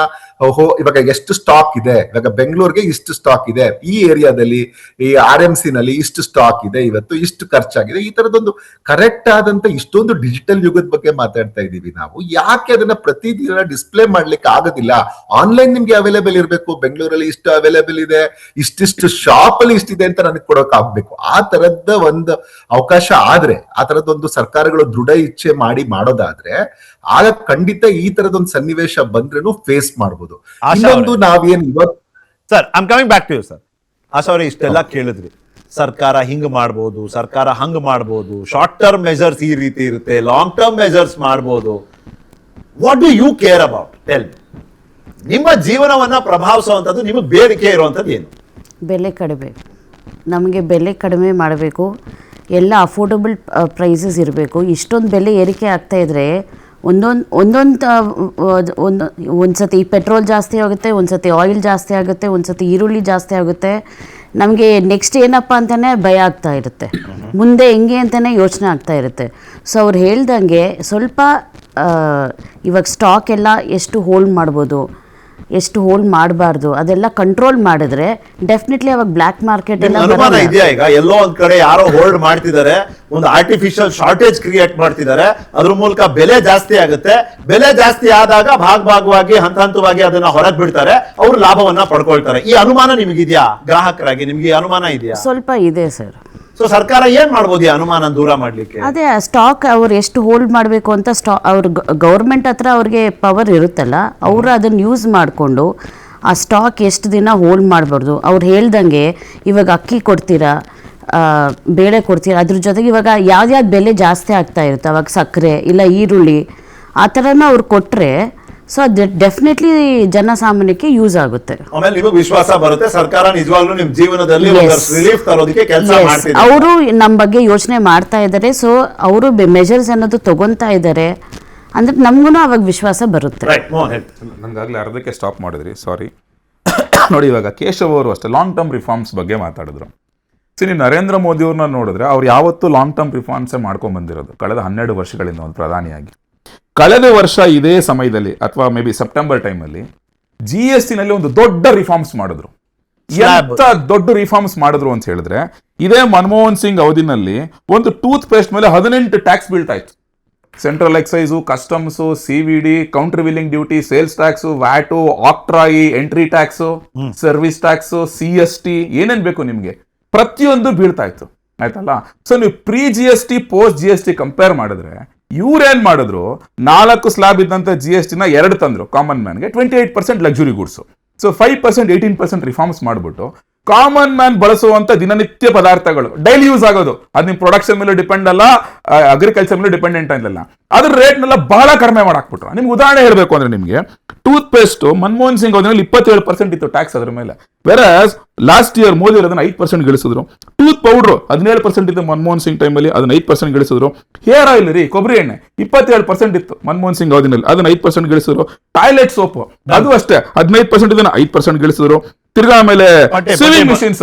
Speaker 5: ಇವಾಗ ಎಷ್ಟು ಸ್ಟಾಕ್ ಇದೆ, ಇವಾಗ ಬೆಂಗಳೂರಿಗೆ ಇಷ್ಟು ಸ್ಟಾಕ್ ಇದೆ, ಈ ಏರಿಯಾದಲ್ಲಿ ಈ RMC ನಲ್ಲಿ ಇಷ್ಟು ಸ್ಟಾಕ್ ಇದೆ, ಇವತ್ತು ಇಷ್ಟು ಖರ್ಚಾಗಿದೆ, ಈ ತರದೊಂದು ಕರೆಕ್ಟ್ ಆದಂತ ಇಷ್ಟೊಂದು ಡಿಜಿಟಲ್ ಯುಗದ ಬಗ್ಗೆ ಮಾತಾಡ್ತಾ ಇದೀವಿ ನಾವು. ಯಾಕೆ ಅದನ್ನ ಪ್ರತಿದಿನ ಡಿಸ್ಪ್ಲೇ ಮಾಡ್ಲಿಕ್ಕೆ ಆಗೋದಿಲ್ಲ? ಆನ್ಲೈನ್ ನಿಮ್ಗೆ ಅವೈಲೇಬಲ್ ಇರಬೇಕು, ಬೆಂಗಳೂರಲ್ಲಿ ಇಷ್ಟು ಅವೈಲೇಬಲ್ ಇದೆ, ಇಷ್ಟಿಷ್ಟು ಶಾಪ್ ಅಲ್ಲಿ ಇಷ್ಟಿದೆ ಅಂತ ನನಗೆ ಕೊಡೋಕೆ ಆಗ್ಬೇಕು. ಆ ತರದ ಒಂದು ಅವಕಾಶ ಆದ್ರೆ, ಆ ತರದೊಂದು ಸರ್ಕಾರಗಳು ದೃಢ ಇಚ್ಛೆ ಮಾಡೋದಾದ್ರೆ, ಆಗ ಖಂಡಿತ ಈ ತರದೊಂದು ಸನ್ನಿವೇಶ ಬಂದ್ರೂ ಫೇಸ್ ಮಾಡಬಹುದು. ಇನ್ನೊಂದು ನಾವೇನು ಇವತ್ತು
Speaker 1: sir, I am coming back to you sir. Asha ಅವರೇ, ಇಷ್ಟೆಲ್ಲ ಕೇಳಿದ್ರಿ, ಸರ್ಕಾರ ಹಿಂಗ್ ಮಾಡ್ಬೋದು, ಸರ್ಕಾರ ಹಂಗ್ ಮಾಡ್ಬೋದು, ಶಾರ್ಟ್ ಟರ್ಮ್ ಮೆಜರ್ಸ್ ಈ ರೀತಿ ಇರುತ್ತೆ, ಲಾಂಗ್ ಟರ್ಮ್ ಮೆಜರ್ಸ್ ಮಾಡ್ಬೋದು. What do you care about? Tell me. ನಿಮ್ಮ ಜೀವನವನ್ನ ಪ್ರಭಾವಿಸುವಂಥದ್ದು, ನಿಮಗೆ ಬೇಡಿಕೆ ಇರುವಂಥದ್ದು ಏನು?
Speaker 2: ಬೆಲೆ ಕಡಿಮೆ, ನಮಗೆ ಬೆಲೆ ಕಡಿಮೆ ಮಾಡಬೇಕು, ಎಲ್ಲ ಅಫೋರ್ಡಬಲ್ ಪ್ರೈಸಸ್ ಇರಬೇಕು. ಇಷ್ಟೊಂದು ಬೆಲೆ ಏರಿಕೆ ಆಗ್ತಾ ಇದ್ರೆ ಒಂದು ಸತಿ ಪೆಟ್ರೋಲ್ ಜಾಸ್ತಿ ಆಗುತ್ತೆ, ಒಂದು ಸತಿ ಆಯಿಲ್ ಜಾಸ್ತಿ ಆಗುತ್ತೆ, ಒಂದು ಸತಿ ಈರುಳ್ಳಿ ಜಾಸ್ತಿ ಆಗುತ್ತೆ. ನಮಗೆ ನೆಕ್ಸ್ಟ್ ಏನಪ್ಪ ಅಂತಲೇ ಭಯ ಆಗ್ತಾ ಇರುತ್ತೆ, ಮುಂದೆ ಹೆಂಗೆ ಅಂತಲೇ ಯೋಚನೆ ಆಗ್ತಾ ಇರುತ್ತೆ. ಸೊ ಅವ್ರು ಹೇಳ್ದಂಗೆ ಸ್ವಲ್ಪ ಇವಾಗ ಸ್ಟಾಕ್ ಎಲ್ಲ ಎಷ್ಟು ಹೋಲ್ಡ್ ಮಾಡ್ಬೋದು, ಎಷ್ಟು ಹೋಲ್ಡ್ ಮಾಡಬಾರ್ದು, ಅದೆಲ್ಲ ಕಂಟ್ರೋಲ್ ಮಾಡಿದ್ರೆ ಡೆಫಿನೆಟ್ಲಿ ಅವಾಗ ಬ್ಲ್ಯಾಕ್ ಮಾರ್ಕೆಟ್ ಎಲ್ಲ
Speaker 1: ಅನುಮಾನ ಇದೆಯಾ? ಈಗ ಎಲ್ಲೋ ಒಂದ್ ಕಡೆ ಯಾರೋ ಹೋಲ್ಡ್ ಮಾಡ್ತಿದ್ದಾರೆ, ಒಂದು ಆರ್ಟಿಫಿಷಿಯಲ್ ಶಾರ್ಟೇಜ್ ಕ್ರಿಯೇಟ್ ಮಾಡ್ತಿದ್ದಾರೆ, ಅದ್ರ ಮೂಲಕ ಬೆಲೆ ಜಾಸ್ತಿ ಆಗುತ್ತೆ. ಬೆಲೆ ಜಾಸ್ತಿ ಆದಾಗ ಭಾಗವಾಗಿ ಹಂತವಾಗಿ ಅದನ್ನ ಹೊರಗೆ ಬಿಡ್ತಾರೆ, ಅವರು ಲಾಭವನ್ನ ಪಡ್ಕೊಳ್ತಾರೆ. ಈ ಅನುಮಾನ ನಿಮಗಿದ್ಯಾ? ಗ್ರಾಹಕರಾಗಿ ನಿಮ್ಗೆ ಈ ಅನುಮಾನ ಇದೆಯಾ?
Speaker 2: ಸ್ವಲ್ಪ ಇದೆ ಸರ್.
Speaker 1: ಸೊ ಸರ್ಕಾರ ಏನ್ ಮಾಡ್ಬೋದು ಈ ಅನುಮಾನ ದೂರ ಮಾಡ್ಲಿಕ್ಕೆ?
Speaker 2: ಅದೇ ಸ್ಟಾಕ್ ಅವ್ರು ಎಷ್ಟು ಹೋಲ್ಡ್ ಮಾಡಬೇಕು ಅಂತ ಅವ್ರ ಗೌರ್ಮೆಂಟ್ ಹತ್ರ ಅವ್ರಿಗೆ ಪವರ್ ಇರುತ್ತಲ್ಲ, ಅವರು ಅದನ್ನು ಯೂಸ್ ಮಾಡಿಕೊಂಡು ಆ ಸ್ಟಾಕ್ ಎಷ್ಟು ದಿನ ಹೋಲ್ಡ್ ಮಾಡಬಾರ್ದು. ಅವ್ರು ಹೇಳ್ದಂಗೆ ಇವಾಗ ಅಕ್ಕಿ ಕೊಡ್ತೀರಾ, ಬೇಳೆ ಕೊಡ್ತೀರಾ, ಅದ್ರ ಜೊತೆಗೆ ಇವಾಗ ಯಾವ್ದ್ಯಾವ್ದು ಬೆಲೆ ಜಾಸ್ತಿ ಆಗ್ತಾ ಇರುತ್ತೆ, ಅವಾಗ ಸಕ್ಕರೆ ಇಲ್ಲ ಈರುಳ್ಳಿ ಆ ಥರನ ಅವ್ರು ಕೊಟ್ಟರೆ ಸೊ ಅದು ಡೆಫಿನೆಟ್ಲಿ ಜನಸಾಮಾನ್ಯಕ್ಕೆ ಯೂಸ್ ಆಗುತ್ತೆ.
Speaker 1: ಆಮೇಲೆ ನಿಮಗೆ ವಿಶ್ವಾಸ ಬರುತ್ತೆ, ಸರ್ಕಾರ ನಿಜವಾಗ್ಲೂ ನಿಮ್ಮ ಜೀವನದಲ್ಲಿ ರಿಲೀಫ್ ತರೋದಕ್ಕೆ ಕೆಲಸ ಮಾಡ್ತಿದೆ.
Speaker 2: ಅವರು ನಮ್ಮ ಬಗ್ಗೆ ಯೋಚನೆ ಮಾಡ್ತಾ ಇದ್ದಾರೆ, ಸೊ ಅವರು ಮೆಜರ್ಸ್ ಅನ್ನೋದು ತಗೊಂತಾ ಇದ್ದಾರೆ ಅಂದ್ರೆ ನಮಗೂ ಅವಾಗ ವಿಶ್ವಾಸ ಬರುತ್ತೆ.
Speaker 4: ನಂಗಾಗ್ಲೇ ಅರ್ಧಕ್ಕೆ ಸ್ಟಾಪ್ ಮಾಡಿದ್ರಿ, ಸಾರಿ. ನೋಡಿ ಇವಾಗ ಕೇಶವ್ ಅವರು ಅಷ್ಟೇ ಲಾಂಗ್ ಟರ್ಮ್ ರಿಫಾರ್ಮ್ಸ್ ಬಗ್ಗೆ ಮಾತಾಡಿದ್ರು. ನೀವು ನರೇಂದ್ರ ಮೋದಿ ಅವ್ರನ್ನ ನೋಡಿದ್ರೆ ಅವ್ರು ಯಾವತ್ತೂ ಲಾಂಗ್ ಟರ್ಮ್ ರಿಫಾರ್ಮ್ಸೇ ಮಾಡ್ಕೊಂಡ್ ಬಂದಿರೋದು ಕಳೆದ 12 ವರ್ಷಗಳಿಂದ ಒಂದು ಪ್ರಧಾನಿಯಾಗಿ. ಕಳೆದ ವರ್ಷ ಇದೇ ಸಮಯದಲ್ಲಿ ಅಥವಾ ಮೇ ಬಿ ಸೆಪ್ಟೆಂಬರ್ ಟೈಮಲ್ಲಿ GST ನಲ್ಲಿ ಒಂದು ದೊಡ್ಡ ರಿಫಾರ್ಮ್ಸ್ ಮಾಡಿದ್ರು. ಎಂತ ದೊಡ್ಡ ರಿಫಾರ್ಮ್ಸ್ ಮಾಡಿದ್ರು ಅಂತ ಹೇಳಿದ್ರೆ, ಇದೇ ಮನಮೋಹನ್ ಸಿಂಗ್ ಅವಧಿನಲ್ಲಿ ಒಂದು ಟೂತ್ ಪೇಸ್ಟ್ ಮೇಲೆ 18 ಟ್ಯಾಕ್ಸ್ ಬೀಳ್ತಾ ಇತ್ತು. Central excise, customs, CVD, countervailing duty, sales tax, VAT, octroi, entry tax, service tax, CST, ಏನೇನ್ ಬೇಕು ನಿಮ್ಗೆ ಪ್ರತಿಯೊಂದು ಬೀಳ್ತಾ ಇತ್ತು. ಆಯ್ತಲ್ಲ? ಸೊ ನೀವು pre GST post GST compare ಮಾಡಿದ್ರೆ ಇವ್ರೇನ್ ಮಾಡಿದ್ರು, 4 ಸ್ಲಾಬ್ ಇದ್ದಂತ GST ನ 2 ತಂದ್ರು ಕಾಮನ್ ಮ್ಯಾನ್ಗೆ, 28% ಲಕ್ಸುರಿ ಗುಡ್ಸು. ಸೊ 5% 18% ರಿಫಾರ್ಮ್ಸ್ ಮಾಡ್ಬಿಟ್ಟು ಕಾಮನ್ ಮ್ಯಾನ್ ಬಳಸುವಂತ ದಿನನಿತ್ಯ ಪದಾರ್ಥಗಳು ಡೈಲಿ ಯೂಸ್ ಆಗೋದು, ಅದು ನಿಮ್ ಪ್ರೊಡಕ್ಷನ್ ಮೇಲೆ ಡಿಪೆಂಡ್ ಅಲ್ಲ, ಅಗ್ರಿಕಲ್ಚರ್ ಮೇಲೆ ಡಿಪೆಂಡೆಂಟ್ ಇಲ್ಲ, ಅದ್ರ ರೇಟ್ನೆಲ್ಲ ಬಹಳ ಕಡಿಮೆ ಮಾಡಾಕ್ಬಿಟ್ರು. ನಿಮ್ಗೆ ಉದಾಹರಣೆ ಹೇಳ್ಬೇಕು ಅಂದ್ರೆ, ನಿಮ್ಗೆ ಟೂತ್ ಪೇಸ್ಟ್ ಮನಮೋಹನ್ ಸಿಂಗ್ ಅವಧಿನಲ್ಲಿ 27% ಇತ್ತು ಟ್ಯಾಕ್ಸ್ ಅದ್ರ ಮೇಲೆ, ವೆರಸ್ ಲಾಸ್ಟ್ ಇಯರ್ ಮೋದಿ ಅದನ್ನ 5% ಗಳಿಸಿದ್ರು. ಟೂತ್ ಪೌಡರ್ 17% ಇತ್ತು ಮನಮೋಹನ್ ಸಿಂಗ್ ಟೈಮಲ್ಲಿ, ಅದನ್ನ 5% ಗಳಿಸಿದ್ರು. ಹೇರ್ ಆಯಿಲ್ ರೀ, ಕೊಬ್ಬರಿ ಎಣ್ಣೆ 27% ಇತ್ತು ಮನಮೋಹನ್ ಸಿಂಗ್ ಅವಧಿನಲ್ಲಿ, ಅದನ್ನ 5% ಗಳಿಸಿದ್ರು. ಟಾಯ್ಲೆಟ್ ಸೋಪ್ ಅದು ಅಷ್ಟೇ 15% ಇದನ್ನ 5% ಗಳಿಸಿದ್ರು. ತಿರ್ಗಾ ಆಮೇಲೆ ಸಿವಿಂಗ್ ಮಿಷಿನ್ಸ್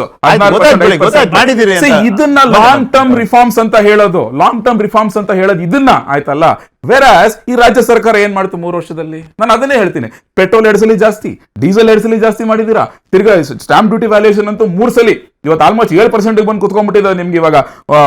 Speaker 4: ಇದನ್ನ ಲಾಂಗ್ ಟರ್ಮ್ ರಿಫಾರ್ಮ್ಸ್ ಅಂತ ಹೇಳೋದು, ಲಾಂಗ್ ಟರ್ಮ್ ರಿಫಾರ್ಮ್ಸ್ ಅಂತ ಹೇಳೋದು ಇದನ್ನ, ಆಯ್ತಲ್ಲ. ವೆರಾಸ್ ಈ ರಾಜ್ಯ ಸರ್ಕಾರ ಏನ್ ಮಾಡ್ತು 3 ವರ್ಷದಲ್ಲಿ? ನಾನು ಅದನ್ನೇ ಹೇಳ್ತೀನಿ. ಪೆಟ್ರೋಲ್ 2 ಸಲ ಜಾಸ್ತಿ, ಡೀಸೆಲ್ 2 ಸಲ ಜಾಸ್ತಿ ಮಾಡಿದೀರಾ. ತಿರ್ಗಾ ಸ್ಟಾಂಪ್ ಡ್ಯೂಟಿ ವ್ಯಾಲ್ಯೂಯೇಷನ್ ಅಂತೂ 3 ಸಲ, ಇವತ್ತು ಆಲ್ಮೋಸ್ಟ್ 7% ಬಂದು ಕುತ್ಕೊಂಡ್ಬಿಟ್ಟಿದೆ. ನಿಮ್ಗೆ ಇವಾಗ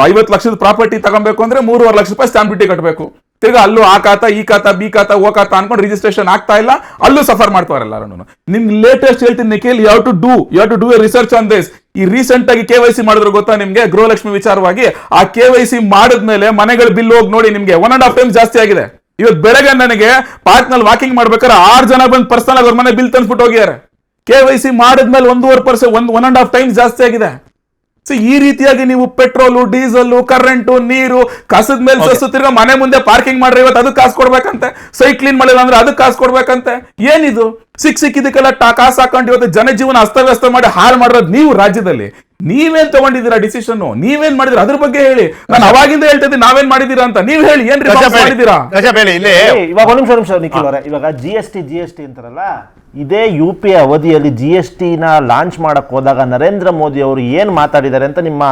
Speaker 4: 50 ಲಕ್ಷದ ಪ್ರಾಪರ್ಟಿ ತಗೊಬೇಕು ಅಂದ್ರೆ 3.5 ಲಕ್ಷ ರೂಪಾಯಿ ಸ್ಟಾಂಪ್ ಡ್ಯೂಟಿ ಕಟ್ಟಬೇಕು. ತಿರ್ಗಾ ಅಲ್ಲೂ ಆ ಖಾತಾ, ಈ ಖಾತಾ, ಬಿ ಖಾತಾ, ಓ ಖಾತಾ ಅನ್ಕೊಂಡು ರಿಜಿಸ್ಟ್ರೇಷನ್ ಆಗ್ತಾ ಇಲ್ಲ, ಅಲ್ಲೂ ಸಫರ್ ಮಾಡ್ತಾರ ಎಲ್ಲರೂ. ನಿಮ್ಗೆ ಲೇಟೆಸ್ಟ್ ಹೇಳ್ತೀನಿ Nikhil, you have to do a research on this. ಈ ರೀಸೆಂಟ್ ಆಗಿ KYC ಮಾಡಿದ್ರು ಗೊತ್ತಾ ನಿಮ್ಗೆ, ಗೃಹಲಕ್ಷ್ಮಿ ವಿಚಾರವಾಗಿ. ಆ KYC ಮಾಡಿದ್ಮೇಲೆ ಮನೆಗಳ ಬಿಲ್ ಹೋಗಿ ನೋಡಿ, ನಿಮ್ಗೆ 1.5 ಟೈಮ್ಸ್ ಜಾಸ್ತಿ ಆಗಿದೆ. ಇವತ್ತು ಬೆಳಗ್ಗೆ ನನಗೆ ಪಾರ್ಕ್ ನಲ್ಲಿ ವಾಕಿಂಗ್ ಮಾಡ್ಬೇಕಾದ್ರೆ 6 ಜನ ಬಂದು ಪರ್ಸನಲ್ ಆಗಿ ಅವ್ರ ಮನೆ ಬಿಲ್ ತಂದ್ಬಿಟ್ಟು ಹೋಗ್ಯಾರೆ. KYC ಮಾಡಿದ್ಮೇಲೆ 1.5 ಟೈಮ್ಸ್ ಜಾಸ್ತಿ ಆಗಿದೆ. ಸೊ ಈ ರೀತಿಯಾಗಿ ನೀವು ಪೆಟ್ರೋಲು, ಡೀಸೆಲ್, ಕರೆಂಟು, ನೀರು, ಕಸದ ಮೇಲೆ ಸಸ್ಸು, ತಿರ್ಗಾ ಮನೆ ಮುಂದೆ ಪಾರ್ಕಿಂಗ್ ಮಾಡ್ರಿ, ಇವತ್ತು ಅದಕ್ಕೆ ಕಾಸು ಕೊಡ್ಬೇಕಂತೆ. ಸೈಟ್ ಕ್ಲೀನ್ ಮಾಡಿಲ್ಲ ಅಂದ್ರೆ ಅದಕ್ಕೆ ಕಾಸು ಕೊಡ್ಬೇಕಂತೆ. ಏನಿದು ಸಿಕ್ಕಿದಕ್ಕೆಲ್ಲ ಕಾಸು ಹಾಕೊಂಡು ಇವತ್ತು ಜನಜೀವನ ಅಸ್ತವ್ಯಸ್ತ ಮಾಡಿ ಹಾಳು ಮಾಡಿರೋದು ನೀವು ರಾಜ್ಯದಲ್ಲಿ. ನೀವೇನ್ ತಗೊಂಡಿದ್ದೀರಾ ಡಿಸಿಷನ್? ನೀವೇನ್ ಮಾಡಿದಿರಾ ಅದ್ರ ಬಗ್ಗೆ ಹೇಳಿ. ನಾನು ಅವಾಗಿಂದ ಹೇಳ್ತಾ ಇದ್ದೀನಿ ನಾವೇನ್ ಮಾಡಿದೀರಾ ಅಂತ. ನೀವ್ ಹೇಳಿ, ಏನ್ ಮಾಡಿದೀರಾ?
Speaker 3: ಇವಾಗ ಒಂದು ನಿಮಿಷ ನಿಖಿಲ್ ಅವರೇ, ಇವಾಗ GST ಅಂತಾರಲ್ಲ, ಇದೇ UPA ಅವಧಿಯಲ್ಲಿ GST ನ ಲಾಂಚ್ ಮಾಡಕ್ ಹೋದಾಗ ನರೇಂದ್ರ ಮೋದಿ ಅವರು ಏನ್ ಮಾತಾಡಿದ್ದಾರೆ ಅಂತ ನಿಮ್ಮ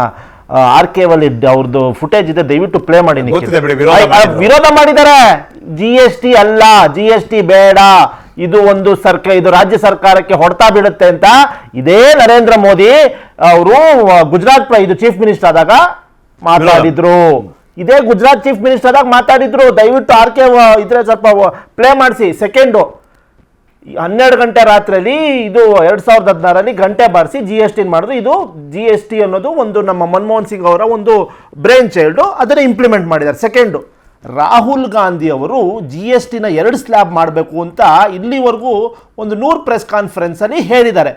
Speaker 3: ಆರ್ಕೇವಲ್ಲಿ ಅವ್ರದ್ದು ಫುಟೇಜ್ ಇದೆ, ದಯವಿಟ್ಟು ಪ್ಲೇ ಮಾಡಿ. ವಿರೋಧ ಮಾಡಿದ್ದಾರೆ. GST ಅಲ್ಲ, GST ಬೇಡ, ಇದು ಒಂದು ಇದು ರಾಜ್ಯ ಸರ್ಕಾರಕ್ಕೆ ಹೊಡೆತ ಬೀಳುತ್ತೆ ಅಂತ ಇದೇ ನರೇಂದ್ರ ಮೋದಿ ಅವರು ಗುಜರಾತ್ ಇದು ಚೀಫ್ ಮಿನಿಸ್ಟರ್ ಆದಾಗ ಮಾತಾಡಿದ್ರು. ಇದೇ ಗುಜರಾತ್ ಚೀಫ್ ಮಿನಿಸ್ಟರ್ ಆದಾಗ ಮಾತಾಡಿದ್ರು. ದಯವಿಟ್ಟು ಆರ್ಕೆ ಇದ್ರೆ ಸ್ವಲ್ಪ ಪ್ಲೇ ಮಾಡಿಸಿ. ಸೆಕೆಂಡು 12 ಗಂಟೆ ರಾತ್ರಿಯಲ್ಲಿ ಇದು 2016 ಗಂಟೆ ಬಾರಿಸಿ GST ಮಾಡಿದ್ರು. ಇದು GST ಅನ್ನೋದು ಒಂದು ನಮ್ಮ ಮನಮೋಹನ್ ಸಿಂಗ್ ಅವರ ಒಂದು ಬ್ರೈನ್ ಚೈಲ್ಡು, ಅದನ್ನ ಇಂಪ್ಲಿಮೆಂಟ್ ಮಾಡಿದ್ದಾರೆ. ಸೆಕೆಂಡು, ರಾಹುಲ್ ಗಾಂಧಿ ಅವರು GST ನ 2 ಸ್ಲ್ಯಾಬ್ ಮಾಡಬೇಕು ಅಂತ ಇಲ್ಲಿವರೆಗೂ ಒಂದು 100 ಪ್ರೆಸ್ ಕಾನ್ಫರೆನ್ಸ್ ಅಲ್ಲಿ ಹೇಳಿದ್ದಾರೆ.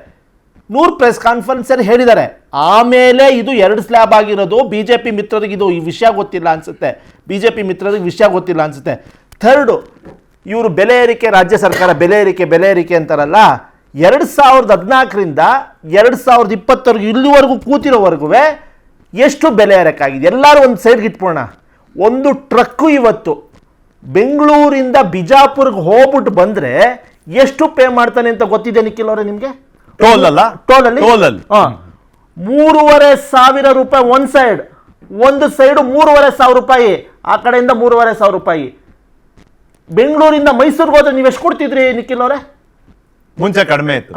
Speaker 3: 100 ಪ್ರೆಸ್ ಕಾನ್ಫರೆನ್ಸ್ ಅಲ್ಲಿ ಹೇಳಿದ್ದಾರೆ. ಆಮೇಲೆ ಇದು 2 ಸ್ಲ್ಯಾಬ್ ಆಗಿರೋದು BJP ಮಿತ್ರರಿಗೆ ಇದು ಈ ವಿಷಯ ಗೊತ್ತಿಲ್ಲ ಅನ್ಸುತ್ತೆ. BJP ಮಿತ್ರರಿಗೆ ವಿಷಯ ಗೊತ್ತಿಲ್ಲ ಅನ್ಸುತ್ತೆ. ಥರ್ಡು, ಇವರು ಬೆಲೆ ಏರಿಕೆ, ರಾಜ್ಯ ಸರ್ಕಾರ ಬೆಲೆ ಏರಿಕೆ ಅಂತಾರಲ್ಲ, 2014ರಿಂದ 2020 ಇಲ್ಲಿವರೆಗೂ ಕೂತಿರೋವರೆಗೂ ಎಷ್ಟು ಬೆಲೆ ಏರಕ್ಕಾಗಿದೆ? ಎಲ್ಲರೂ ಒಂದು ಸೈಡ್ಗೆ ಇಟ್ಬೋಣ. ಒಂದು ಟ್ರಕ್ಕು ಇವತ್ತು ಬೆಂಗಳೂರಿಂದ ಬಿಜಾಪುರ್ಗೆ ಹೋಗ್ಬಿಟ್ಟು ಬಂದ್ರೆ ಎಷ್ಟು ಪೇ ಮಾಡ್ತಾನೆ ಅಂತ ಗೊತ್ತಿದೆ ನಿಖಿಲ್ ಅವರೇ ನಿಮ್ಗೆ? ಟೋಲಲ್ಲಿ 3,500 ರೂಪಾಯಿ ಒಂದು ಸೈಡ್, ಒಂದು ಸೈಡು 3,500 ರೂಪಾಯಿ, ಆ ಕಡೆಯಿಂದ 3,500 ರೂಪಾಯಿ. ಬೆಂಗಳೂರಿಂದ ಮೈಸೂರಿಗೆ ಹೋದ್ರೆ ನೀವು ಎಷ್ಟು ಕೊಡ್ತಿದ್ರಿ ನಿಖಿಲ್ ಅವರೇ?
Speaker 1: ಮುಂಚೆ ಕಡಿಮೆ ಇತ್ತು.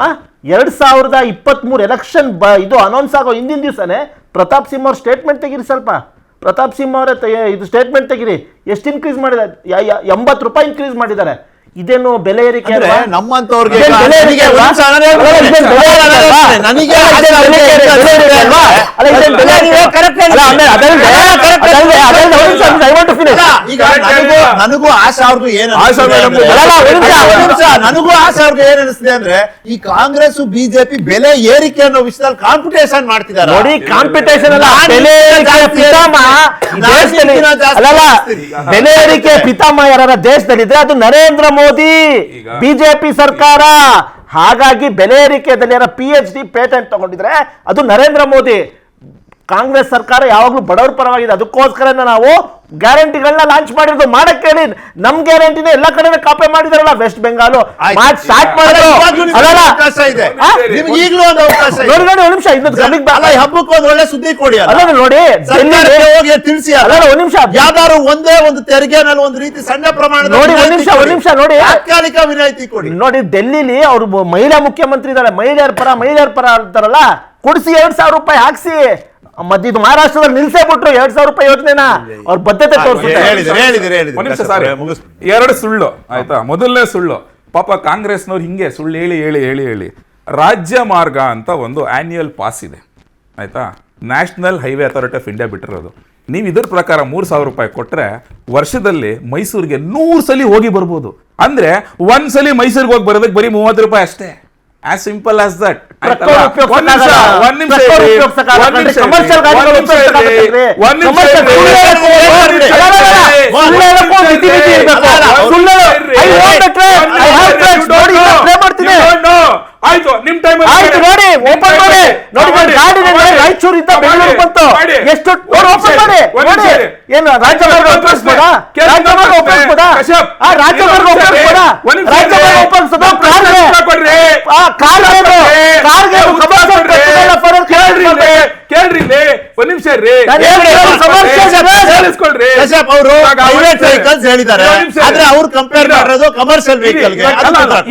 Speaker 3: 2023 ಎಲೆಕ್ಷನ್ ಇದು ಅನೌನ್ಸ್ ಆಗೋ ಹಿಂದಿನ ದಿವಸನೇ ಪ್ರತಾಪ್ ಸಿಂಹ ಅವ್ರ ಸ್ಟೇಟ್ಮೆಂಟ್ ತೆಗೀರಿ. ಸ್ವಲ್ಪ ಪ್ರತಾಪ್ ಸಿಂಹ ಅವರೇ ಇದು ಸ್ಟೇಟ್ಮೆಂಟ್ ತೆಗೀರಿ. ಎಷ್ಟು ಇನ್ಕ್ರೀಸ್ ಮಾಡಿದ್ದಾರೆ? 80 ರೂಪಾಯಿ ಇನ್ಕ್ರೀಸ್ ಮಾಡಿದ್ದಾರೆ. ಇದೇನು ಬೆಲೆ ಏರಿಕೆ?
Speaker 1: ನಮ್ಮಂತವ್ರಿಗೆ ನನಗೂ ಆಶಾ ಅವ್ರಿಗೂ ನನಗೂ ಆಶಾ ಅವ್ರಿಗೆ ಏನ್ ಅನಿಸ್ತಿದೆ ಅಂದ್ರೆ, ಈ ಕಾಂಗ್ರೆಸ್ BJP ಬೆಲೆ ಏರಿಕೆ ಅನ್ನೋ ವಿಷಯದಲ್ಲಿ ಕಾಂಪಿಟೇಷನ್ ಮಾಡ್ತಿದ್ದಾರೆ.
Speaker 3: ನೋಡಿ, ಕಾಂಪಿಟೇಷನ್ ಅಲ್ಲ, ಬೆಲೆ ಏರಿಕೆ ಪಿತಾಮಹ ಬೆಲೆ ಏರಿಕೆ ಪಿತಾಮಹ ಯಾರ ದೇಶದಲ್ಲಿದ್ರೆ ಅದು ನರೇಂದ್ರ ಮೋದಿ, BJP ಸರ್ಕಾರ. ಹಾಗಾಗಿ ಬೆಲೆ ಏರಿಕೆಯಲ್ಲಿ PhD ಪೇಟೆಂಟ್ ತಗೊಂಡಿದ್ರೆ ಅದು ನರೇಂದ್ರ ಮೋದಿ. ಕಾಂಗ್ರೆಸ್ ಸರ್ಕಾರ ಯಾವಾಗ್ಲೂ ಬಡವರ ಪರವಾಗಿದೆ. ಅದಕ್ಕೋಸ್ಕರ ನಾವು ಗ್ಯಾರಂಟಿಗಳನ್ನ ಲಾಂಚ್ ಮಾಡಿರೋದು. ಮಾಡಕ್ಕೆ ಹೇಳಿ ನಮ್ ಗ್ಯಾರಂಟಿನ ಎಲ್ಲ ಕಡೆ ಕಾಪಿ ಮಾಡಿದಾರಲ್ಲ. ವೆಸ್ಟ್ ಬೆಂಗಾಲ್ ಸ್ಟಾರ್ಟ್ ಮಾಡಿದ್ರು.
Speaker 1: ಅವಕಾಶ ಇದೆ ನಿಮ್ಗೆ ಈಗಲೂ ಒಂದು ಅವಕಾಶ ಇದೆ.
Speaker 3: ನೋಡಿ ನೋಡಿ, ಒಂದ್ ನಿಮಿಷ,
Speaker 1: ಅಲ್ಲ, ಈ ಹಬ್ಬಕ್ಕೆ ಒಂದು ಒಳ್ಳೆ ಸುದ್ದಿ ಕೊಡಿ.
Speaker 3: ಅಲ್ಲ ನೋಡಿ,
Speaker 1: ಸರ್ಕಾರಕ್ಕೆ ಹೋಗಿ ತಿಳಿಸಿ.
Speaker 3: ಅಲ್ಲ, ಒಂದ್ ನಿಮಿಷ,
Speaker 1: ಯಾವ್ದಾದ್ರು ಒಂದೇ ಒಂದು ತೆರಿಗೆನಲ್ಲಿ ಒಂದು ರೀತಿ ಸಣ್ಣ ಪ್ರಮಾಣದ
Speaker 3: ನೋಡಿ, ಒಂದ್ ನಿಮಿಷ ನೋಡಿ,
Speaker 1: ತಾತ್ಕಾಲಿಕ ವಿನಾಯಿತಿ ಕೊಡಿ.
Speaker 3: ನೋಡಿ, ಡೆಲ್ಲಿಲಿ ಅವ್ರು ಮಹಿಳಾ ಮುಖ್ಯಮಂತ್ರಿ ಇದ್ದಾರೆ. ಮಹಿಳೆಯರ ಪರ ಅಂತಾರಲ್ಲ, ಕೊಡಿಸಿ 2,000 ರೂಪಾಯಿ ಹಾಕ್ಸಿ. ಇದು ಮಹಾರಾಷ್ಟ್ರದಲ್ಲಿ ನಿಲ್ಸೇ ಬಿಟ್ರು 2,000 ರೂಪಾಯಿ ಯೋಜನೆನ. ಅವ್ರ ಬದ್ಧತೆ ತೋರಿಸುತ್ತೆ.
Speaker 4: ಒಂದ್ ನಿಮಿಷ ಸಾರಿ, 2 ಸುಳ್ಳು ಆಯ್ತಾ. ಮೊದಲನೇ ಸುಳ್ಳು, ಪಾಪ ಕಾಂಗ್ರೆಸ್ನವ್ರು ಹಿಂಗೆ ಸುಳ್ಳು ಹೇಳಿ ರಾಜ್ಯ ಮಾರ್ಗ ಅಂತ ಒಂದು ಆನ್ಯುಯಲ್ ಪಾಸ್ ಇದೆ ಆಯ್ತಾ, National Highway Authority of India ಬಿಟ್ಟಿರೋದು. ನೀವು ಇದ್ರ ಪ್ರಕಾರ 3,000 ರೂಪಾಯಿ ಕೊಟ್ರೆ ವರ್ಷದಲ್ಲಿ ಮೈಸೂರಿಗೆ 100 ಸಲ ಹೋಗಿ ಬರ್ಬೋದು. ಅಂದ್ರೆ ಒಂದ್ಸಲಿ ಮೈಸೂರಿಗೆ ಹೋಗಿ ಬರೋದಕ್ಕೆ ಬರೀ 30 ರೂಪಾಯಿ ಅಷ್ಟೇ. As simple as that. ಆಯ್ತು, ನಿಮ್ ಟೈಮ್
Speaker 3: ನೋಡಿ, ಓಪನ್ ಮಾಡಿ ನೋಡಿ. ರಾಯಚೂರಿಂದ ಬೆಂಗಳೂರು ಬಂತು. ಎಷ್ಟು ಓಪನ್ ಮಾಡಿ. ಏನು ರಾಜ್ಯಮಾರ್ಗ ಉಪಯೋಗಿಸ್ಬೋದಾ? ರಾಜ್ಯಮಾರ್ಗ ಉಪಯೋಗಿಸ್ಬೋದಾ? ರಾಜ್ಯಮಾರ್ಗ ಉಪಯೋಗಿಸ್ಬೋದಾ? ರಾಜ್ಯಮಾರ್ಗ ಉಪಯೋಗಿಸೋದು
Speaker 4: ಕೇಳ್ರಿ, ಒಂದ್ ನಿಮಿಷ ಇರ್ರಿ.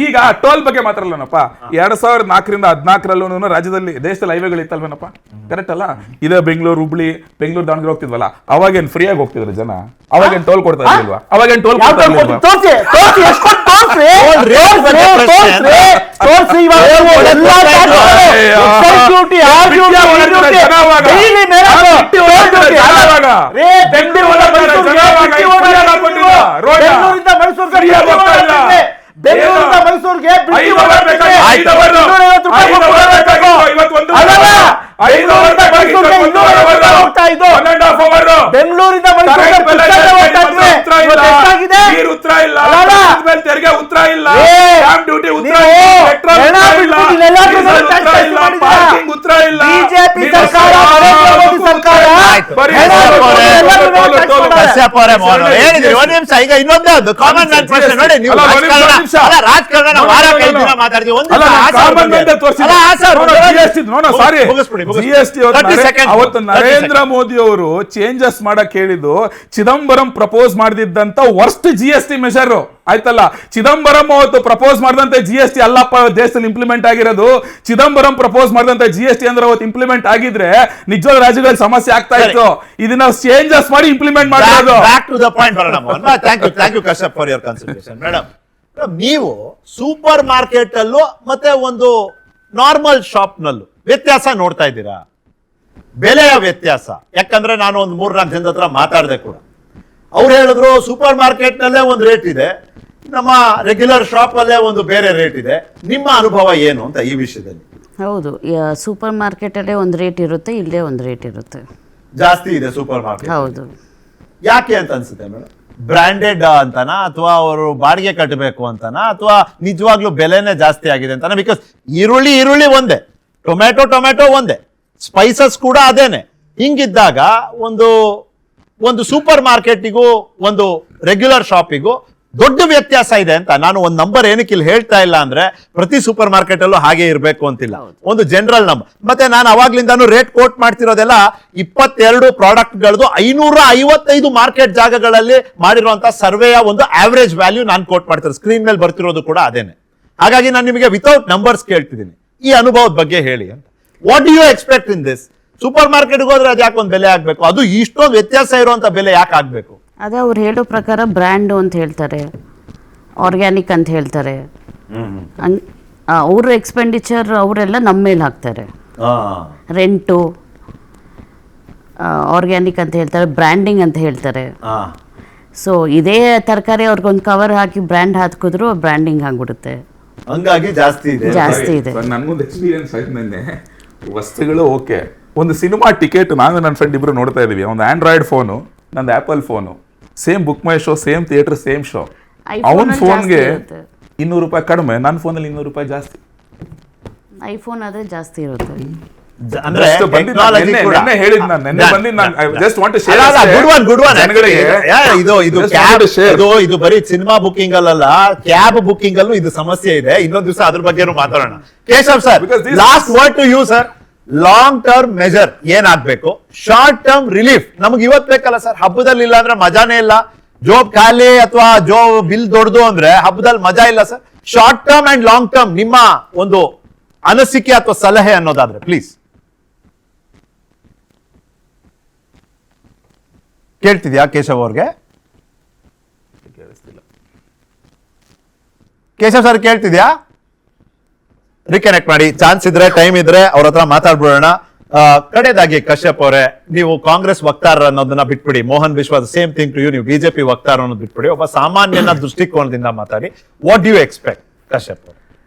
Speaker 4: ಈಗ ಟೋಲ್ ಬಗ್ಗೆ ಮಾತ್ರಲ್ಲನಪ್ಪ, 2004ರಿಂದ 2014 ರಾಜ್ಯದಲ್ಲಿ ದೇಶದಲ್ಲಿ ಹೈವೇಗಳು ಇತ್ತಲ್ವೇನಪ್ಪ, ಕರೆಕ್ಟ್ ಅಲ್ಲ? ಇದೇ ಬೆಂಗಳೂರು ಹುಬ್ಳಿ, ಬೆಂಗಳೂರು ದಾವಣಗೆರೆ ಹೋಗ್ತಿದ್ವಲ್ಲ, ಅವಾಗೇನ್ ಫ್ರೀಯಾಗಿ ಹೋಗ್ತಿದ್ರು ಜನ? ಅವಾಗೇನ್ ಟೋಲ್ ಕೊಡ್ತಾ ಇರ್ಲಿಲ್ವಾ? ಅವಾಗೇನ್ ಟೋಲ್
Speaker 3: ಬೆಂಗಳೂರಿಂದ ಮೈಸೂರಿಗೆ ಬೆಂಗಳೂರಿಂದ
Speaker 4: ತೆರಿಗೆ ಉತ್ತರ ಇಲ್ಲ, ಡ್ಯೂಟಿ ಉತ್ತರ ಇಲ್ಲ,
Speaker 2: ಬಿಜೆಪಿ ಸರ್ಕಾರ
Speaker 1: ಈಗ ಇನ್ನೊಂದೇ ಒಂದು ಕಾಮನ್ ಮ್ಯಾನ್ ಪ್ರಶ್ನೆ ನೋಡಿ. ನೀವು ರಾಜಕಾರಣ ವಾರ ಕೈದಿನ ಮಾತಾಡ್ತೀವಿ.
Speaker 4: ಅವತ್ತು ನರೇಂದ್ರ ಮೋದಿ ಅವರು ಚೇಂಜಸ್ ಮಾಡಕ್ ಹೇಳಿದ್ದು ಚಿದಂಬರಂ ಪ್ರಪೋಸ್ ಮಾಡಿದಂತ ವರ್ಸ್ಟ್ GST ಮೆಷರ್ ಆಯ್ತಲ್ಲ. ಚಿದಂಬರಂ ಅವತ್ತು ಪ್ರಪೋಸ್ ಮಾಡಿದಂತೆ GST ಅಲ್ಲಪ್ಪ ದೇಶದಲ್ಲಿ ಇಂಪ್ಲಿಮೆಂಟ್ ಆಗಿರೋದು. ಚಿದಂಬರಂ ಪ್ರಪೋಸ್ ಮಾಡಿದಂತ GST ಅಂದ್ರೆ ಅವತ್ತು ಇಂಪ್ಲಿಮೆಂಟ್ ಆಗಿದ್ರೆ ನಿಜವಾದ ರಾಜ್ಯಗಳಲ್ಲಿ ಸಮಸ್ಯೆ ಆಗ್ತಾ ಇತ್ತು. ಇದನ್ನ ಚೇಂಜಸ್ ಮಾಡಿ ಇಂಪ್ಲಿಮೆಂಟ್ ಮಾಡೋದು.
Speaker 1: ಬ್ಯಾಕ್ ಟು ದ ಪಾಯಿಂಟ್ ಬರೋಣ. Thank you Kashyap for your consideration. Madam, ನೀವು ಸೂಪರ್ ಮಾರ್ಕೆಟ್ ಅಲ್ಲೂ ಮತ್ತೆ ಒಂದು ನಾರ್ಮಲ್ ಶಾಪ್ ನಲ್ಲೂ ವ್ಯತ್ಯಾಸ ನೋಡ್ತಾ ಇದ್ದೀರಾ? ಬೆಲೆಯ ವ್ಯತ್ಯಾಸ. ಯಾಕಂದ್ರೆ ನಾನು ಒಂದು 3-4 ಜನದ ಹತ್ರ ಮಾತಾಡಿದೆ ಕೂಡ. ಅವ್ರು ಹೇಳಿದ್ರು ಸೂಪರ್ ಮಾರ್ಕೆಟ್ ನಲ್ಲೇ ಒಂದು ರೇಟ್ ಇದೆ, ನಮ್ಮ ರೆಗ್ಯುಲರ್ ಶಾಪ್ ಅಲ್ಲೇ ಒಂದು ಬೇರೆ ರೇಟ್ ಇದೆ. ನಿಮ್ಮ ಅನುಭವ ಏನು ಅಂತ ಈ ವಿಷಯದಲ್ಲಿ?
Speaker 2: ಹೌದು, ಸೂಪರ್ ಮಾರ್ಕೆಟಲ್ಲೇ ಒಂದು ರೇಟ್ ಇರುತ್ತೆ, ಇಲ್ಲೇ ಒಂದು ರೇಟ್ ಇರುತ್ತೆ.
Speaker 1: ಜಾಸ್ತಿ ಇದೆ ಸೂಪರ್ ಮಾರ್ಕೆಟ್.
Speaker 2: ಹೌದು.
Speaker 1: ಯಾಕೆ ಅಂತ ಅನ್ಸುತ್ತೆ ಮೇಡಮ್? ಬ್ರಾಂಡೆಡ್ ಅಂತನಾ, ಅಥವಾ ಅವರು ಬಾಡಿಗೆ ಕಟ್ಟಬೇಕು ಅಂತನಾ, ಅಥವಾ ನಿಜವಾಗ್ಲೂ ಬೆಲೆನೇ ಜಾಸ್ತಿ ಆಗಿದೆ ಅಂತಾನ? ಬಿಕಾಸ್ ಈರುಳ್ಳಿ ಒಂದೇ, ಟೊಮೆಟೊ ಒಂದೇ, ಸ್ಪೈಸಸ್ ಕೂಡ ಅದೇನೆ. ಹಿಂಗಿದ್ದಾಗ ಒಂದು ಸೂಪರ್ ಮಾರ್ಕೆಟಿಗೂ ಒಂದು ರೆಗ್ಯುಲರ್ ಶಾಪಿಗೂ ದೊಡ್ಡ ವ್ಯತ್ಯಾಸ ಇದೆ ಅಂತ ನಾನು ಒಂದು ನಂಬರ್ ಏನಕ್ಕೆ ಇಲ್ಲಿ ಹೇಳ್ತಾ ಇಲ್ಲ ಅಂದ್ರೆ, ಪ್ರತಿ ಸೂಪರ್ ಮಾರ್ಕೆಟ್ ಅಲ್ಲೂ ಹಾಗೆ ಇರಬೇಕು ಅಂತಿಲ್ಲ, ಒಂದು ಜನರಲ್ ನಂಬರ್. ಮತ್ತೆ ನಾನು ಅವಾಗ್ಲಿಂದಾನು ರೇಟ್ ಕೋಟ್ ಮಾಡ್ತಿರೋದೆಲ್ಲ 22 ಪ್ರಾಡಕ್ಟ್ಗಳದ್ದು 555 ಮಾರ್ಕೆಟ್ ಜಾಗಗಳಲ್ಲಿ ಮಾಡಿರುವಂತಹ ಸರ್ವೆಯ ಒಂದು ಆವರೇಜ್ ವ್ಯಾಲ್ಯೂ ನಾನು ಕೋಟ್ ಮಾಡ್ತಿರೋದು. ಸ್ಕ್ರೀನ್ ಮೇಲೆ ಬರ್ತಿರೋದು ಕೂಡ ಅದೇನೆ. ಹಾಗಾಗಿ ನಾನು ನಿಮಗೆ ವಿತೌಟ್ ನಂಬರ್ಸ್ ಕೇಳ್ತಿದ್ದೀನಿ, ಈ ಅನುಭವದ ಬಗ್ಗೆ ಹೇಳಿ ಅಂತ. What do you expect in this? Super ಮಾರ್ಕೆಟ್ಗೆ ಹೋದ್ರೆ ಅದು ಯಾಕೆ ಒಂದು ಬೆಲೆ ಆಗ್ಬೇಕು? ಅದು ಇಷ್ಟೊಂದು ವ್ಯತ್ಯಾಸ ಇರುವಂತ ಬೆಲೆ ಯಾಕೆ ಆಗ್ಬೇಕು?
Speaker 2: ಅದೇ ಅವ್ರು ಹೇಳೋ ಪ್ರಕಾರ ಬ್ರ್ಯಾಂಡು ಅಂತ ಹೇಳ್ತಾರೆ, ಆರ್ಗ್ಯಾನಿಕ್ ಅಂತ ಹೇಳ್ತಾರೆ. ಅವ್ರ ಎಕ್ಸ್ಪೆಂಡಿಚರ್ ಅವರೆಲ್ಲ ನಮ್ಮ ಮೇಲೆ ಹಾಕ್ತಾರೆ. ರೆಂಟು ಆರ್ಗ್ಯಾನಿಕ್ ಅಂತ ಹೇಳ್ತಾರೆ, ಬ್ರ್ಯಾಂಡಿಂಗ್ ಅಂತ ಹೇಳ್ತಾರೆ. ಸೊ ಇದೇ ತರಕಾರಿ ಅವ್ರಿಗೊಂದು ಕವರ್ ಹಾಕಿ ಬ್ರ್ಯಾಂಡ್ ಹಾಕಿದ್ರು ಬ್ರ್ಯಾಂಡಿಂಗ್ ಆಗ್ಬಿಡುತ್ತೆ.
Speaker 1: ಹಂಗಾಗಿ ಜಾಸ್ತಿ ಇದೆ.
Speaker 4: ನನ್ಗೊಂದು ಎಕ್ಸ್ಪೀರಿಯನ್ಸ್ ಆಯ್ತು. ನೆನ್ನೆ ವಸ್ತುಗಳು ಓಕೆ, ಒಂದು ಸಿನಿಮಾ ಟಿಕೆಟ್ ನಾನು ನನ್ನ ಫ್ರೆಂಡ್ ಇಬ್ರು ನೋಡ್ತಾ ಇದೀವಿ. ಒಂದು ಆಂಡ್ರಾಯ್ಡ್ ಫೋನು, ನಂದು ಆಪಲ್ ಫೋನು, ಸೇಮ್ ಬುಕ್ ಮೈ show, same theatre, same show. ಅವನ ಫೋನ್ಗೆ 200 ರೂಪಾಯಿ ಕಡಿಮೆ, ನನ್ನ ಫೋನಲ್ಲಿ 200 ರೂಪಾಯಿ ಜಾಸ್ತಿ.
Speaker 2: ಐಫೋನ್ ಆದ್ರೆ ಜಾಸ್ತಿ ಇರುತ್ತೆ.
Speaker 1: ಅಂದ್ರೆ
Speaker 4: Just ಬಂದಿದ್ದು ನಾನು
Speaker 1: technology ಕೂಡ.
Speaker 4: ನೆನ್ನೆ ಹೇಳಿದ್ದು ನಾನು, ನೆನ್ನೆ ಬಂದಿದ್ದು ನಾನು. I just want to share
Speaker 1: ಅಲ್ಲ,
Speaker 4: ಅಷ್ಟೇ.
Speaker 1: good one.
Speaker 4: ಜನಗಳಿಗೆ
Speaker 1: ಇದು
Speaker 4: just
Speaker 1: cab,
Speaker 4: want to share.
Speaker 1: ಇದು ಬರೀ ಸಿನಿಮಾ ಬುಕಿಂಗ್ ಅಲ್ಲ, ಕ್ಯಾಬ್ ಬುಕಿಂಗ್ ಅಲ್ಲೂ ಇದು ಸಮಸ್ಯೆ ಇದೆ. ಇನ್ನೊಂದು ದಿವಸ ಅದ್ರ ಬಗ್ಗೆನೂ ಮಾತಾಡೋಣ. Keshav sir,
Speaker 4: Because this-
Speaker 1: last word to you sir. Long term measure ಏನಾಗ್ಬೇಕು, ಶಾರ್ಟ್ ಟರ್ಮ್ ರಿಲೀಫ್ ನಮ್ಗೆ ಇವತ್ತು ಬೇಕಲ್ಲ ಸರ್. ಹಬ್ಬದಲ್ಲಿ ಇಲ್ಲ ಅಂದ್ರೆ ಮಜಾನೇ ಇಲ್ಲ. ಜೋಬ್ ಖಾಲಿ ಅಥವಾ ಬಿಲ್ ದೊಡ್ಡದು ಅಂದ್ರೆ ಹಬ್ಬದಲ್ಲಿ ಮಜಾ ಇಲ್ಲ sir. Short term and long term ನಿಮ್ಮ ಒಂದು ಅನಿಸಿಕೆ ಅಥವಾ ಸಲಹೆ ಅನ್ನೋದಾದ್ರೆ ಪ್ಲೀಸ್. ಕೇಳ್ತಿದ್ಯಾ ಕೇಶವ್ ಅವ್ರಿಗೆ? ಕೇಶವ್ ಸರ್ ಕೇಳ್ತಿದ್ಯಾ? ರಿಕನೆಕ್ಟ್ ಮಾಡಿ, ಚಾನ್ಸ್ ಇದ್ರೆ ಟೈಮ್ ಇದ್ರೆ ಅವ್ರ ಹತ್ರ ಮಾತಾಡ್ಬಿಡೋಣ. ಕಡೆದಾಗಿ ಕಶ್ಯಪ್ ಅವರೇ, ನೀವು ಕಾಂಗ್ರೆಸ್ ವಕ್ತಾರ ಅನ್ನೋದನ್ನ ಬಿಟ್ಬಿಡಿ. Mohan Vishwas same thing to you, ನೀವು ಬಿಜೆಪಿ ವಕ್ತಾರ ಅನ್ನೋದು ಬಿಟ್ಬಿಡಿ. ಒಬ್ಬ ಸಾಮಾನ್ಯನ ದೃಷ್ಟಿಕೋನದಿಂದ ಮಾತಾಡಿ. What do you expect Kashyap ಅವರು?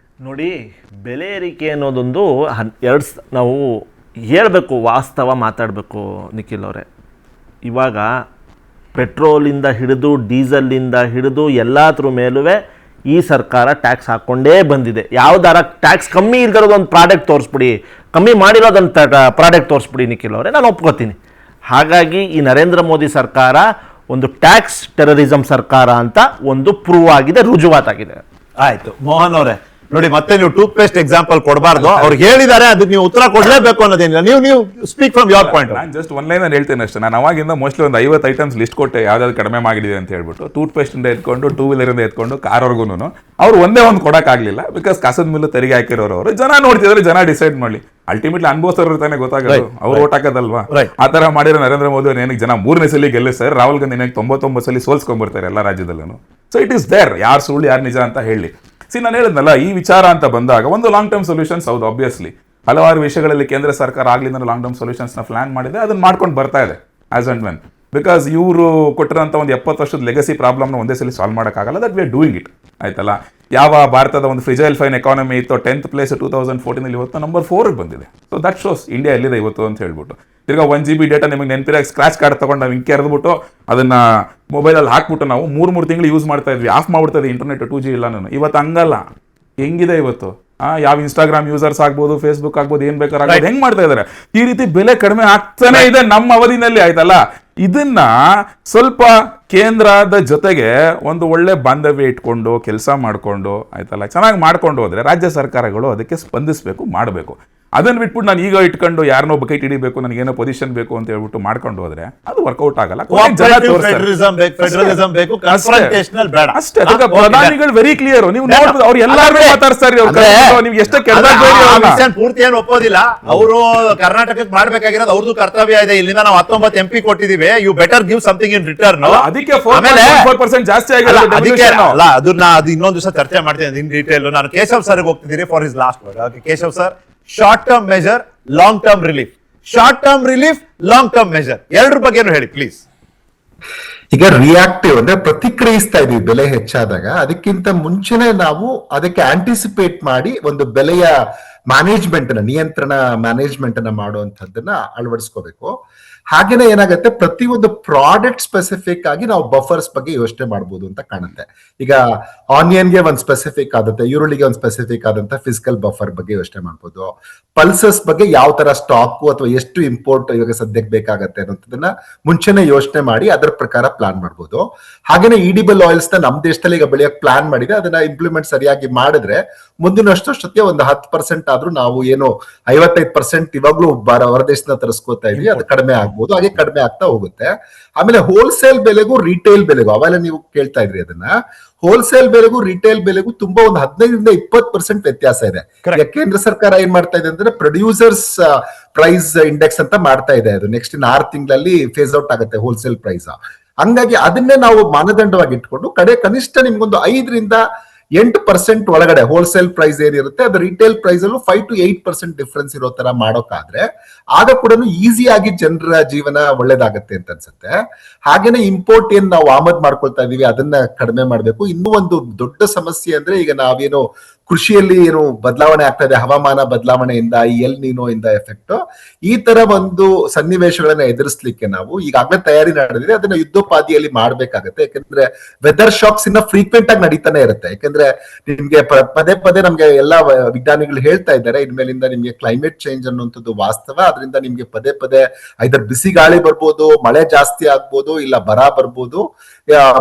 Speaker 3: ನೋಡಿ, ಬೆಲೆ ಏರಿಕೆ ಅನ್ನೋದೊಂದು ನಾವು ಹೇಳಬೇಕು, ವಾಸ್ತವ ಮಾತಾಡಬೇಕು ನಿಖಿಲ್ ಅವರೇ. ಇವಾಗ ಪೆಟ್ರೋಲಿಂದ ಹಿಡಿದು ಡೀಸೆಲ್ಲಿಂದ ಹಿಡಿದು ಎಲ್ಲದ್ರ ಮೇಲೂ ಈ ಸರ್ಕಾರ ಟ್ಯಾಕ್ಸ್ ಹಾಕ್ಕೊಂಡೇ ಬಂದಿದೆ. ಯಾವ್ದಾರ ಟ್ಯಾಕ್ಸ್ ಕಮ್ಮಿ ಇಲ್ದಿರೋದು ಒಂದು ಪ್ರಾಡಕ್ಟ್ ತೋರಿಸ್ಬಿಡಿ, ಕಮ್ಮಿ ಮಾಡಿರೋದೊಂದು ಪ್ರಾಡಕ್ಟ್ ತೋರಿಸ್ಬಿಡಿ ನಿಖಿಲ್ ಅವರೇ, ನಾನು ಒಪ್ಕೋತೀನಿ. ಹಾಗಾಗಿ ಈ ನರೇಂದ್ರ ಮೋದಿ ಸರ್ಕಾರ ಒಂದು ಟ್ಯಾಕ್ಸ್ ಟೆರರಿಸಮ್ ಸರ್ಕಾರ ಅಂತ ಒಂದು ಪ್ರೂವ್ ಆಗಿದೆ, ರುಜುವಾತಾಗಿದೆ.
Speaker 1: ಆಯ್ತು ಮೋಹನ್ ಅವರೇ, ನೋಡಿ ಮತ್ತೆ ನೀವು ಟೂತ್ ಪೇಸ್ಟ್ ಎಕ್ಸಾಂಪಲ್ ಕೊಡಬಾರ್ದು. ಅವ್ರು ಹೇಳಿದ್ದಾರೆ, ಅದಕ್ಕೆ ನೀವು ಉತ್ತರ ಕೊಡ್ಲೇಬೇಕು ಅನ್ನೋದೇನಿಲ್ಲ. ನೀವು ಸ್ಪೀಕ್ ಫ್ರಮ್ ಯೋರ್ ಪಾಯಿಂಟ್.
Speaker 4: ನಾನು ಜಸ್ಟ್ ಒನ್ ಲೈನ್ ಹೇಳ್ತೇನೆ ಅಷ್ಟೇ. ನಾನು ಅವಾಗಿಂದ ಮೋಸ್ಟ್ಲಿ ಒಂದು 50 ಐಟಮ್ಸ್ ಲಿಸ್ಟ್ ಕೊಟ್ಟೆ, ಯಾವ್ದಾದ್ರು ಕಡಿಮೆ ಮಾಡಿದೆ ಅಂತ ಹೇಳ್ಬಿಟ್ಟು. ಟೂತ್ ಪೇಸ್ಟ್ ಇಂದ ಎತ್ಕೊಂಡು ಟೂ ವೀಲರ್ ಇಂದ ಎತ್ಕೊಂಡು ಕಾರ್ವರೆಗೂ ಅವ್ರು ಒಂದೇ ಒಂದು ಕೊಡಕ್ಕಾಗ್ಲಿಲ್ಲ. ಬಿಕಾಸ್ ಕಸದ ಮೇಲೆ ತೆರಿಗೆ ಹಾಕಿರೋರು ಅವರು. ಜನ ನೋಡ್ತಿದ್ರೆ ಜನ ಡಿಸೈಡ್ ಮಾಡ್ಲಿ. ಅಲ್ಟಿಮೇಟ್ಲಿ ಅನುಭವಿಸೋರು ತಾನೇ ಗೊತ್ತಾಗೋದು, ಅವ್ರು ಓಟ್ ಹಾಕೋದಲ್ವಾ. ಆ ತರ ಮಾಡಿರೋ ನರೇಂದ್ರ ಮೋದಿ ಅವ್ರು ಏನಕ್ಕೆ ಜನ 3ನೇ ಸಲ ಗೆಲ್ಲಿಸ್ತಾರೆ, ರಾಹುಲ್ ಗಾಂಧಿ 99 ಸಲ ಸೋಲ್ಸ್ಕೊಂಡ್ಬರ್ತಾರೆ ಎಲ್ಲ ರಾಜ್ಯದಲ್ಲೂ. ಸೊ ಇಟ್ ಇಸ್ ದೇರ್, ಯಾರು ಸುಳ್ಳು ಯಾರು ನಿಜ ಅಂತ ಹೇಳಿ. ನಾನು ಹೇಳಿದ್ನಲ್ಲ, ಈ ವಿಚಾರ ಅಂತ ಬಂದಾಗ ಒಂದು ಲಾಂಗ್ ಟರ್ಮ್ ಸೊಲ್ಯೂಷನ್ಸ್, ಹೌದು ಆಬ್ವಿಯಸ್ಲಿ ಹಲವಾರು ವಿಷಯಗಳಲ್ಲಿ ಕೇಂದ್ರ ಸರ್ಕಾರ ಆಗ್ಲಿಂದ ಲಾಂಗ್ ಟರ್ಮ್ ಸೊಲ್ಯೂಷನ್ಸ್ ನ ಪ್ಲಾನ್ ಮಾಡಿದೆ, ಅದನ್ನ ಮಾಡ್ಕೊಂಡು ಬರ್ತಾ ಇದೆ ಆಸ್ ಅಂಡ್ ವೆನ್. ಬಿಕಾಸ್ ಇವರು ಕೊಟ್ಟಿರೋಂಥ ಒಂದು 70 ವರ್ಷದ ಲೆಗಸಿ ಪ್ರಾಬ್ಲಮ್ನ ಒಂದೇ ಸಲ ಸಾಲ್ವ್ ಮಾಡೋಕ್ಕಾಗಲ್ಲ. That we are doing it. ಆಯ್ತಲ್ಲ, ಯಾವ ಭಾರತದ ಒಂದು ಫ್ರಿಜೈಲ್ ಫೈನ್ ಎಕಾನಮಿ ಇತ್ತು 10th ಪ್ಲೇಸ್ 2014 ಇವತ್ತು ನಂಬರ್ 4 ಬಂದಿದೆ. ಸೊ ದಟ್ ಶೋಸ್ ಇಂಡಿಯಾ ಎಲ್ಲಿದೆ ಇವತ್ತು ಅಂತ ಹೇಳ್ಬಿಟ್ಟು. ತಿರ್ಗಾ 1 GB ಡೇಟಾ ನಿಮಗೆ ನೆನಪಿರಾಗ ಸ್ಕ್ರಾಚ್ ಕಾರ್ಡ್ ತಗೊಂಡು ನಾವು ಹಿಂಗೆ ಎರೆದ್ಬಿಟ್ಟು ಅದನ್ನ ಮೊಬೈಲಲ್ಲಿ ಹಾಕ್ಬಿಟ್ಟು ನಾವು 3 ತಿಂಗಳು ಯೂಸ್ ಮಾಡ್ತಾ ಇದ್ವಿ, ಆಫ್ ಮಾಡ್ಬಿಡ್ತದೆ ಇಂಟರ್ನೆಟ್ 2G ಇಲ್ಲ. ನಾನು ಇವತ್ತು ಹಂಗಲ್ಲ. ಹೆಂಗಿದೆ ಇವತ್ತು? ಯಾವ ಇನ್ಸ್ಟಾಗ್ರಾಮ್ ಯೂಸರ್ಸ್ ಆಗ್ಬೋದು, ಫೇಸ್ಬುಕ್ ಆಗ್ಬೋದು, ಏನ್ ಬೇಕಾದ್ರೆ ಹೆಂಗ್ ಮಾಡ್ತಾ ಇದಾರೆ. ಈ ರೀತಿ ಬೆಲೆ ಕಡಿಮೆ ಆಗ್ತಾನೆ ಇದೆ ನಮ್ಮ ಅವಧಿನಲ್ಲಿ. ಆಯ್ತಲ್ಲ, ಇದನ್ನ ಸ್ವಲ್ಪ ಕೇಂದ್ರದ ಜೊತೆಗೆ ಒಂದು ಒಳ್ಳೆ ಬಾಂಧವ್ಯ ಇಟ್ಕೊಂಡು ಕೆಲಸ ಮಾಡ್ಕೊಂಡು ಆಯ್ತಲ್ಲ ಚೆನ್ನಾಗಿ ಮಾಡ್ಕೊಂಡು ಹೋದ್ರೆ ರಾಜ್ಯ ಸರ್ಕಾರಗಳು ಅದಕ್ಕೆ ಸ್ಪಂದಿಸಬೇಕು, ಮಾಡಬೇಕು. ಅದನ್ನ ಬಿಟ್ಬಿಟ್ಟು ನಾನು ಈಗ ಇಟ್ಕೊಂಡು ಯಾರನ್ನೋ ಬಕೆಟ್ ಹಿಡಿಬೇಕು, ನನಗೇನೋ ಪೊಸಿಷನ್ ಬೇಕು ಅಂತ ಹೇಳ್ಬಿಟ್ಟು ಮಾಡ್ಕೊಂಡು ಹೋದ್ರೆ ಅದು ವರ್ಕೌಟ್ ಆಗಲ್ಲ. ಅಷ್ಟೇ. ಪ್ರಧಾನಿಗಳು ವೆರಿ ಕ್ಲಿಯರ್. ನೀವು ನೋಡ್ಬೋದು, ಅವ್ರು ಎಲ್ಲಾರು ಮಾತಾಡ್ತಾರೆ. ನೀವು ಎಷ್ಟೇ
Speaker 1: ಪೂರ್ತಿ ಏನು ಒಪ್ಪೋದಿಲ್ಲ. ಅವರು ಕರ್ನಾಟಕಕ್ಕೆ ಮಾಡ್ಬೇಕಾಗಿರೋದು ಅವ್ರದ್ದು ಕರ್ತವ್ಯ ಇದೆ. ಇಲ್ಲಿಂದ ನಾವು 19 MP ಕೊಟ್ಟಿದೀವಿ. You better give something in return.
Speaker 4: ಅದಕ್ಕೆ 4% ಜಾಸ್ತಿ ಆಗಿದೆ.
Speaker 1: ಅದನ್ನ ಅದು ಇನ್ನೊಂದು ದಿವಸ ಚರ್ಚೆ ಮಾಡ್ತೀನಿ ಇನ್ ಡೀಟೇಲ್. ನಾನು ಕೇಶವ್ ಸರ್ ಹೋಗ್ತಿದ್ದೀನಿ for his last word. Keshav sir, short term measure, long term relief. Short term relief, long term measure, ಎರಡರ ಬಗ್ಗೆನೂ ಹೇಳಿ ಪ್ಲೀಸ್.
Speaker 5: ಈಗ ರಿಯಾಕ್ಟಿವ್ ಅಂದ್ರೆ ಪ್ರತಿಕ್ರಿಯಿಸ್ತಾ ಇದೀವಿ ಬೆಲೆ ಹೆಚ್ಚಾದಾಗ. ಅದಕ್ಕಿಂತ ಮುಂಚೆನೆ ನಾವು ಅದಕ್ಕೆ ಆಂಟಿಸಿಪೇಟ್ ಮಾಡಿ ಒಂದು ಬೆಲೆಯ ಮ್ಯಾನೇಜ್ಮೆಂಟ್ ನಿಯಂತ್ರಣ ಮ್ಯಾನೇಜ್ಮೆಂಟ್ ಅನ್ನ ಮಾಡುವಂತದ್ದನ್ನ ಅಳವಡಿಸ್ಕೋಬೇಕು. ಹಾಗೇನೆ ಏನಾಗುತ್ತೆ, ಪ್ರತಿಯೊಂದು ಪ್ರಾಡಕ್ಟ್ ಸ್ಪೆಸಿಫಿಕ್ ಆಗಿ ನಾವು ಬಫರ್ಸ್ ಬಗ್ಗೆ ಯೋಚನೆ ಮಾಡಬಹುದು ಅಂತ ಕಾಣುತ್ತೆ. ಈಗ ಆನಿಯನ್ಗೆ ಒಂದು ಸ್ಪೆಸಿಫಿಕ್ ಆದಂತ, ಈರುಳ್ಳಿಗೆ ಒಂದು ಸ್ಪೆಸಿಫಿಕ್ ಆದಂತ ಫಿಸಿಕಲ್ ಬಫರ್ ಬಗ್ಗೆ ಯೋಚನೆ ಮಾಡ್ಬೋದು. ಪಲ್ಸಸ್ ಬಗ್ಗೆ ಯಾವ ತರ ಸ್ಟಾಕ್ ಅಥವಾ ಎಷ್ಟು ಇಂಪೋರ್ಟ್ ಇವಾಗ ಸದ್ಯಕ್ಕೆ ಬೇಕಾಗತ್ತೆ ಅನ್ನೋದನ್ನ ಮುಂಚೆನೆ ಯೋಚನೆ ಮಾಡಿ ಅದರ ಪ್ರಕಾರ ಪ್ಲಾನ್ ಮಾಡ್ಬೋದು. ಹಾಗೇನೆ ಈಡಿಬಲ್ ಆಯಿಲ್ಸ್ ನ ನಮ್ಮ ದೇಶದಲ್ಲಿ ಈಗ ಬೆಳೆಯಕ್ ಪ್ಲಾನ್ ಮಾಡಿದೆ. ಅದನ್ನ ಇಂಪ್ಲಿಮೆಂಟ್ ಸರಿಯಾಗಿ ಮಾಡಿದ್ರೆ ಮುಂದಿನ ವರ್ಷಕ್ಕೆ ಒಂದು 10% ಆದ್ರೂ ನಾವು ಏನು 55% ಇವಾಗ್ಲೂ ಹೊರದೇಶದಿಂದ ತರಿಸ್ಕೋತಾ ಇದೀವಿ, ಅದು ಕಡಿಮೆ ಆಗ್ಬೋದು. ಹಾಗೆ ಕಡಿಮೆ ಆಗ್ತಾ ಹೋಗುತ್ತೆ. ಆಮೇಲೆ ಹೋಲ್ಸೇಲ್ ಬೆಲೆಗೂ ರಿಟೇಲ್ ಬೆಲೆಗೂ, ಅವೆಲ್ಲ ನೀವು ಕೇಳ್ತಾ ಇದ್ರಿ ಅದನ್ನ, ಹೋಲ್ಸೇಲ್ ಬೆಲೆಗೂ ರಿಟೇಲ್ ಬೆಲೆಗೂ ತುಂಬಾ ಒಂದು 15-20% ವ್ಯತ್ಯಾಸ ಇದೆ. ಕೇಂದ್ರ ಸರ್ಕಾರ ಏನ್ ಮಾಡ್ತಾ ಇದೆ ಅಂದ್ರೆ ಪ್ರೊಡ್ಯೂಸರ್ಸ್ ಪ್ರೈಸ್ ಇಂಡೆಕ್ಸ್ ಅಂತ ಮಾಡ್ತಾ ಇದೆ. ಅದು ನೆಕ್ಸ್ಟ್ 6 ತಿಂಗಳಲ್ಲಿ ಫೇಸ್ ಔಟ್ ಆಗುತ್ತೆ ಹೋಲ್ಸೇಲ್ ಪ್ರೈಸ್. ಹಂಗಾಗಿ ಅದನ್ನೇ ನಾವು ಮಾನದಂಡವಾಗಿ ಇಟ್ಕೊಂಡು ಕನಿಷ್ಠ ನಿಮ್ಗೊಂದು 5-8% ಒಳಗಡೆ ಹೋಲ್ಸೇಲ್ ಪ್ರೈಸ್ ಏನಿರುತ್ತೆ ಅದು ರಿಟೇಲ್ ಪ್ರೈಸ್ ಅಲ್ಲೂ 5-8% ಡಿಫ್ರೆನ್ಸ್ ಇರೋ ತರ ಮಾಡೋಕಾದ್ರೆ ಆಗ ಕೂಡ ಈಸಿಯಾಗಿ ಜನರ ಜೀವನ ಒಳ್ಳೇದಾಗತ್ತೆ ಅಂತ ಅನ್ಸುತ್ತೆ. ಹಾಗೇನೆ ಇಂಪೋರ್ಟ್ ಏನ್ ನಾವು ಆಮದು ಮಾಡ್ಕೊಳ್ತಾ ಇದೀವಿ ಅದನ್ನ ಕಡಿಮೆ ಮಾಡ್ಬೇಕು. ಇನ್ನೂ ಒಂದು ದೊಡ್ಡ ಸಮಸ್ಯೆ ಅಂದ್ರೆ ಈಗ ನಾವೇನು ಕೃಷಿಯಲ್ಲಿ ಏನು ಬದಲಾವಣೆ ಆಗ್ತಾ ಇದೆ, ಹವಾಮಾನ ಬದಲಾವಣೆಯಿಂದ, ಈ ಎಲ್ ನೀನೋ ಇಂದ ಎಫೆಕ್ಟ್, ಈ ತರ ಒಂದು ಸನ್ನಿವೇಶಗಳನ್ನ ಎದುರಿಸ್ಲಿಕ್ಕೆ ನಾವು ಈಗಾಗಲೇ ತಯಾರಿ ನಡೆದಿದೆ. ಅದನ್ನ ಯುದ್ಧೋಪಾದಿಯಲ್ಲಿ ಮಾಡ್ಬೇಕಾಗತ್ತೆ. ಯಾಕಂದ್ರೆ ವೆದರ್ ಶಾಕ್ಸ್ ಇನ್ನ ಫ್ರೀಕ್ವೆಂಟ್ ಆಗಿ ನಡೀತಾನೆ ಇರುತ್ತೆ. ಯಾಕಂದ್ರೆ ನಿಮ್ಗೆ ಪದೇ ಪದೇ ನಮ್ಗೆ ಎಲ್ಲಾ ವಿಜ್ಞಾನಿಗಳು ಹೇಳ್ತಾ ಇದ್ದಾರೆ, ಇನ್ಮೇಲಿಂದ ನಿಮ್ಗೆ ಕ್ಲೈಮೇಟ್ ಚೇಂಜ್ ಅನ್ನುವಂಥದ್ದು ವಾಸ್ತವ. ಅದರಿಂದ ನಿಮ್ಗೆ ಪದೇ ಪದೇ ಐದರ್ ಬಿಸಿ ಗಾಳಿ ಬರ್ಬೋದು, ಮಳೆ ಜಾಸ್ತಿ ಆಗ್ಬೋದು, ಇಲ್ಲ ಬರ ಬರ್ಬೋದು,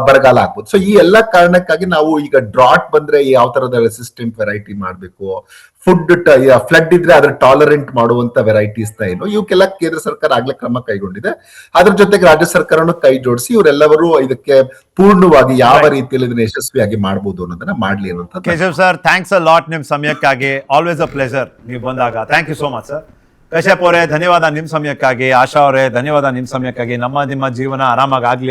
Speaker 5: ಬರಗಾಲ ಆಗ್ಬೋದು. ಸೊ ಈ ಎಲ್ಲಾ ಕಾರಣಕ್ಕಾಗಿ ನಾವು ಈಗ ಡ್ರಾಟ್ ಬಂದ್ರೆ ಯಾವ ತರದ ರೆಸಿಸ್ಟೆಂಟ್ ವೆರೈಟಿ ಮಾಡ್ಬೇಕು, ಫುಡ್ ಫ್ಲಡ್ ಇದ್ರೆ ಅದ್ರ ಟಾಲರೆಂಟ್ ಮಾಡುವಂತ ವೆರೈಟೀಸ್ ಏನು, ಇವಕ್ಕೆಲ್ಲ ಕೇಂದ್ರ ಸರ್ಕಾರ ಆಗ್ಲೇ ಕ್ರಮ ಕೈಗೊಂಡಿದೆ. ಅದ್ರ ಜೊತೆಗೆ ರಾಜ್ಯ ಸರ್ಕಾರನು ಕೈ ಜೋಡಿಸಿ ಇವರೆಲ್ಲರೂ ಇದಕ್ಕೆ ಪೂರ್ಣವಾಗಿ ಯಾವ ರೀತಿಯಲ್ಲಿ ಇದನ್ನ ಯಶಸ್ವಿಯಾಗಿ ಮಾಡಬಹುದು ಅನ್ನೋದನ್ನ ಮಾಡ್ಲಿ ಅನ್ನುವಂತ.
Speaker 1: Keshav sir, thanks a lot ನಿಮ್ ಸಮಯಕ್ಕಾಗಿ. ಆಲ್ವೇಸ್ ಅ ಪ್ಲೆಸರ್ ನೀವು ಬಂದಾಗ. Thank you so much sir. Kashyap ಅವರೇ ಧನ್ಯವಾದ ನಿಮ್ ಸಮಯಕ್ಕಾಗಿ. ಆಶಾ ಅವರೇ ಧನ್ಯವಾದ ನಿಮ್ ಸಮಯಕ್ಕಾಗಿ. ನಿಮ್ಮ ಜೀವನ ಆರಾಮಾಗಿ ಆಗ್ಲಿ